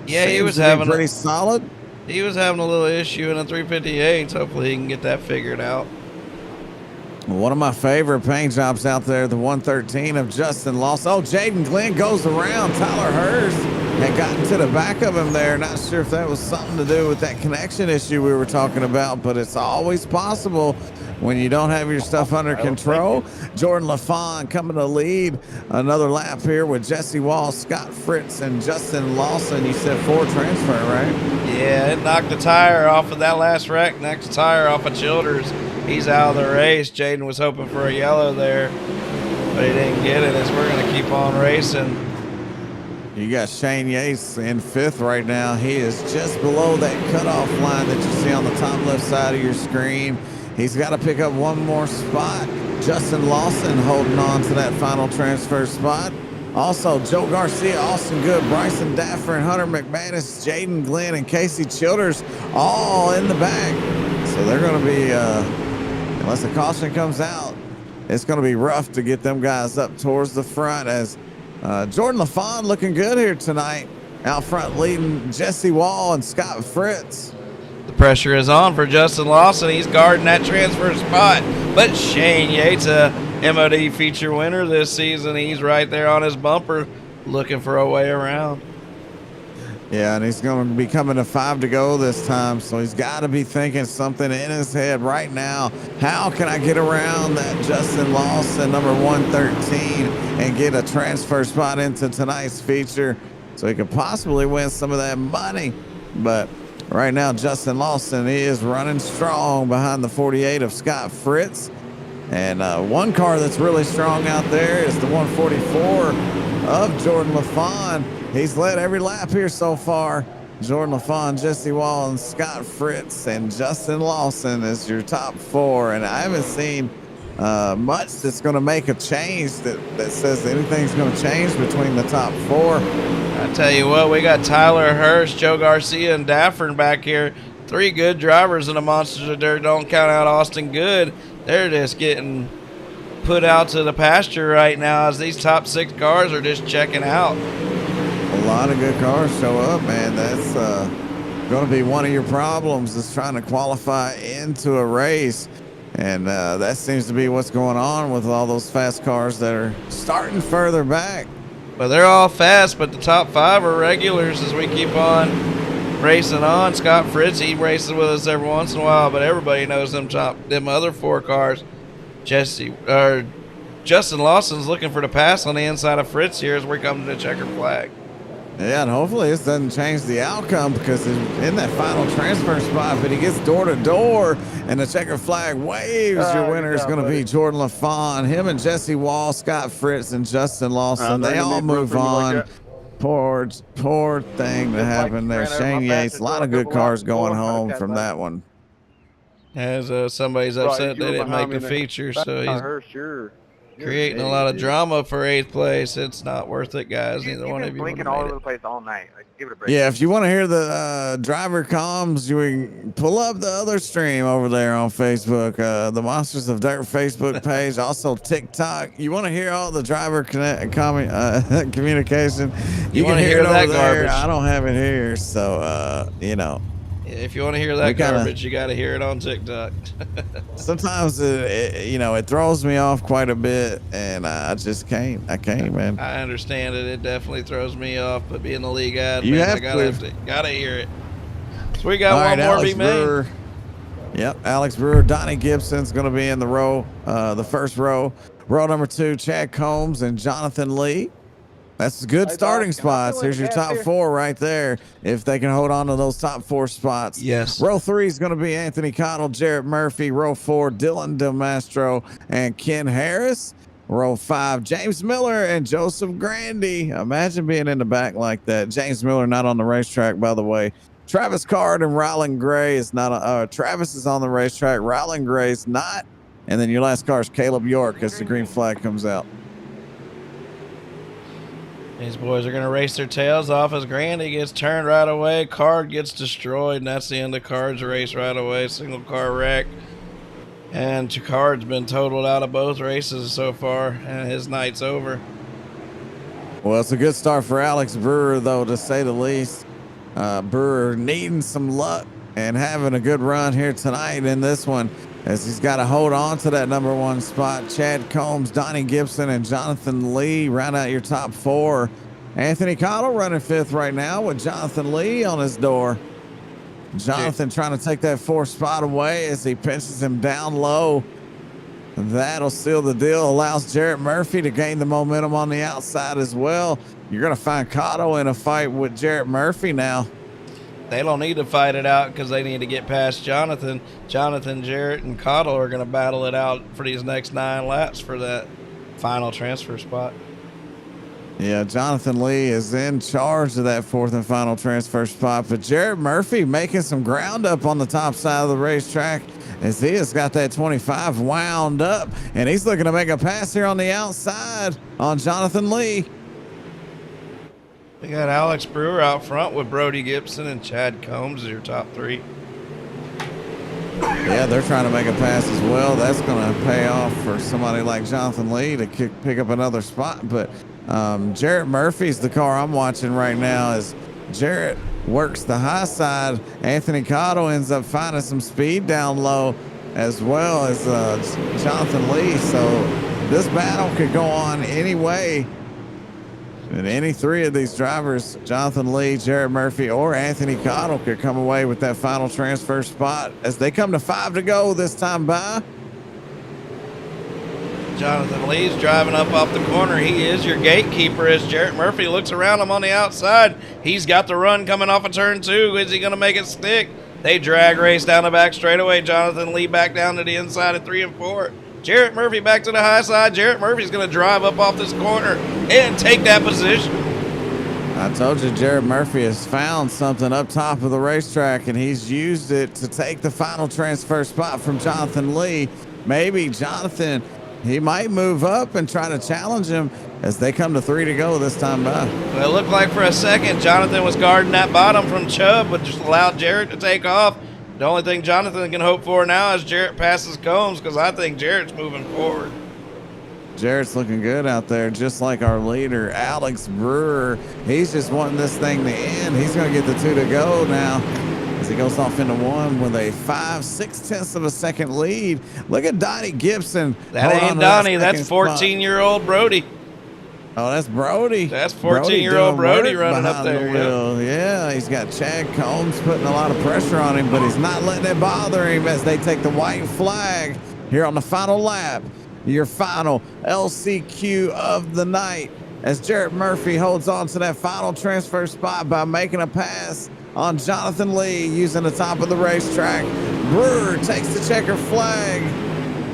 yeah, he was having pretty solid. He was having a little issue in the 358. Hopefully he can get that figured out. One of my favorite paint jobs out there, the 113 of Justin Lawson. Oh, Jaden Glenn goes around. Tyler Hurst had gotten to the back of him there. Not sure if that was something to do with that connection issue we were talking about, but it's always possible when you don't have your stuff under control. Jordan LaFawn coming to lead another lap here with Jesse Wall, Scott Fritz, and Justin Lawson. You said 4 transfer, right? Yeah, it knocked the tire off of that last wreck. Knocked the tire off of Childers. He's out of the race. Jaden was hoping for a yellow there, but he didn't get it, as we're going to keep on racing. You got Shane Yates in 5th right now. He is just below that cutoff line that you see on the top left side of your screen. He's got to pick up one more spot. Justin Lawson holding on to that final transfer spot. Also, Joe Garcia, Austin Good, Bryson Daffer, and Hunter McManus, Jaden Glenn, and Casey Childers all in the back. So they're going to be, unless a caution comes out, it's going to be rough to get them guys up towards the front, as Jordan LaFawn looking good here tonight. Out front leading Jesse Wall and Scott Fritz. The pressure is on for Justin Lawson. He's guarding that transfer spot. But Shane Yates, a MOD feature winner this season, he's right there on his bumper looking for a way around. Yeah, and he's going to be coming to 5 to go this time, so he's got to be thinking something in his head right now. How can I get around that Justin Lawson, number 113, and get a transfer spot into tonight's feature so he could possibly win some of that money? But right now, Justin Lawson is running strong behind the 48 of Scott Fritz. And one car that's really strong out there is the 144 of Jordan LaFawn. He's led every lap here so far. Jordan LaFawn, Jesse Wall, and Scott Fritz, and Justin Lawson is your top 4. And I haven't seen much that's going to make a change that says anything's going to change between the top 4. I tell you what, we got Tyler Hurst, Joe Garcia, and Daffern back here. 3 good drivers in the Monsters of Dirt. Don't count out Austin Good. They're just getting put out to the pasture right now as these top 6 cars are just checking out. A lot of good cars show up, man. That's going to be one of your problems, is trying to qualify into a race. And that seems to be what's going on with all those fast cars that are starting further back. Well, they're all fast, but the top 5 are regulars as we keep on racing on. Scott Fritz, he races with us every once in a while, but everybody knows them other 4 cars. Justin Lawson's looking for the pass on the inside of Fritz here as we come to the checker flag. Yeah, and hopefully this doesn't change the outcome, because in that final transfer spot, if he gets door to door and the checker flag waves, your winner is going to be Jordan LaFawn. Him and Jesse Wall, Scott Fritz, and Justin Lawson, they all move on. Poor thing to happen there. Shane Yates, a lot of good cars going home from that one. As somebody's upset they didn't make the feature, so he's creating a lot of drama for 8th place. It's not worth it, guys. Neither one of you blinking all over the place all night. Like, give it a break. Yeah, if you want to hear the driver comms, you can pull up the other stream over there on Facebook, the Monsters of Dirt Facebook page, also TikTok. You want to hear all the driver communication? You can want to hear it that over there. garbage? I don't have it here, so If you want to hear that garbage, you got to hear it on TikTok. Sometimes it throws me off quite a bit, and I just can't. I can't, man. I understand it. It definitely throws me off, but being the league admin, I gotta hear it. So we got one more Alex to be made. Yep, Alex Brewer, Donnie Gibson's going to be in the row, the first row. Row number 2, Chad Combs and Jonathan Lee. That's good starting spots. Here's your top 4 right there, if they can hold on to those top 4 spots. Yes. Row 3 is going to be Anthony Cottle, Jarrett Murphy. Row 4, Dylan DeMastro and Ken Harris. Row 5, James Miller and Joseph Grandy. Imagine being in the back like that. James Miller not on the racetrack, by the way. Travis Card and Ryland Gray is not. Travis is on the racetrack. Ryland Gray is not. And then your last car is Caleb York as the green flag comes out. These boys are going to race their tails off as Grandy gets turned right away. Card gets destroyed, and that's the end of Card's race right away. Single car wreck. And Card's been totaled out of both races so far, and his night's over. Well, it's a good start for Alex Brewer, though, to say the least. Brewer needing some luck and having a good run here tonight in this one, as he's got to hold on to that number 1 spot. Chad Combs, Donnie Gibson, and Jonathan Lee round out your top 4. Anthony Cottle running 5th right now with Jonathan Lee on his door. Jonathan trying to take that 4th spot away as he pinches him down low. That'll seal the deal. Allows Jarrett Murphy to gain the momentum on the outside as well. You're going to find Cotto in a fight with Jarrett Murphy now. They don't need to fight it out because they need to get past Jonathan. Jonathan, Jarrett, and Cottle are going to battle it out for these next 9 laps for that final transfer spot. Yeah, Jonathan Lee is in charge of that 4th and final transfer spot, but Jarrett Murphy making some ground up on the top side of the racetrack as he has got that 25 wound up, and he's looking to make a pass here on the outside on Jonathan Lee. We got Alex Brewer out front with Brody Gibson and Chad Combs as your top 3. Yeah, they're trying to make a pass as well. That's going to pay off for somebody like Jonathan Lee to pick up another spot, but Jarrett Murphy's the car I'm watching right now as Jarrett works the high side. Anthony Cotto ends up finding some speed down low as well as Jonathan Lee. So this battle could go on any way. And any 3 of these drivers, Jonathan Lee, Jarrett Murphy, or Anthony Cottle, could come away with that final transfer spot as they come to 5 to go this time by. Jonathan Lee's driving up off the corner. He is your gatekeeper as Jarrett Murphy looks around him on the outside. He's got the run coming off of turn 2. Is he going to make it stick? They drag race down the back straightaway. Jonathan Lee back down to the inside of 3 and 4. Jarrett Murphy back to the high side. Jarrett Murphy's going to drive up off this corner and take that position. I told you Jarrett Murphy has found something up top of the racetrack, and he's used it to take the final transfer spot from Jonathan Lee. Maybe Jonathan, he might move up and try to challenge him as they come to 3 to go this time by. Well, it looked like for a second Jonathan was guarding that bottom from Chubb, but just allowed Jarrett to take off. The only thing Jonathan can hope for now is Jarrett passes Combs, because I think Jarrett's moving forward. Jarrett's looking good out there, just like our leader, Alex Brewer. He's just wanting this thing to end. He's going to get the 2 to go now as he goes off into 1 with a 5/6 of a second lead. Look at Donnie Gibson. That ain't Donnie. That's 14-year-old Brody. Oh, that's Brody. That's 14-year-old Brody running up there. Yeah, he's got Chad Combs putting a lot of pressure on him, but he's not letting it bother him as they take the white flag here on the final lap. Your final LCQ of the night as Jarrett Murphy holds on to that final transfer spot by making a pass on Jonathan Lee using the top of the racetrack. Brewer takes the checker flag.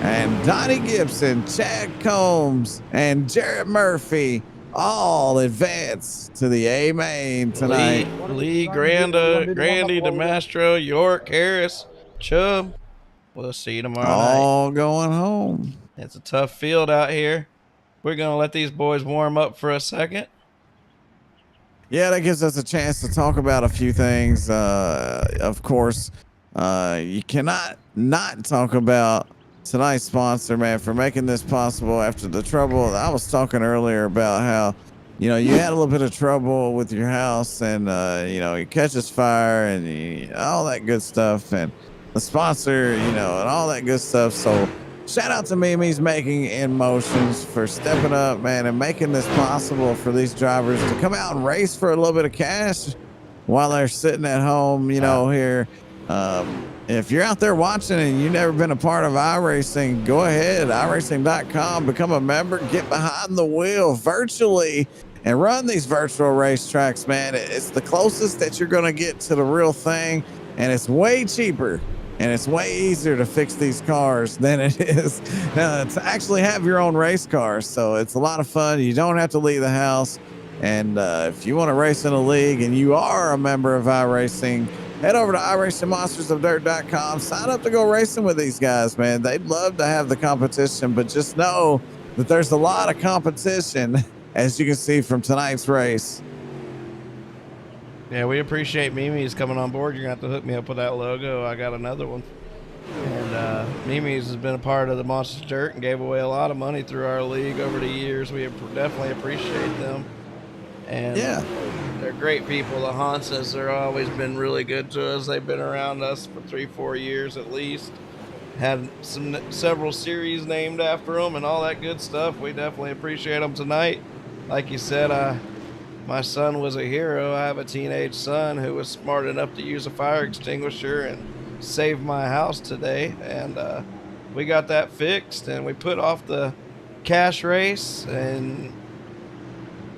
And Donnie Gibson, Chad Combs, and Jarrett Murphy all advance to the A main tonight. Lee, Grandy, DeMastro, York, Harris, Chubb. We'll see you tomorrow night. All going home. It's a tough field out here. We're going to let these boys warm up for a second. Yeah, that gives us a chance to talk about a few things. Of course, you cannot not talk about tonight's sponsor, man, for making this possible after the trouble. I was talking earlier about how, you had a little bit of trouble with your house and, it catches fire and all that good stuff. And the sponsor, and all that good stuff. So shout out to Mimi's Making in Motions for stepping up, man, and making this possible for these drivers to come out and race for a little bit of cash while they're sitting at home, here. If you're out there watching and you've never been a part of iRacing, go ahead, iRacing.com, become a member, get behind the wheel virtually and run these virtual racetracks, man. It's the closest that you're going to get to the real thing, and it's way cheaper and it's way easier to fix these cars than it is to actually have your own race cars. So it's a lot of fun. You don't have to leave the house. And if you want to race in a league and you are a member of iRacing, head over to iRacingMonstersOfDirt.com. Sign up to go racing with these guys, man. They'd love to have the competition, but just know that there's a lot of competition, as you can see from tonight's race. Yeah, we appreciate Mimi's coming on board. You're going to have to hook me up with that logo. I got another one. And Mimi's has been a part of the Monsters Dirt and gave away a lot of money through our league over the years. We definitely appreciate them. And yeah, they're great people. The Hanses, they've always been really good to us. They've been around us for 3-4 years at least. Had several series named after them and all that good stuff. We definitely appreciate them tonight. Like you said, my son was a hero. I have a teenage son who was smart enough to use a fire extinguisher and save my house today. And we got that fixed, and we put off the cash race. And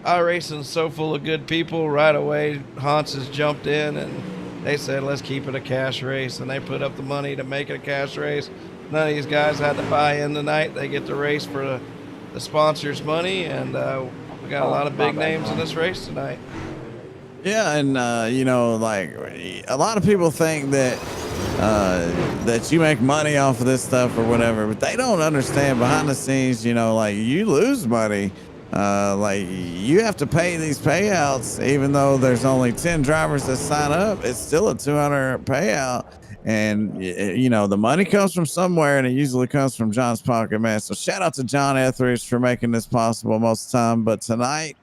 iRacing's so full of good people. Right away, Hans has jumped in and they said, let's keep it a cash race. And they put up the money to make it a cash race. None of these guys had to buy in tonight. They get to race for the sponsors' money. And we got a lot of big names in this race tonight. Yeah, and you know, like a lot of people think that that you make money off of this stuff or whatever, but they don't understand behind the scenes. You know, like you lose money. Like you have to pay these payouts, even though there's only 10 drivers that sign up. It's still a $200 payout, and you know the money comes from somewhere, and it usually comes from John's pocket, man. So shout out to John Etheridge for making this possible most of the time, but tonight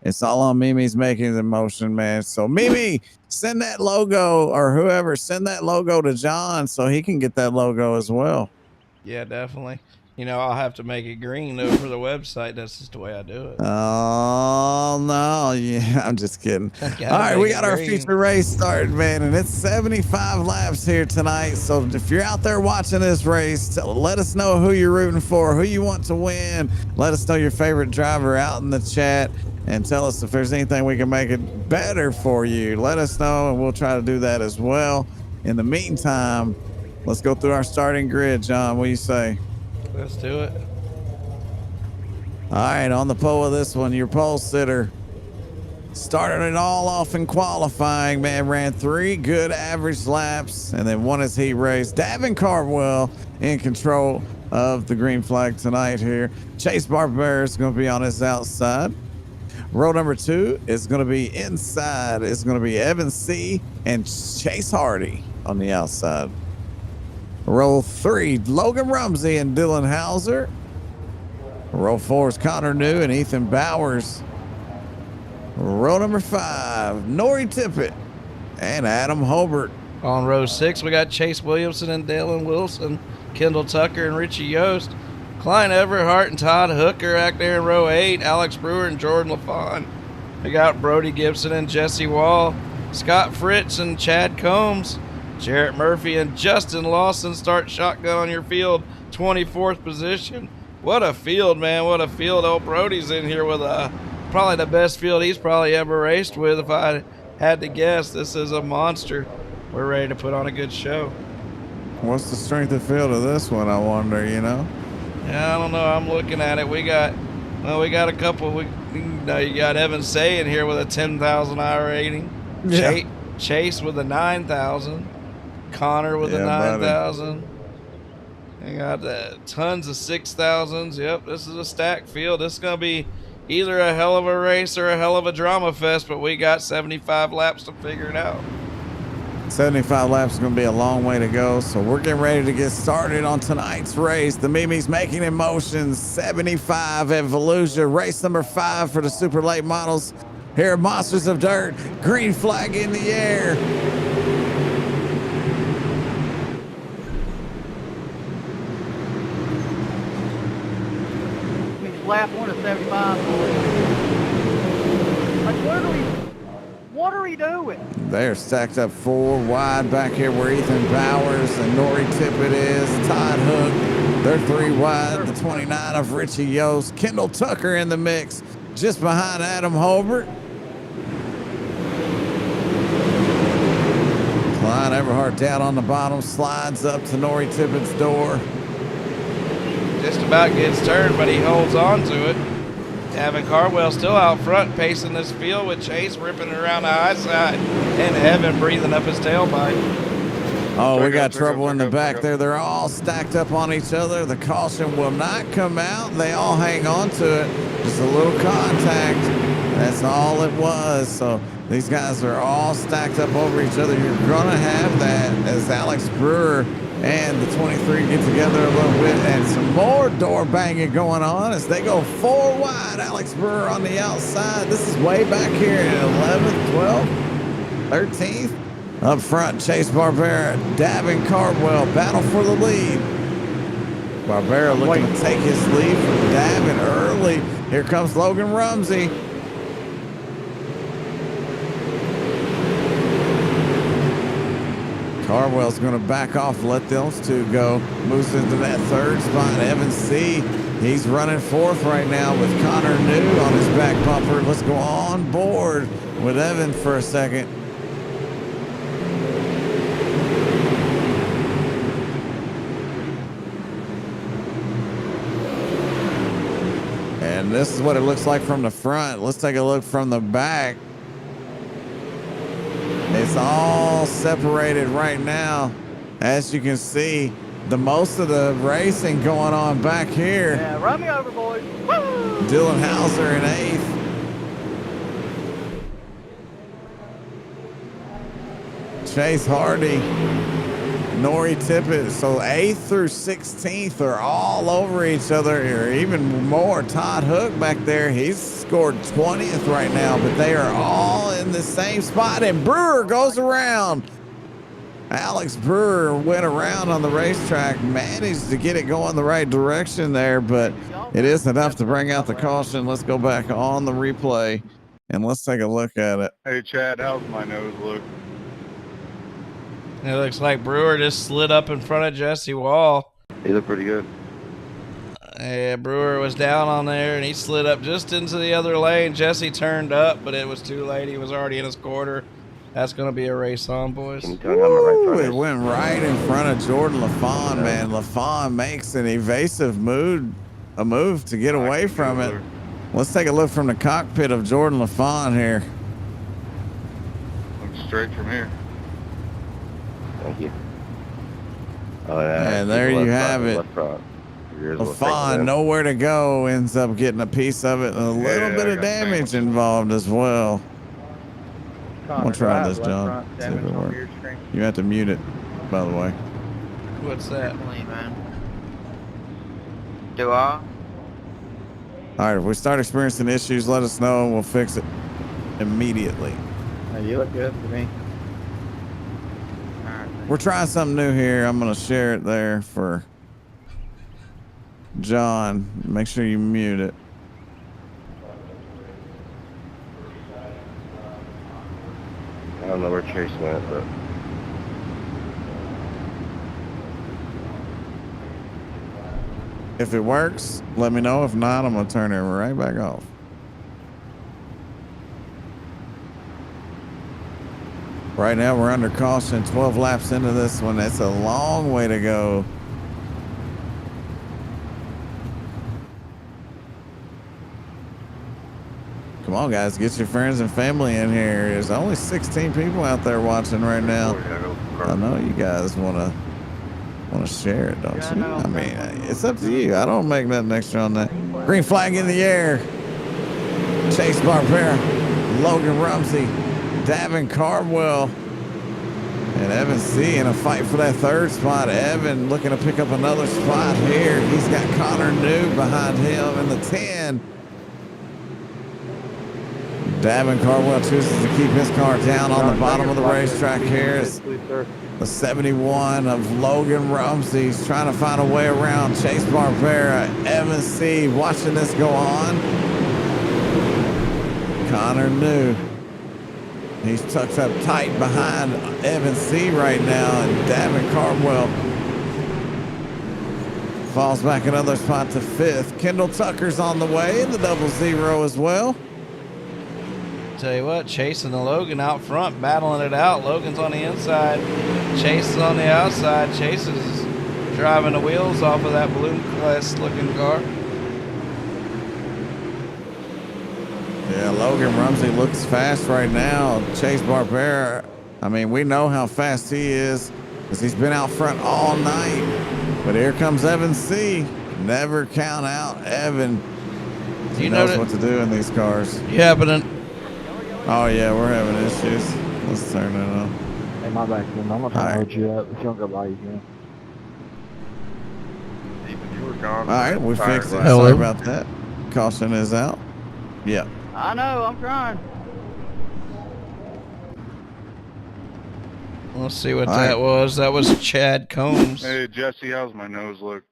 it's all on Mimi's making the motion, man. So Mimi, send that logo, or whoever, send that logo to John so he can get that logo as well. Yeah, definitely. You know, I'll have to make it green though for the website. That's just the way I do it. Oh no, yeah, I'm just kidding. All right, we got our feature race started, man, and it's 75 laps here tonight. So if you're out there watching this race, let us know who you're rooting for, who you want to win. Let us know your favorite driver out in the chat, and tell us if there's anything we can make it better for you. Let us know, and we'll try to do that as well. In the meantime, let's go through our starting grid. John, what do you say? Let's do it. All right, on the pole of this one, your pole sitter started it all off in qualifying, man. Ran 3 good average laps and then won his heat race. Davin Cardwell in control of the green flag tonight here. Chase Barbera is going to be on his outside. Row number 2 is going to be inside. It's going to be Evan C. and Chase Hardy on the outside. Row 3, Logan Rumsey and Dylan Hauser. Row 4 is Connor New and Ethan Bowers. Row number 5, Nori Tippett and Adam Hobart. On row 6, we got Chase Williamson and Dylan Wilson, Kendall Tucker and Richie Yost, Klein Everhart and Todd Hooker back there in row 8, Alex Brewer and Jordan LaFawn. We got Brody Gibson and Jesse Wall, Scott Fritz and Chad Combs, Jarrett Murphy and Justin Lawson start shotgun on your field, 24th position. What a field, man. What a field. Old Brody's in here with probably the best field he's probably ever raced with. If I had to guess, this is a monster. We're ready to put on a good show. What's the strength of field of this one, I wonder, you know? Yeah, I don't know. I'm looking at it. We got a couple. You got Evan Say in here with a 10,000 I rating. Yeah. Chase with a 9,000. Connor with a 9,000. I got tons of 6,000s. Yep, this is a stacked field. This is going to be either a hell of a race or a hell of a drama fest, but we got 75 laps to figure it out. 75 laps is going to be a long way to go, so we're getting ready to get started on tonight's race. The Mimi's making in motion 75 at Volusia, race number 5 for the super late models here at Monsters of Dirt. Green flag in the air. Lap 1 of 75. Like, what are we doing? They're stacked up 4 wide back here where Ethan Bowers and Nori Tippett is. Todd Hook, they're 3 wide. The 29 of Richie Yost. Kendall Tucker in the mix just behind Adam Hobart. line. Everhart down on the bottom, slides up to Nori Tippett's door. Just about gets turned, but he holds on to it. Davin Cardwell still out front, pacing this field with Chase ripping it around the high side and Evan breathing up his tailpipe. Oh, we got trouble in the back there. They're all stacked up on each other. The caution will not come out. They all hang on to it. Just a little contact. That's all it was. So these guys are all stacked up over each other. You're going to have that as Alex Brewer and the 23 get together a little bit, and some more door banging going on as they go 4 wide. Alex Brewer on the outside. This is way back here at 11th, 12th, 13th. Up front, Chase Barbera, Davin Cardwell, battle for the lead. Barbera looking to take his lead from Davin early. Here comes Logan Rumsey. Cardwell's going to back off, let those two go. Moves into that third spot. Evan C. He's running fourth right now with Connor New on his back bumper. Let's go on board with Evan for a second. And this is what it looks like from the front. Let's take a look from the back. It's all separated right now. As you can see, the most of the racing going on back here. Yeah, run me over, boys. Woo! Dylan Hauser in 8th. Chase Hardy, Nori Tippett. So 8th through 16th are all over each other, or even more. Todd Hook back there, he's scored 20th right now, but they are all in the same spot, and Brewer goes around. Alex Brewer went around on the racetrack, managed to get it going the right direction there, but it is enough to bring out the caution. Let's go back on the replay, and let's take a look at it. Hey, Chad, how's my nose look? It looks like Brewer just slid up in front of Jesse Wall. He looked pretty good. Yeah, Brewer was down on there, and he slid up just into the other lane. Jesse turned up, but it was too late. He was already in his quarter. That's going to be a race on, boys. Ooh, it went right in front of Jordan LaFawn, man. LaFawn makes an evasive move to get away from it. Let's take a look from the cockpit of Jordan LaFawn here. Looks straight from here. Thank you. Oh, yeah. And there you have it. LaFawn, nowhere to go, ends up getting a piece of it, and a little bit of damage involved as well. We'll try this, John. See if it works. You have to mute it, by the way. What's that? Do I? All right, if we start experiencing issues, let us know and we'll fix it immediately. You look good to me. We're trying something new here. I'm going to share it there for John. Make sure you mute it. I don't know where Chase went, but if it works, let me know. If not, I'm going to turn it right back off. Right now, we're under caution, 12 laps into this one. It's a long way to go. Come on, guys, get your friends and family in here. There's only 16 people out there watching right now. I know you guys want to share it, don't you? I mean, it's up to you. I don't make nothing extra on that. Green flag in the air. Chase Barbera, Logan Rumsey, Davin Cardwell, and Evan C. in a fight for that third spot. Evan looking to pick up another spot here. He's got Connor New behind him in the 10. Davin Cardwell chooses to keep his car down on the bottom of the racetrack here. It's the 71 of Logan Rumsey. He's trying to find a way around Chase Barbera. Evan C. watching this go on. Connor New. He's tucked up tight behind Evan C. right now, and Davin Cardwell falls back another spot to 5th. Kendall Tucker's on the way in the 00 as well. Tell you what, Chase and the Logan out front, battling it out. Logan's on the inside. Chase is on the outside. Chase is driving the wheels off of that balloon class looking car. Yeah, Logan Rumsey looks fast right now. Chase Barbera, I mean, we know how fast he is because he's been out front all night. But here comes Evan C. Never count out Evan. He knows what to do in these cars. Yeah, but oh yeah, we're having issues. Let's turn it on. Hey, my bad, man. I'm gonna try to hold you up. If you don't go by, you can. You were gone. All right, we Fire fixed it. blast. Sorry about that. Caution is out. Yeah. I know, I'm trying. Let's see what All that right. was. That was Chad Combs. Hey, Jesse, how's my nose look?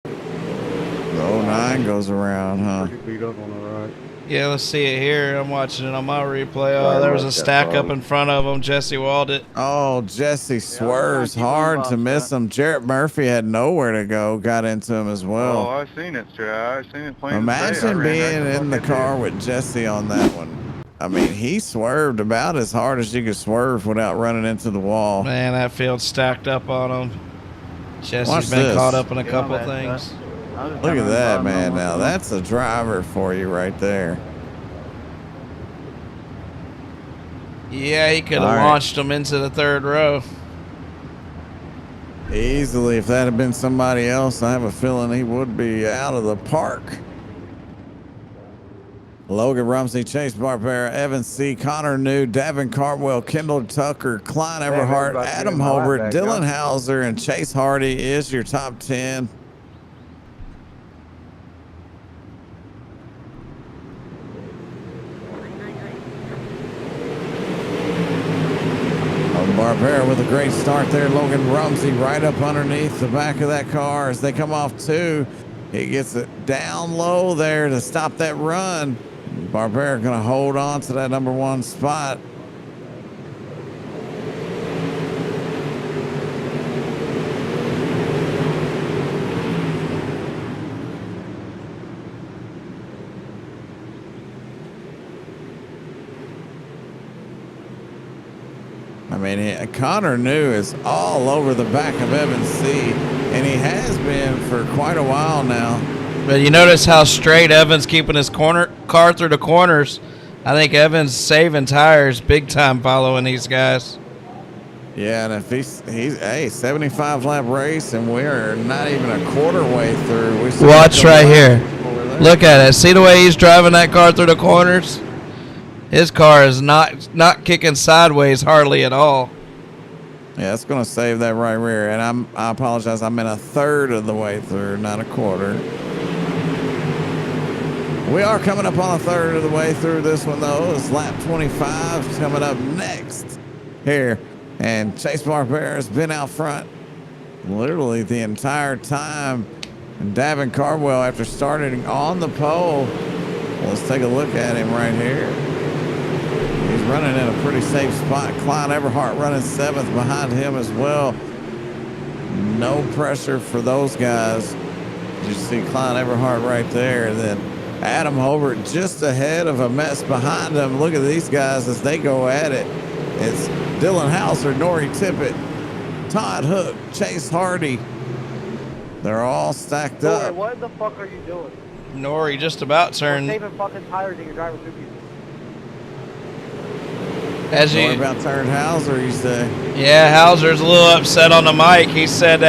The 09 goes around, huh? Beat up on the right. Yeah, let's see it here. I'm watching it on my replay. Oh, there was a stack up in front of him. Jesse walled it. Oh, Jesse swerves hard to miss him. Jarrett Murphy had nowhere to go. Got into him as Oh, well. I seen it, Chad. I seen it plain as day. I Imagine ran being that in the fucking car dude. with Jesse on that one. I mean, he swerved about as hard as you could swerve without running into the wall. Man, that field's stacked up on him. Jesse's Watch been this. caught up in a Yeah, couple man, things. Look at that, man. Now that's a driver for you right there. Yeah, he could have All right. launched him into the third row. Easily, if that had been somebody else, I have a feeling he would be out of the park. Logan Rumsey, Chase Barbera, Evan C., Connor New, Davin Cardwell, Kendall Tucker, Klein Everhart, everybody's Adam getting my lap Holbert, back, Dylan huh? Hauser, and Chase Hardy is your top 10. Barbera with a great start there. Logan Rumsey right up underneath the back of that car as they come off two. He gets it down low there to stop that run. Barbera going to hold on to that number one spot. I mean, Connor New is all over the back of Evan C., and he has been for quite a while now. But you notice how straight Evans keeping his car through the corners. I think Evans saving tires big time following these guys. Yeah, and if he's 75 lap race, and we're not even a quarter way through. We still Watch got right the here. lap over there. Look at it. See the way he's driving that car through the corners? His car is not kicking sideways hardly at all. Yeah, it's going to save that right rear. And I apologize. I'm in a third of the way through, not a quarter. We are coming up on a third of the way through this one, though. It's lap 25 coming up next here. And Chase Barbera has been out front literally the entire time. And Davin Cardwell, after starting on the pole, let's take a look at him right here. He's running in a pretty safe spot. Klein Everhart running seventh behind him as well. No pressure for those guys. You see Klein Everhart right there. And then Adam Holbert just ahead of a mess behind him. Look at these guys as they go at it. It's Dylan Hauser, Nori Tippett, Todd Hook, Chase Hardy. They're all stacked up. What the fuck are you doing? Nori just about turned. You're saving fucking tires and you're driving through people. As you about turned Hauser, you say? Yeah, Hauser's a little upset on the mic. He said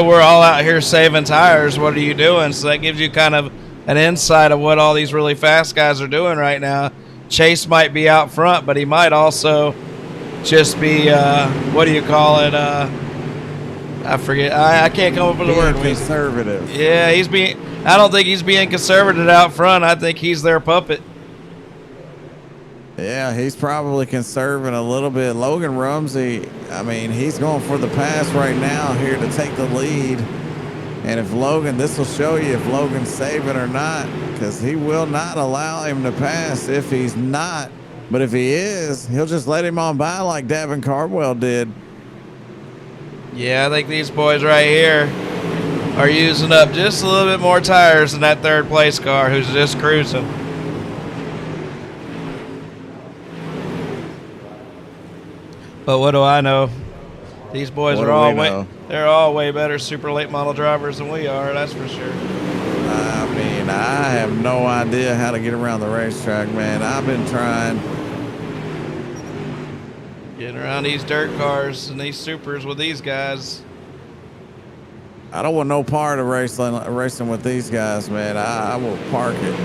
we're all out here saving tires. What are you doing? So that gives you kind of an insight of what all these really fast guys are doing right now. Chase might be out front, but he might also just be what do you call it? I forget. I can't come up with the word. Conservative. Yeah, I don't think he's being conservative out front. I think he's their puppet. Yeah, he's probably conserving a little bit. Logan Rumsey, I mean, he's going for the pass right now here to take the lead. And if Logan, this will show you if Logan's saving or not, because he will not allow him to pass if he's not. But if he is, he'll just let him on by like Davin Cardwell did. Yeah, I think these boys right here are using up just a little bit more tires than that third place car who's just cruising. But what do I know? These boys What are do we all know? they're all way better super late model drivers than we are, that's for sure. I mean, I have no idea how to get around the racetrack, man. I've been trying. Getting around these dirt cars and these supers with these guys. I don't want no part of racing with these guys, man. I will park it.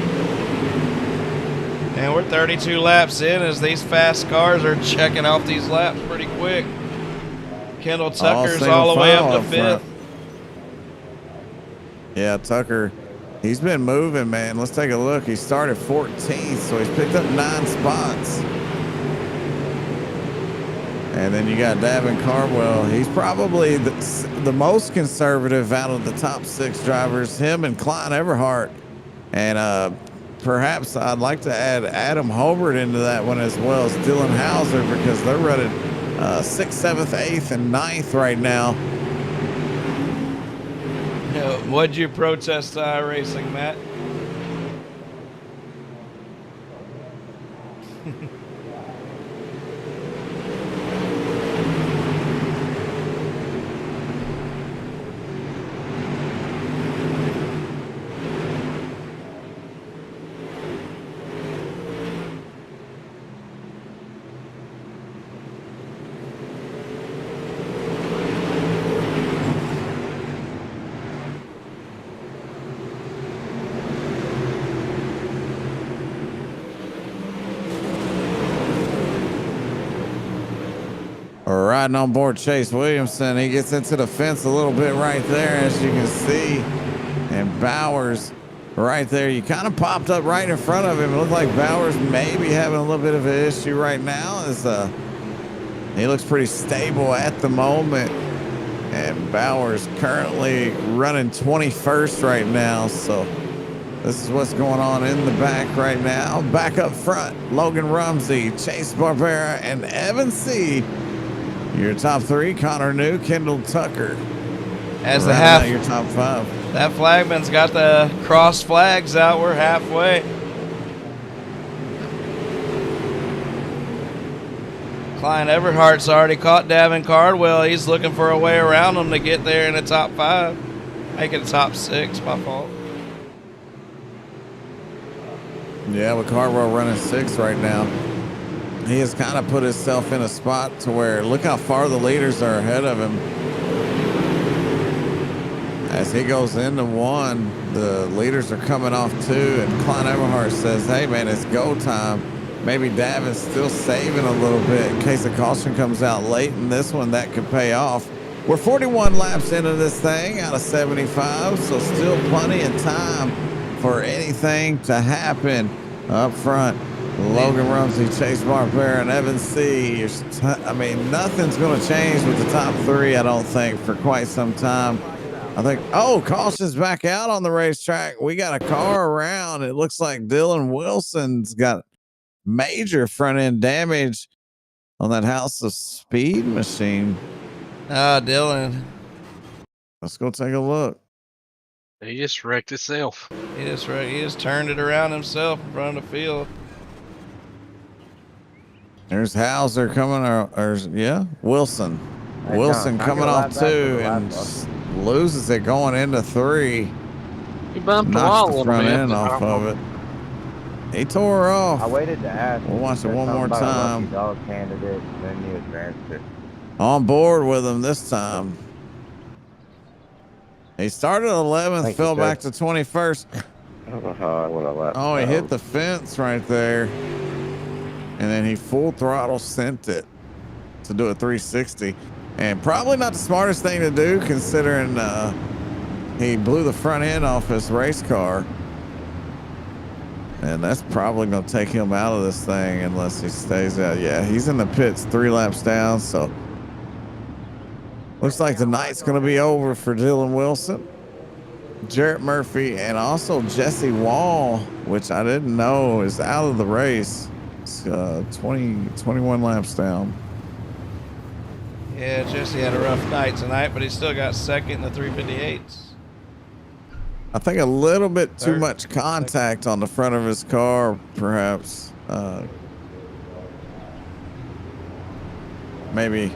And we're 32 laps in as these fast cars are checking off these laps pretty quick. Kendall Tucker's all the way up to 5th. Yeah, Tucker, he's been moving, man. Let's take a look. He started 14th, so he's picked up 9 spots. And then you got Davin Cardwell. He's probably the most conservative out of the top 6 drivers, him and Klein Everhart. And perhaps I'd like to add Adam Hobart into that one as well as Dylan Hauser, because they're running 6th, 7th, 8th, and 9th right now. What'd you protest iRacing, Matt? Riding on board Chase Williamson. He gets into the fence a little bit right there, as you can see. And Bowers right there. You kind of popped up right in front of him. It looked like Bowers may be having a little bit of an issue right now, as he looks pretty stable at the moment. And Bowers currently running 21st right now. So this is what's going on in the back right now. Back up front, Logan Rumsey, Chase Barbera, and Evan C. Your top 3, Connor New, Kendall Tucker. As the half, your top 5. That flagman's got the cross flags out. We're halfway. Klein Everhart's already caught Davin Cardwell. He's looking for a way around him to get there in the top 5. Make it a top 6, my fault. Yeah, with Cardwell running 6 right now. He has kind of put himself in a spot to where, look how far the leaders are ahead of him. As he goes into 1, the leaders are coming off 2, and Klein Everhart says, hey man, it's go time. Maybe Davin's still saving a little bit in case a caution comes out late in this one that could pay off. We're 41 laps into this thing out of 75, so still plenty of time for anything to happen up front. Logan Rumsey, Chase Barbera, and Evan C. I mean, nothing's going to change with the top 3, I don't think, for quite some time. I think, caution's back out on the racetrack. We got a car around. It looks like Dylan Wilson's got major front end damage on that House of Speed machine. Dylan. Let's go take a look. He just wrecked himself. He just turned it around himself in front of the field. There's Hauser coming, Wilson. Hey, Wilson John, coming off 2 and loses it going into 3. He bumped the Knocks wall a the little front bit. end off of it. He tore her off. I waited to ask. We'll watch it one more About a time. lucky dog candidate, then you advanced it. On board with him this time. He started 11th, Thank fell you, back sir. to 21st. I don't know how I would have left. Oh, he hit the fence right there. And then he full throttle sent it to do a 360. And probably not the smartest thing to do, considering he blew the front end off his race car. And that's probably going to take him out of this thing unless he stays out. Yeah, he's in the pits 3 laps down. So looks like the night's going to be over for Dylan Wilson, Jarrett Murphy, and also Jesse Wall, which I didn't know is out of the race. It's 21 laps down. Yeah, Jesse had a rough night tonight, but he still got second in the 358s. I think a little bit too much contact on the front of his car, perhaps. maybe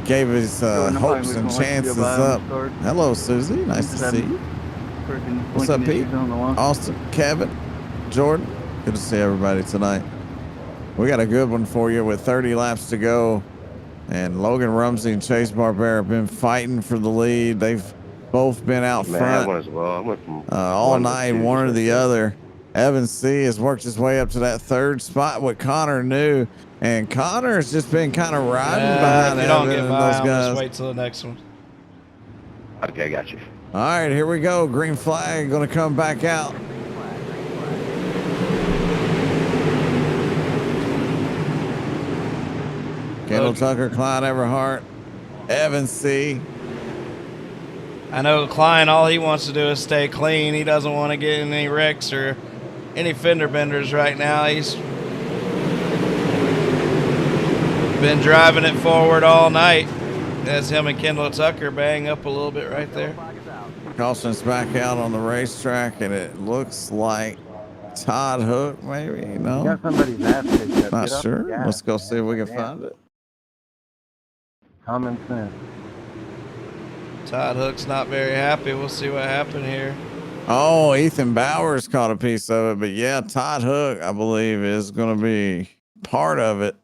gave his hopes and chances up. Hello, Susie. Nice to see you. What's up, Pete? Austin, Kevin, Jordan. Good to see everybody tonight. We got a good one for you with 30 laps to go. And Logan Rumsey and Chase Barbera have been fighting for the lead. They've both been out front one as well. I went from all night, one or the other. Evan C. has worked his way up to that third spot with Connor New. And Connor's just been kind of riding behind If you don't Evan get and by, those I'll guys. just wait till the next one. Okay, got you. All right, here we go. Green flag going to come back out. Kendall Tucker, Klein Everhart, Evan C. I know Klein, all he wants to do is stay clean. He doesn't want to get in any wrecks or any fender benders right now. He's been driving it forward all night. As him and Kendall Tucker bang up a little bit right there. Caution's back out on the racetrack, and it looks like Todd Hook, maybe. No, Got somebody's ass picked up. not Get up. sure. Yeah. Let's go see if we can Damn. find it. Common sense. Todd Hook's not very happy. We'll see what happened here. Oh, Ethan Bowers caught a piece of it, but yeah, Todd Hook, I believe, is going to be part of it.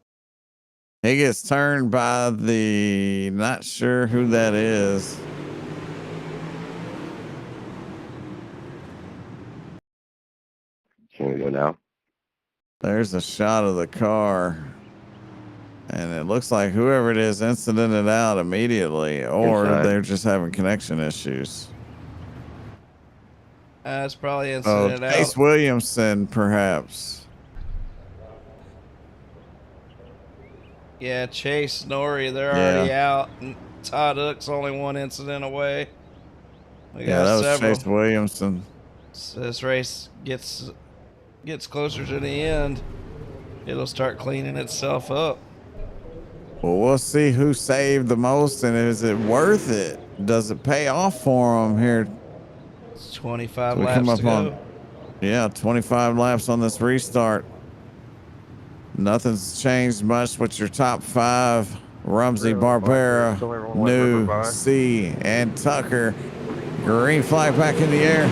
He gets turned by the, not sure who that is. Can we go now? There's a shot of the car. And it looks like whoever it is incidented out immediately, or Inside. they're just having connection issues. That's probably Oh, incident out. Chase Williamson, perhaps. Yeah, Chase, Nori, they're Yeah. already out. And Todd Hook's only one incident away. We Yeah, that was several. Chase Williamson. So this race gets closer to the end, it'll start cleaning itself up. Well, we'll see who saved the most, and is it worth it? Does it pay off for them here? It's 25 We laps come up to go. on, yeah, 25 laps on this restart. Nothing's changed much with your top five. Rumsey, Barbera, New, C, and Tucker. Green flag back in the air.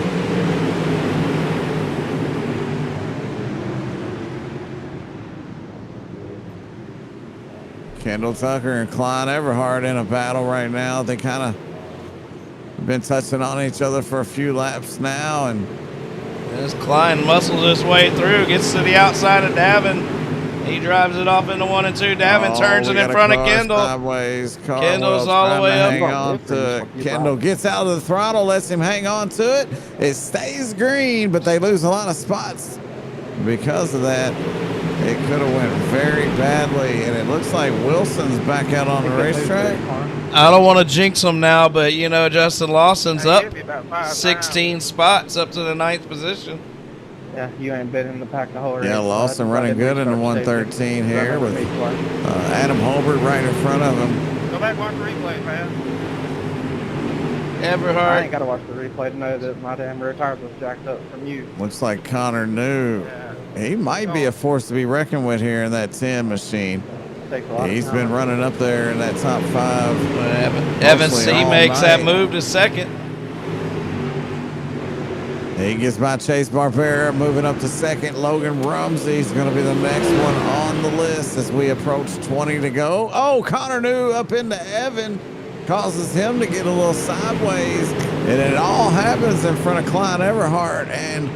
Kendall Tucker and Klein Everhart in a battle right now. They kind of been touching on each other for a few laps now, and As Klein muscles his way through, gets to the outside of Davin. He drives it off into 1 and 2. Davin turns it in front of Kendall. Sideways. Kendall's all the way up. Hang on to it. Kendall gets out of the throttle, lets him hang on to it. It stays green, but they lose a lot of spots because of that. It could have went very badly, and it looks like Wilson's back out on the racetrack. I don't want to jinx him now, but you know, Justin Lawson's up 16 spots up to the 9th position. Yeah, you ain't been in the pack the whole race. Yeah, Lawson running good in the 113 here with Adam Holbert right in front of him. Go back and watch the replay, man. I Everhart. ain't got to watch the replay to know that my damn rear tires was jacked up from you. Looks like Connor New. He might be a force to be reckoned with here in that 10 machine. Takes a lot of He's time. been running up there in that top 5. Evan mostly C all makes that night. move to second. He gets by Chase Barbera, moving up to second. Logan Rumsey's going to be the next one on the list as we approach 20 to go. Oh, Connor New up into Evan, causes him to get a little sideways, and it all happens in front of Klein Everhart and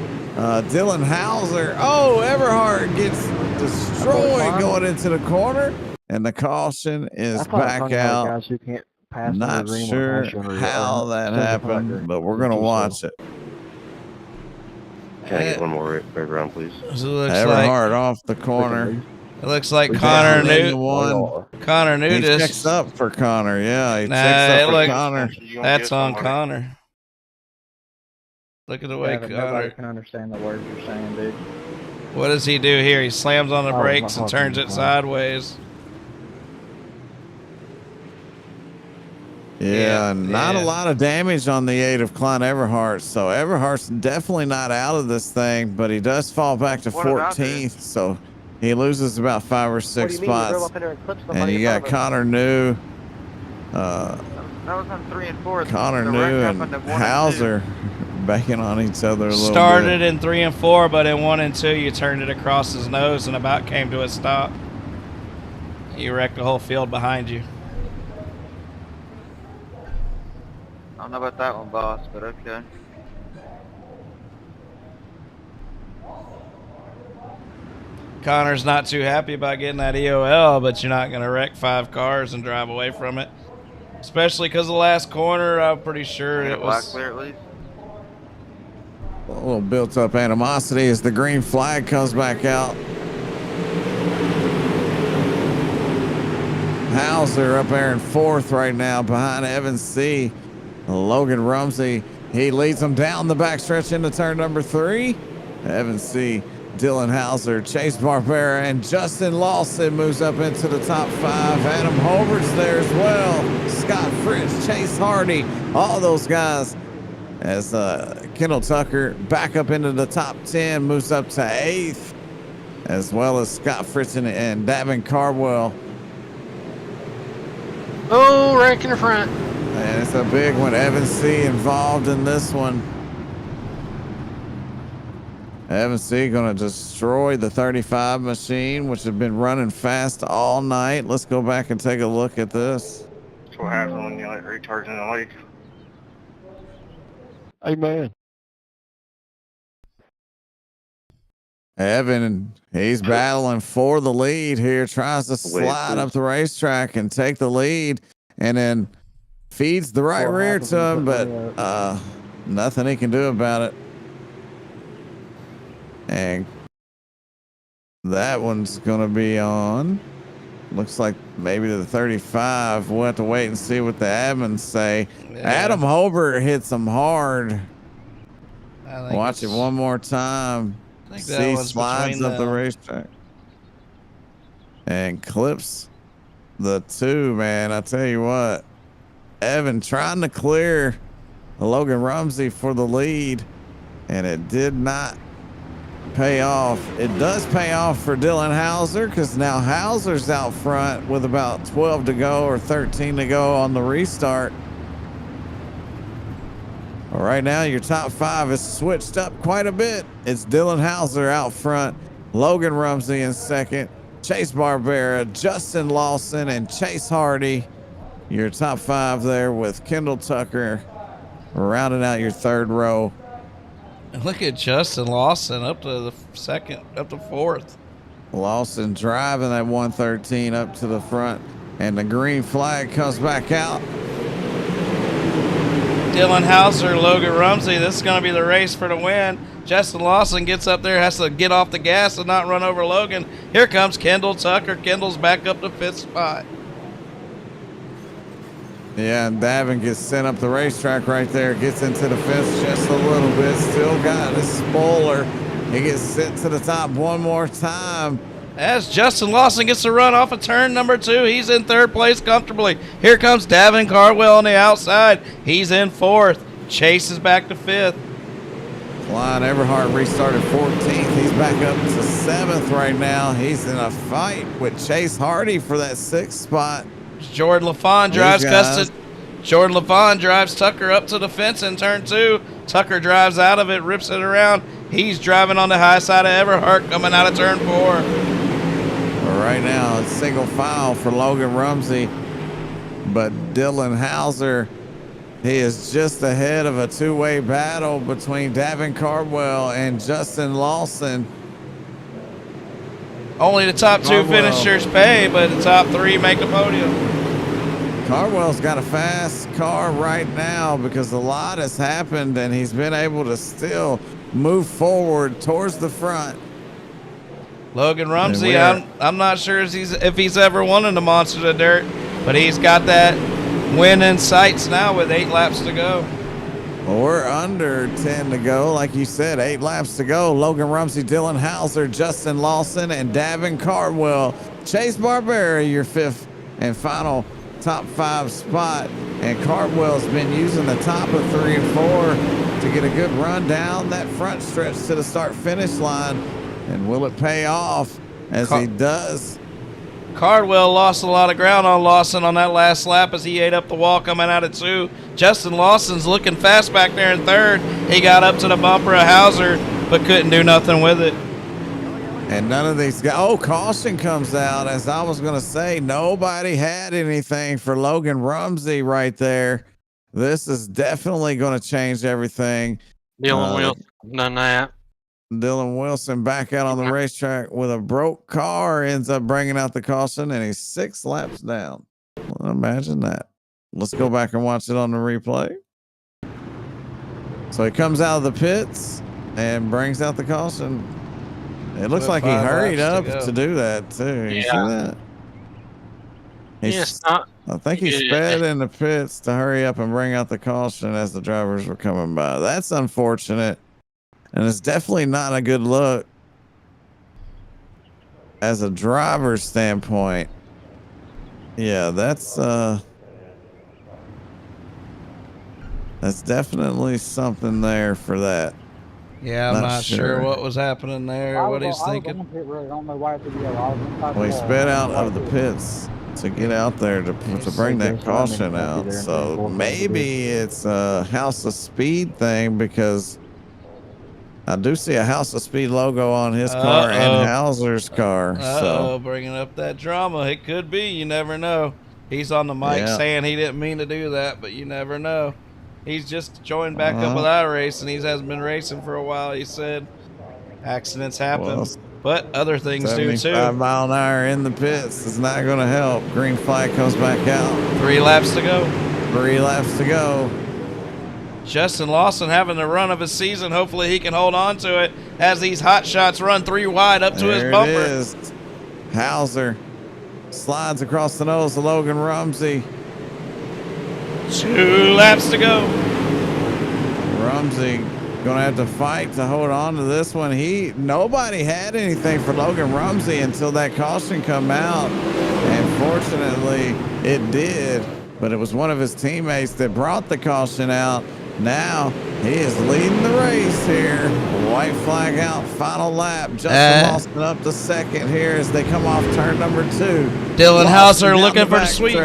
Dylan Hauser. Oh, Everhart gets destroyed going into the corner, and the caution is back out. Guys who can't pass Not the green sure will pass you how that happened, but we're going to watch it. Can I get one more right round, please? So it looks Everhart like, off the corner. it looks like We Connor got him in New. one. Connor New He just checks up for Connor. Yeah, he Nah, checks it up for look- Connor. That's on Connor. Look at the way Yeah, but nobody Connor. can understand the words you're saying, dude. What does he do here? He slams on the Oh, brakes and my turns it fucking sideways. Yeah, not yeah. a lot of damage on the 8 of Klein Everhart. So Everhart's definitely not out of this thing, but he does fall back to What about 14th. So He loses about 5 or 6 What do you mean? You drove spots. up in there and clipped And somebody you in got front of us. Connor New, That was on 3 and 4. Connor The New wreck and happened at 1 and 2. Hauser banging on each other a little Started bit. in 3 and 4, but in 1 and 2, you turned it across his nose and about came to a stop. You wrecked the whole field behind you. I don't know about that one, boss, but okay. Connor's not too happy about getting that EOL, but you're not going to wreck 5 cars and drive away from it. Especially because the last corner, I'm pretty sure it was... Clear at least. A little built-up animosity as the green flag comes back out. Hauser up there in 4th right now behind Evan C. Logan Rumsey, he leads them down the backstretch into turn number 3. Evan C., Dylan Hauser, Chase Barbera, and Justin Lawson moves up into the top 5. Adam Holbert's there as well. Scott Fritz, Chase Hardy, all those guys. As Kendall Tucker back up into the top 10, moves up to 8th, as well as Scott Fritz and Davin Cardwell. Oh, rank in the front. And it's a big one. Evan C. involved in this one. Evan C. gonna destroy the 35 machine, which has been running fast all night. Let's go back and take a look at this. That's what happens when you let retards in the lake. Amen. Evan, he's battling for the lead here, tries to slide up the racetrack and take the lead, and then feeds the right rear to him, but nothing he can do about it. And that one's going to be on. Looks like maybe to the 35. We'll have to wait and see what the admins say. Yeah. Adam Holbert hits him hard. Watch it one more time. See, slides up the racetrack and clips the 2, man. I tell you what, Evan trying to clear Logan Rumsey for the lead, and it did not pay off. It does pay off for Dylan Hauser, because now Hauser's out front with about 12 to go or 13 to go on the restart. Right now, your top 5 is switched up quite a bit. It's Dylan Hauser out front, Logan Rumsey in 2nd, Chase Barbera, Justin Lawson, and Chase Hardy. Your top 5 there with Kendall Tucker rounding out your 3rd row. Look at Justin Lawson up to the 2nd, up to 4th. Lawson driving that 113 up to the front, and the green flag comes back out. Dylan Hauser, Logan Rumsey, this is going to be the race for the win. Justin Lawson gets up there, has to get off the gas and not run over Logan. Here comes Kendall Tucker. Kendall's back up to 5th spot. Yeah, and Davin gets sent up the racetrack right there. Gets into the 5th just a little bit. Still got a spoiler. He gets sent to the top one more time. As Justin Lawson gets to run off of turn number 2, he's in 3rd place comfortably. Here comes Davin Cardwell on the outside. He's in 4th. Chase is back to 5th. Klein Everhart restarted 14th. He's back up to 7th right now. He's in a fight with Chase Hardy for that 6th spot. Jordan LaFon drives Tucker up to the fence in turn 2. Tucker drives out of it, rips it around. He's driving on the high side of Everhart coming out of turn 4. Right now, it's single file for Logan Rumsey, but Dylan Hauser, he is just ahead of a 2-way battle between Davin Cardwell and Justin Lawson. Only the top 2 finishers pay, but the top 3 make the podium. Cardwell's got a fast car right now because a lot has happened, and he's been able to still move forward towards the front. Logan Rumsey, I'm not sure if he's ever won in the Monsters of Dirt, but he's got that win in sights now with 8 laps to go. Well, we're under 10 to go. Like you said, 8 laps to go. Logan Rumsey, Dylan Hauser, Justin Lawson, and Davin Cardwell. Chase Barbera, your 5th and final top 5 spot. And Cardwell's been using the top of 3 and 4 to get a good run down that front stretch to the start-finish line. And will it pay off as he does. Cardwell lost a lot of ground on Lawson on that last lap as he ate up the wall coming out of 2. Justin Lawson's looking fast back there in 3rd. He got up to the bumper of Hauser, but couldn't do nothing with it. And none of these guys. Oh, caution comes out. As I was going to say, nobody had anything for Logan Rumsey right there. This is definitely going to change everything. Dylan Wilson done that. Dylan Wilson back out on the racetrack with a broke car, ends up bringing out the caution, and he's 6 laps down. Well, imagine that. Let's go back and watch it on the replay. So he comes out of the pits and brings out the caution. It looks like he hurried up to do that too. You see that? I think he sped in the pits to hurry up and bring out the caution as the drivers were coming by. That's unfortunate. And it's definitely not a good look as a driver's standpoint. Yeah, that's definitely something there for that. Yeah, I'm not sure what was happening there, what he's thinking. Well, he sped out of the pits to get out there to bring that caution out. So maybe it's a House of Speed thing, because I do see a House of Speed logo on his car and Hauser's car. So Bringing up that drama. It could be. You never know. He's on the mic saying he didn't mean to do that, but you never know. He's just joined back up with iRacing. He hasn't been racing for a while. He said accidents happen, but other things do too. 75 mile an hour in the pits is not going to help. Green flag comes back out. 3 laps to go. 3 laps to go. Justin Lawson having the run of his season. Hopefully he can hold on to it as these hot shots run 3 wide up to his bumper. There it is. Hauser slides across the nose of Logan Rumsey. 2 laps to go. Rumsey gonna have to fight to hold on to this one. Nobody had anything for Logan Rumsey until that caution come out, and fortunately it did. But it was one of his teammates that brought the caution out. Now he is leading the race here. White flag out, final lap. Justin Lawson up to 2nd here as they come off turn number 2. Dylan Hauser looking for the sweep.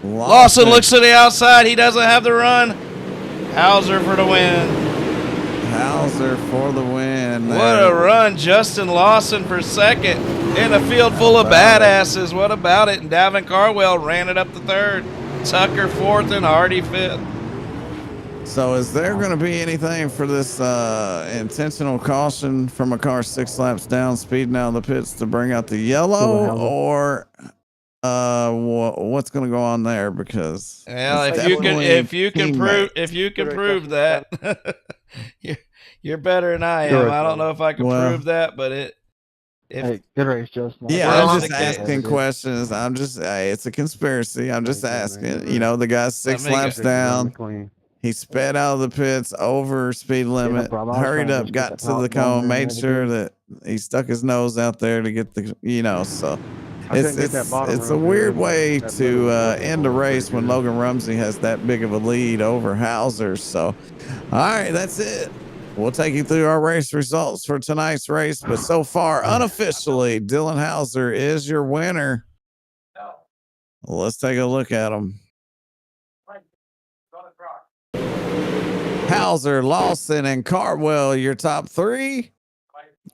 Lawson looks to the outside. He doesn't have the run. Hauser for the win. Hauser for the win. What a run. Justin Lawson for 2nd in a field full of badasses. What about it? And Davin Cardwell ran it up to 3rd. Tucker 4th and Hardy 5th. So is there going to be anything for this intentional caution from a car 6 laps down, speeding out of the pits to bring out the yellow, or what's going to go on there? Because if you can prove that, you're better than I am. I don't know if I can prove that, but hey, good race, Justin. Yeah, I'm just asking questions. It's a conspiracy. I'm just asking. You know, the guy's 6 laps down. He sped out of the pits over speed limit, hurried up, got to the cone, made sure that he stuck his nose out there to get the, so it's a weird way to end a race when Logan Rumsey has that big of a lead over Hauser. So, all right, that's it. We'll take you through our race results for tonight's race, but so far, unofficially, Dylan Hauser is your winner. Let's take a look at him. Hauser, Lawson, and Cardwell, your top 3.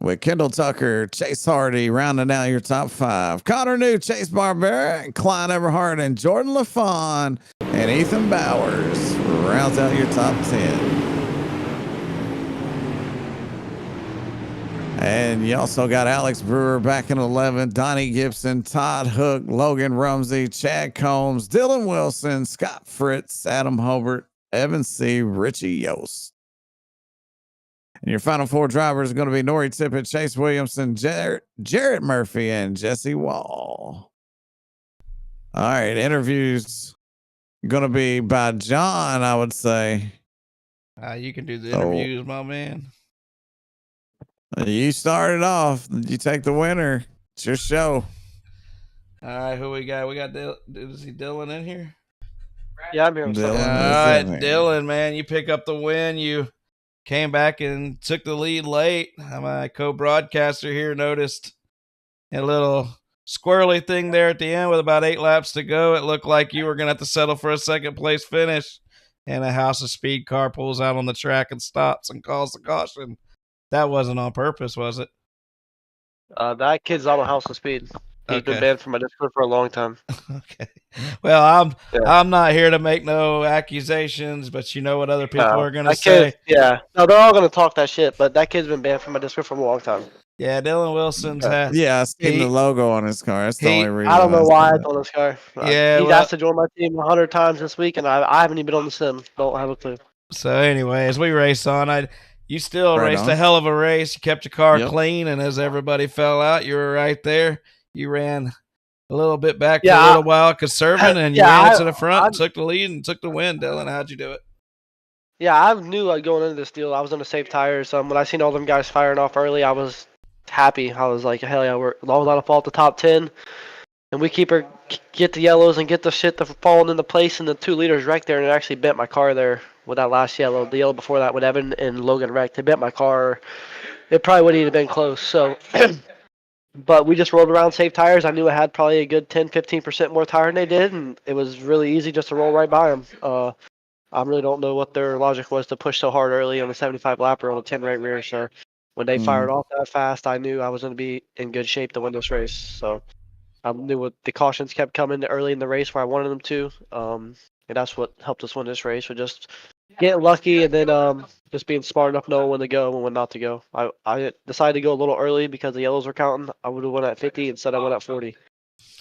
With Kendall Tucker, Chase Hardy rounding out your top 5. Connor New, Chase Barbera, and Clyde Everhart, and Jordan LaFawn, and Ethan Bowers rounds out your top 10. And you also got Alex Brewer back in 11, Donnie Gibson, Todd Hook, Logan Rumsey, Chad Combs, Dylan Wilson, Scott Fritz, Adam Hobart, Evan C., Richie Yost. And your final 4 drivers are going to be Nori Tippett, Chase Williamson, Jarrett Murphy, and Jesse Wall. All right, interviews going to be by John, I would say. You can do the interviews, my man. You started off. You take the winner. It's your show. All right, who we got? We got is he Dylan in here? Yeah, I'm here. All right, Dylan, man, you pick up the win. You came back and took the lead late. My co-broadcaster here noticed a little squirrely thing there at the end with about 8 laps to go. It looked like you were going to have to settle for a second place finish, and a House of Speed car pulls out on the track and stops and calls the caution. That wasn't on purpose, was it? That kid's on a House of Speed. He's been banned from my Discord for a long time. Okay. Well, I'm not here to make no accusations, but you know what other people are going to say. Yeah. No, they're all going to talk that shit, but that kid's been banned from my Discord for a long time. Yeah, Dylan Wilson's I seen the logo on his car. That's the only reason. I don't know why it's on this car. Yeah, he's asked to join my team 100 times this week, and I haven't even been on the sim. Don't have a clue. So anyway, as we race on, you still Right raced on. a hell of a race. You kept your car Yep. clean, and as everybody fell out, you were right there. You ran a little bit back for Yeah, a little while, conserving, and you yeah, ran into the front, and took the lead, and took the win. Dylan, how'd you do it? Yeah, I knew going into this deal, I was going to save tires. When I seen all them guys firing off early, I was happy. I was like, hell yeah, we're as long as I don't fall at the top 10, and we get the yellows and get the shit to falling into place, and the 2 leaders wrecked there, and it actually bent my car there with that last yellow. The yellow before that with Evan and Logan wrecked, it bent my car. It probably wouldn't even been close. So, but we just rolled around, saved tires. I knew I had probably a good 10-15% more tire than they did, and it was really easy just to roll right by them. I really don't know what their logic was to push so hard early on a 75 lapper on a 10 right rear. So when they fired off that fast, I knew I was going to be in good shape to win this race. So I knew what the cautions kept coming early in the race where I wanted them to. And that's what helped us win this race, with just getting lucky and then just being smart enough knowing when to go and when not to go. I decided to go a little early because the yellows were counting. I would have won at 50 instead I went at 40.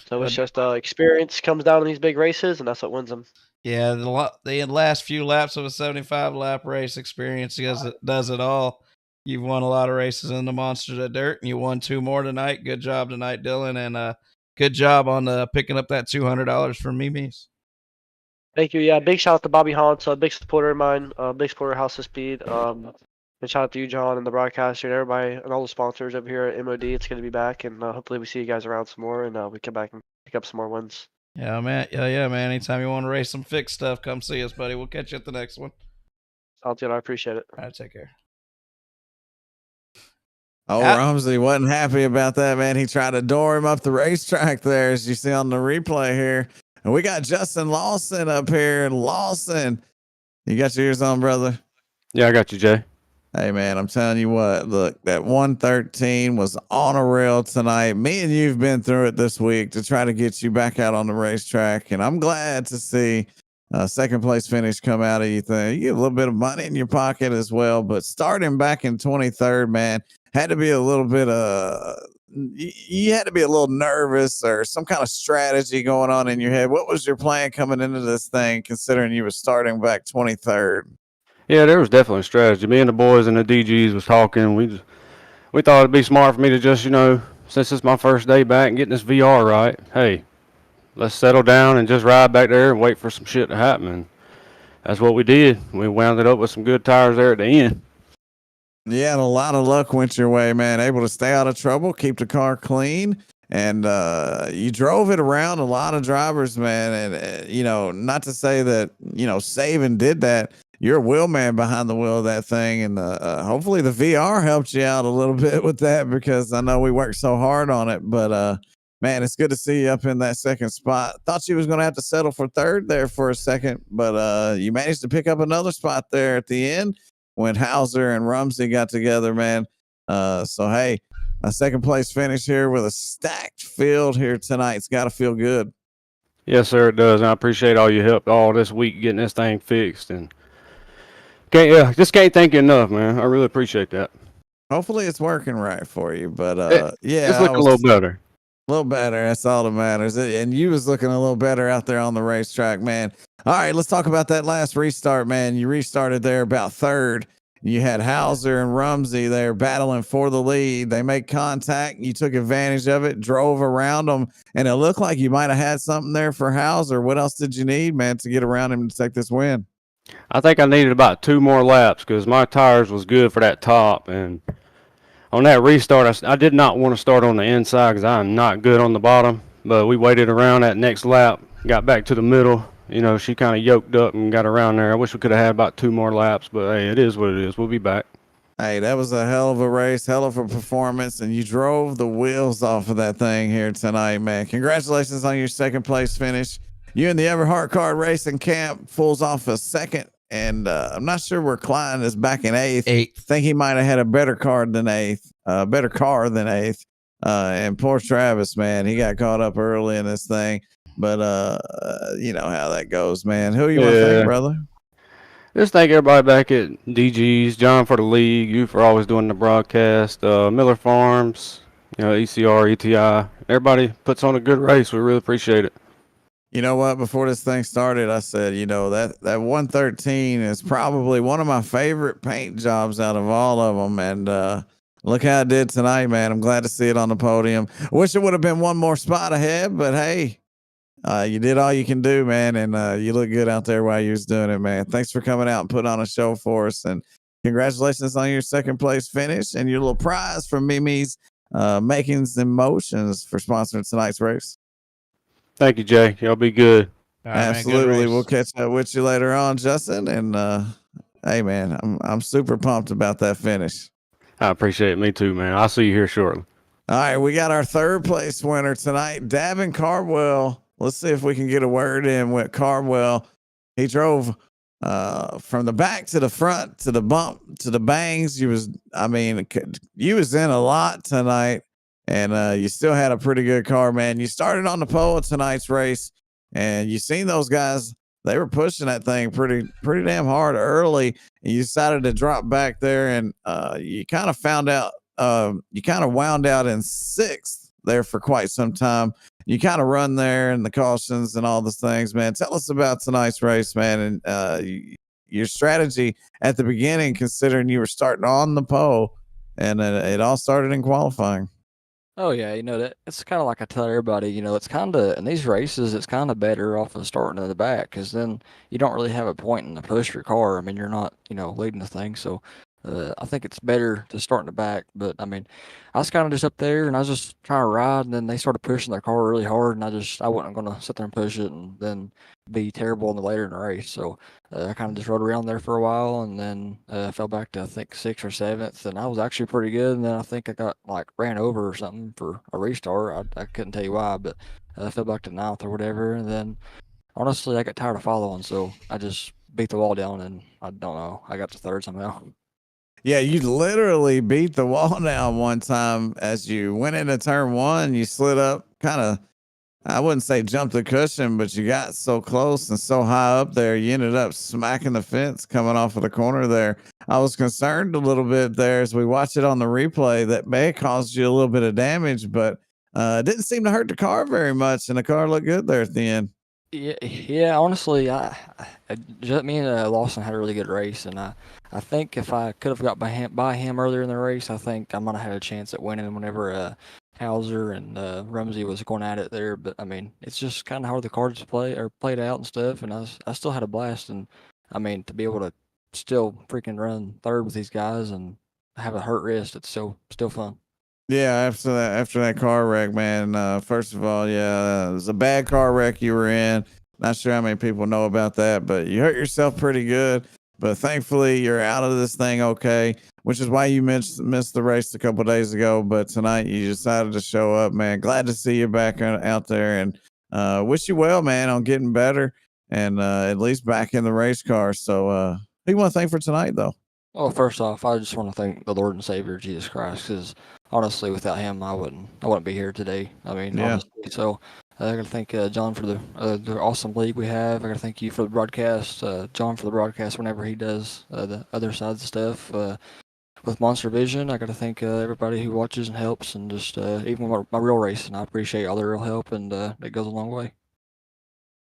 So it's just experience comes down in these big races, and that's what wins them. Yeah, the last few laps of a 75 lap race experience does it all. You've won a lot of races in the Monsters of Dirt, and you won 2 more tonight. Good job tonight, Dylan, and good job on picking up that $200 from Mimi's. Thank you. Yeah, big shout out to Bobby Hans, a big supporter of mine, big supporter of House of Speed. And shout out to you, John, and the broadcaster, and everybody, and all the sponsors over here at MOD. It's going to be back, and hopefully we see you guys around some more, and we come back and pick up some more wins. Yeah, man. Yeah, man. Anytime you want to race some fixed stuff, come see us, buddy. We'll catch you at the next one. Sounds good. I appreciate it. All right, take care. Oh, Rumsey wasn't happy about that, man. He tried to door him up the racetrack there, as you see on the replay here. And we got Justin Lawson up here. Lawson, you got your ears on, brother? Yeah, I got you, Jay. Hey, man, I'm telling you what, look, that 113 was on a rail tonight. Me and you've been through it this week to try to get you back out on the racetrack, and I'm glad to see a second place finish come out of you. You get a little bit of money in your pocket as well, but starting back in 23rd, man, had to be a little bit you had to be a little nervous or some kind of strategy going on in your head. What was your plan coming into this thing, considering you were starting back 23rd? Yeah, there was definitely a strategy. Me and the boys and the DGs was talking. We thought it'd be smart for me to just, since it's my first day back and getting this VR right, hey, let's settle down and just ride back there and wait for some shit to happen. And that's what we did. We wound it up with some good tires there at the end. Yeah, and a lot of luck went your way, man. Able to stay out of trouble, keep the car clean, and you drove it around a lot of drivers, man. And, not to say that, Saban did that. You're a wheelman behind the wheel of that thing, and hopefully the VR helped you out a little bit with that, because I know we worked so hard on it. But, man, it's good to see you up in that second spot. Thought you was going to have to settle for third there for a second, but you managed to pick up another spot there at the end when Hauser and Rumsey got together, man. So, hey, a second place finish here with a stacked field here tonight. It's got to feel good. Yes, sir, it does. And I appreciate all your help all this week getting this thing fixed. And just can't thank you enough, man. I really appreciate that. Hopefully it's working right for you. But, yeah. It's looking a little better. A little better. That's all that matters. And you was looking a little better out there on the racetrack, man. All right, let's talk about that last restart, man. You restarted there about third. You had Hauser and Rumsey there battling for the lead. They make contact. You took advantage of it, drove around them, and it looked like you might have had something there for Hauser. What else did you need, man, to get around him to take this win? I think I needed about 2 more laps because my tires was good for that top. And on that restart, I did not want to start on the inside because I'm not good on the bottom. But we waited around that next lap, got back to the middle, You know, she kind of yoked up and got around there. I wish we could have had about 2 more laps, but hey, it is what it is. We'll be back. Hey, that was a hell of a race, hell of a performance, and you drove the wheels off of that thing here tonight, man. Congratulations on your second place finish. You and the Everhart Car Racing Camp pulls off a second, and I'm not sure where Klein is back in eighth. I think he might have had a better car than eighth. And poor Travis, man, he got caught up early in this thing. But you know how that goes, man. Who you want to thank, brother? Just thank everybody back at DG's, John for the league, you for always doing the broadcast, Miller Farms, you know, ECR, ETI. Everybody puts on a good race. We really appreciate it. You know what? Before this thing started, I said, you know, that 113 is probably one of my favorite paint jobs out of all of them. And look how it did tonight, man. I'm glad to see it on the podium. Wish it would have been one more spot ahead, but hey, you did all you can do, man, and you look good out there while you was doing it, man. Thanks for coming out and putting on a show for us, and congratulations on your second place finish and your little prize from Mimi's Makings and Motions for sponsoring tonight's race. Thank you, Jay. Y'all be good. Absolutely. We'll catch up with you later on, Justin. And hey, man, I'm super pumped about that finish. I appreciate it. Me too, man. I'll see you here shortly. All right, we got our third place winner tonight, Davin Cardwell. Let's see if we can get a word in with Cardwell. He drove from the back to the front to the bump to the bangs. You was in a lot tonight, and you still had a pretty good car, man. You started on the pole of tonight's race, and you seen those guys. They were pushing that thing pretty damn hard early, and you decided to drop back there, and you kind of found out. You kind of wound out in sixth there for quite some time. You kind of run there and the cautions and all those things, man. Tell us about tonight's race, man, and your strategy at the beginning, considering you were starting on the pole, and it all started in qualifying. Oh yeah, you know that it's kind of like I tell everybody, you know, it's kind of in these races, it's kind of better off of starting in the back because then you don't really have a point in to push your car. I mean, you're not, you know, leading the thing, so I think it's better to start in the back. But I mean, I was kind of just up there and I was just trying to ride, and then they started pushing their car really hard, and I wasn't gonna sit there and push it and then be terrible in the later in the race. So I kind of just rode around there for a while, and then fell back to I think sixth or seventh, and I was actually pretty good. And then I think I got like ran over or something for a restart. I couldn't tell you why, but I fell back to ninth or whatever. And then honestly, I got tired of following, so I just beat the wall down, and I don't know, I got to third somehow. Yeah, you literally beat the wall down one time as you went into turn one. You slid up, kind of, I wouldn't say jumped the cushion, but you got so close and so high up there, you ended up smacking the fence coming off of the corner there. I was concerned a little bit there as we watched it on the replay that may have caused you a little bit of damage, but it didn't seem to hurt the car very much, and the car looked good there at the end. Yeah. Honestly, me and Lawson had a really good race, and I think if I could have got by him earlier in the race, I think I might have had a chance at winning whenever Hauser and Rumsey was going at it there. But I mean, it's just kind of how the cards played out and stuff, and I still had a blast. And I mean, to be able to still freaking run third with these guys and have a hurt wrist, it's still fun. Yeah, after that car wreck, man. First of all, yeah, it was a bad car wreck you were in. Not sure how many people know about that, but you hurt yourself pretty good. But thankfully, you're out of this thing okay, which is why you missed the race a couple of days ago. But tonight, you decided to show up, man. Glad to see you back out there, and wish you well, man, on getting better and at least back in the race car. So, who you want to thank for tonight, though? Well, first off, I just want to thank the Lord and Savior Jesus Christ, because honestly, without Him, I wouldn't be here today. I mean, Yeah. honestly, so I got to thank John for the awesome league we have. I got to thank you for the broadcast, John for the broadcast whenever he does the other sides of stuff with MonsterVision. I got to thank everybody who watches and helps, and just even my real race, and I appreciate all the real help, and it goes a long way.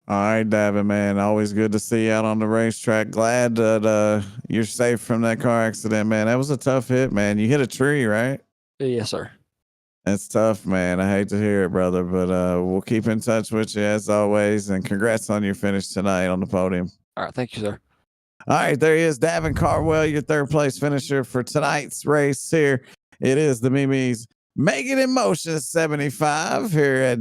All right, Davin, man. Always good to see you out on the racetrack. Glad that you're safe from that car accident, man. That was a tough hit, man. You hit a tree, right? Yes, sir. That's tough, man. I hate to hear it, brother, but we'll keep in touch with you as always. And congrats on your finish tonight on the podium. All right, thank you, sir. All right, there he is, Davin Cardwell, your third place finisher for tonight's race here. It is the Mimi's Make It in Motion 75 here at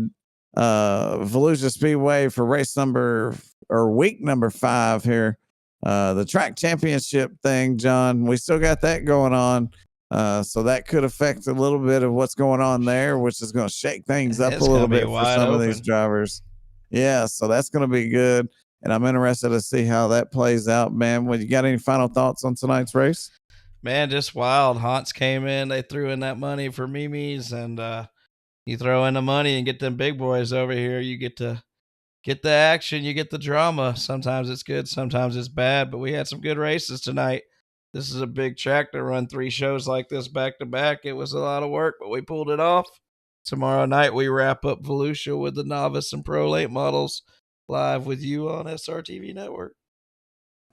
Volusia Speedway for race number week number 5 here. The track championship thing, John, we still got that going on. So that could affect a little bit of what's going on there, which is going to shake things up It's a little gonna be bit for wide some of these open. drivers. Yeah, so that's going to be good. And I'm interested to see how that plays out, man. Well, you got any final thoughts on tonight's race? Man, just wild. Haunts came in, they threw in that money for Mimi's, and you throw in the money and get them big boys over here. You get to get the action, you get the drama. Sometimes it's good, sometimes it's bad, but we had some good races tonight. This is a big track to run 3 shows like this back to back. It was a lot of work, but we pulled it off. Tomorrow night we wrap up Volusia with the novice and pro late models live with you on SRTV Network.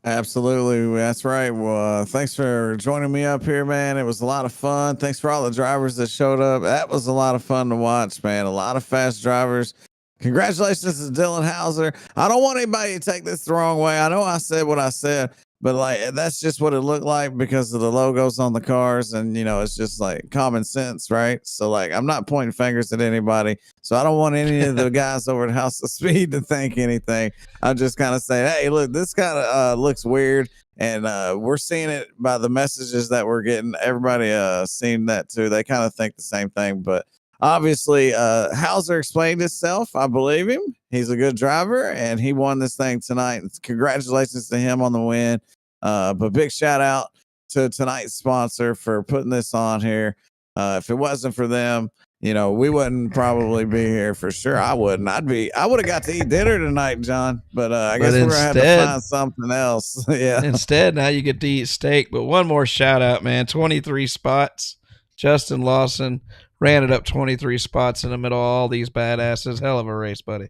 Absolutely. That's right. Well, thanks for joining me up here, man. It was a lot of fun. Thanks for all the drivers that showed up. That was a lot of fun to watch, man. A lot of fast drivers. Congratulations to Dylan Hauser. I don't want anybody to take this the wrong way. I know I said what I said, but like that's just what it looked like because of the logos on the cars, and it's just like common sense, right? So like I'm not pointing fingers at anybody. So I don't want any of the guys over at House of Speed to think anything. I'm just kind of saying, hey, look, this kind of looks weird, and we're seeing it by the messages that we're getting. Everybody seeing that too. They kind of think the same thing, but obviously, Hauser explained himself. I believe him. He's a good driver, and he won this thing tonight. Congratulations to him on the win. But big shout out to tonight's sponsor for putting this on here. If it wasn't for them, we wouldn't probably be here for sure. I wouldn't. I would have got to eat dinner tonight, John. But I guess we're gonna have to find something else. Yeah. Instead, now you get to eat steak. But one more shout out, man. 23 spots. Justin Lawson ran it up 23 spots in the middle of all these badasses. Hell of a race, buddy.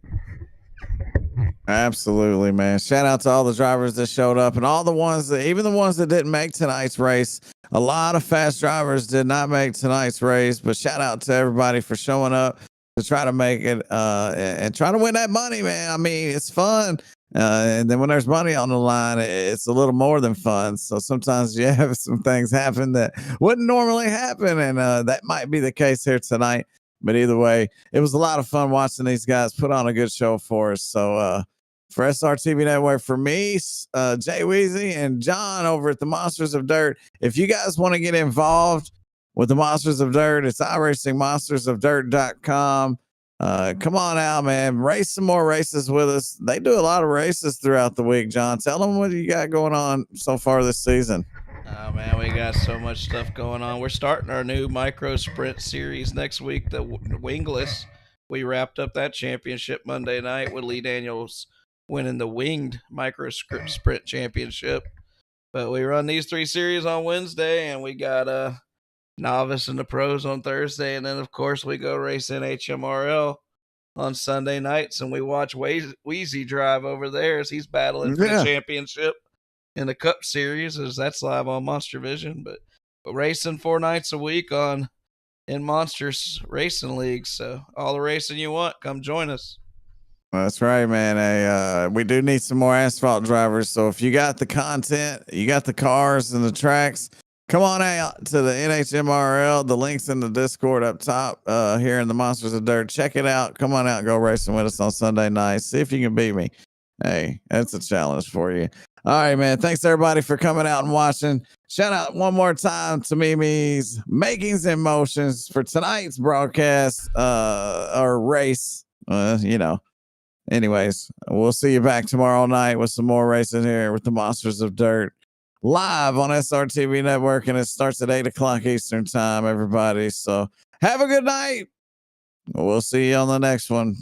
Absolutely, man. Shout out to all the drivers that showed up and all the ones that, even the ones that didn't make tonight's race. A lot of fast drivers did not make tonight's race, but shout out to everybody for showing up to try to make it and try to win that money, man. I mean, it's fun. And then when there's money on the line, it's a little more than fun. So sometimes you have some things happen that wouldn't normally happen. And that might be the case here tonight. But either way, it was a lot of fun watching these guys put on a good show for us. So for SRTV Network, for me, Jay Weezy and John over at the Monsters of Dirt, if you guys want to get involved with the Monsters of Dirt, it's iRacingMonstersofDirt.com. Come on out, man. Race some more races with us. They do a lot of races throughout the week, John. Tell them what you got going on so far this season. Oh, man, we got so much stuff going on. We're starting our new micro sprint series next week, the Wingless. We wrapped up that championship Monday night with Lee Daniels winning the winged micro sprint championship. But we run these 3 series on Wednesday, and we got novice and the pros on Thursday, and then of course we go race in HMRL on Sunday nights, and we watch Wheezy drive over there as he's battling for the championship in the Cup Series, as that's live on MonsterVision. But we're racing 4 nights a week in Monsters Racing League, so all the racing you want, come join us. That's right, man. Hey, we do need some more asphalt drivers. So if you got the content, you got the cars and the tracks, come on out to the NHMRL. The link's in the Discord up top here in the Monsters of Dirt. Check it out. Come on out and go racing with us on Sunday night. See if you can beat me. Hey, that's a challenge for you. All right, man. Thanks, everybody, for coming out and watching. Shout out one more time to Mimi's Makings and Motions for tonight's broadcast or race. Anyways, we'll see you back tomorrow night with some more racing here with the Monsters of Dirt live on SRTV Network, and it starts at 8 o'clock Eastern time, everybody. So have a good night. We'll see you on the next one.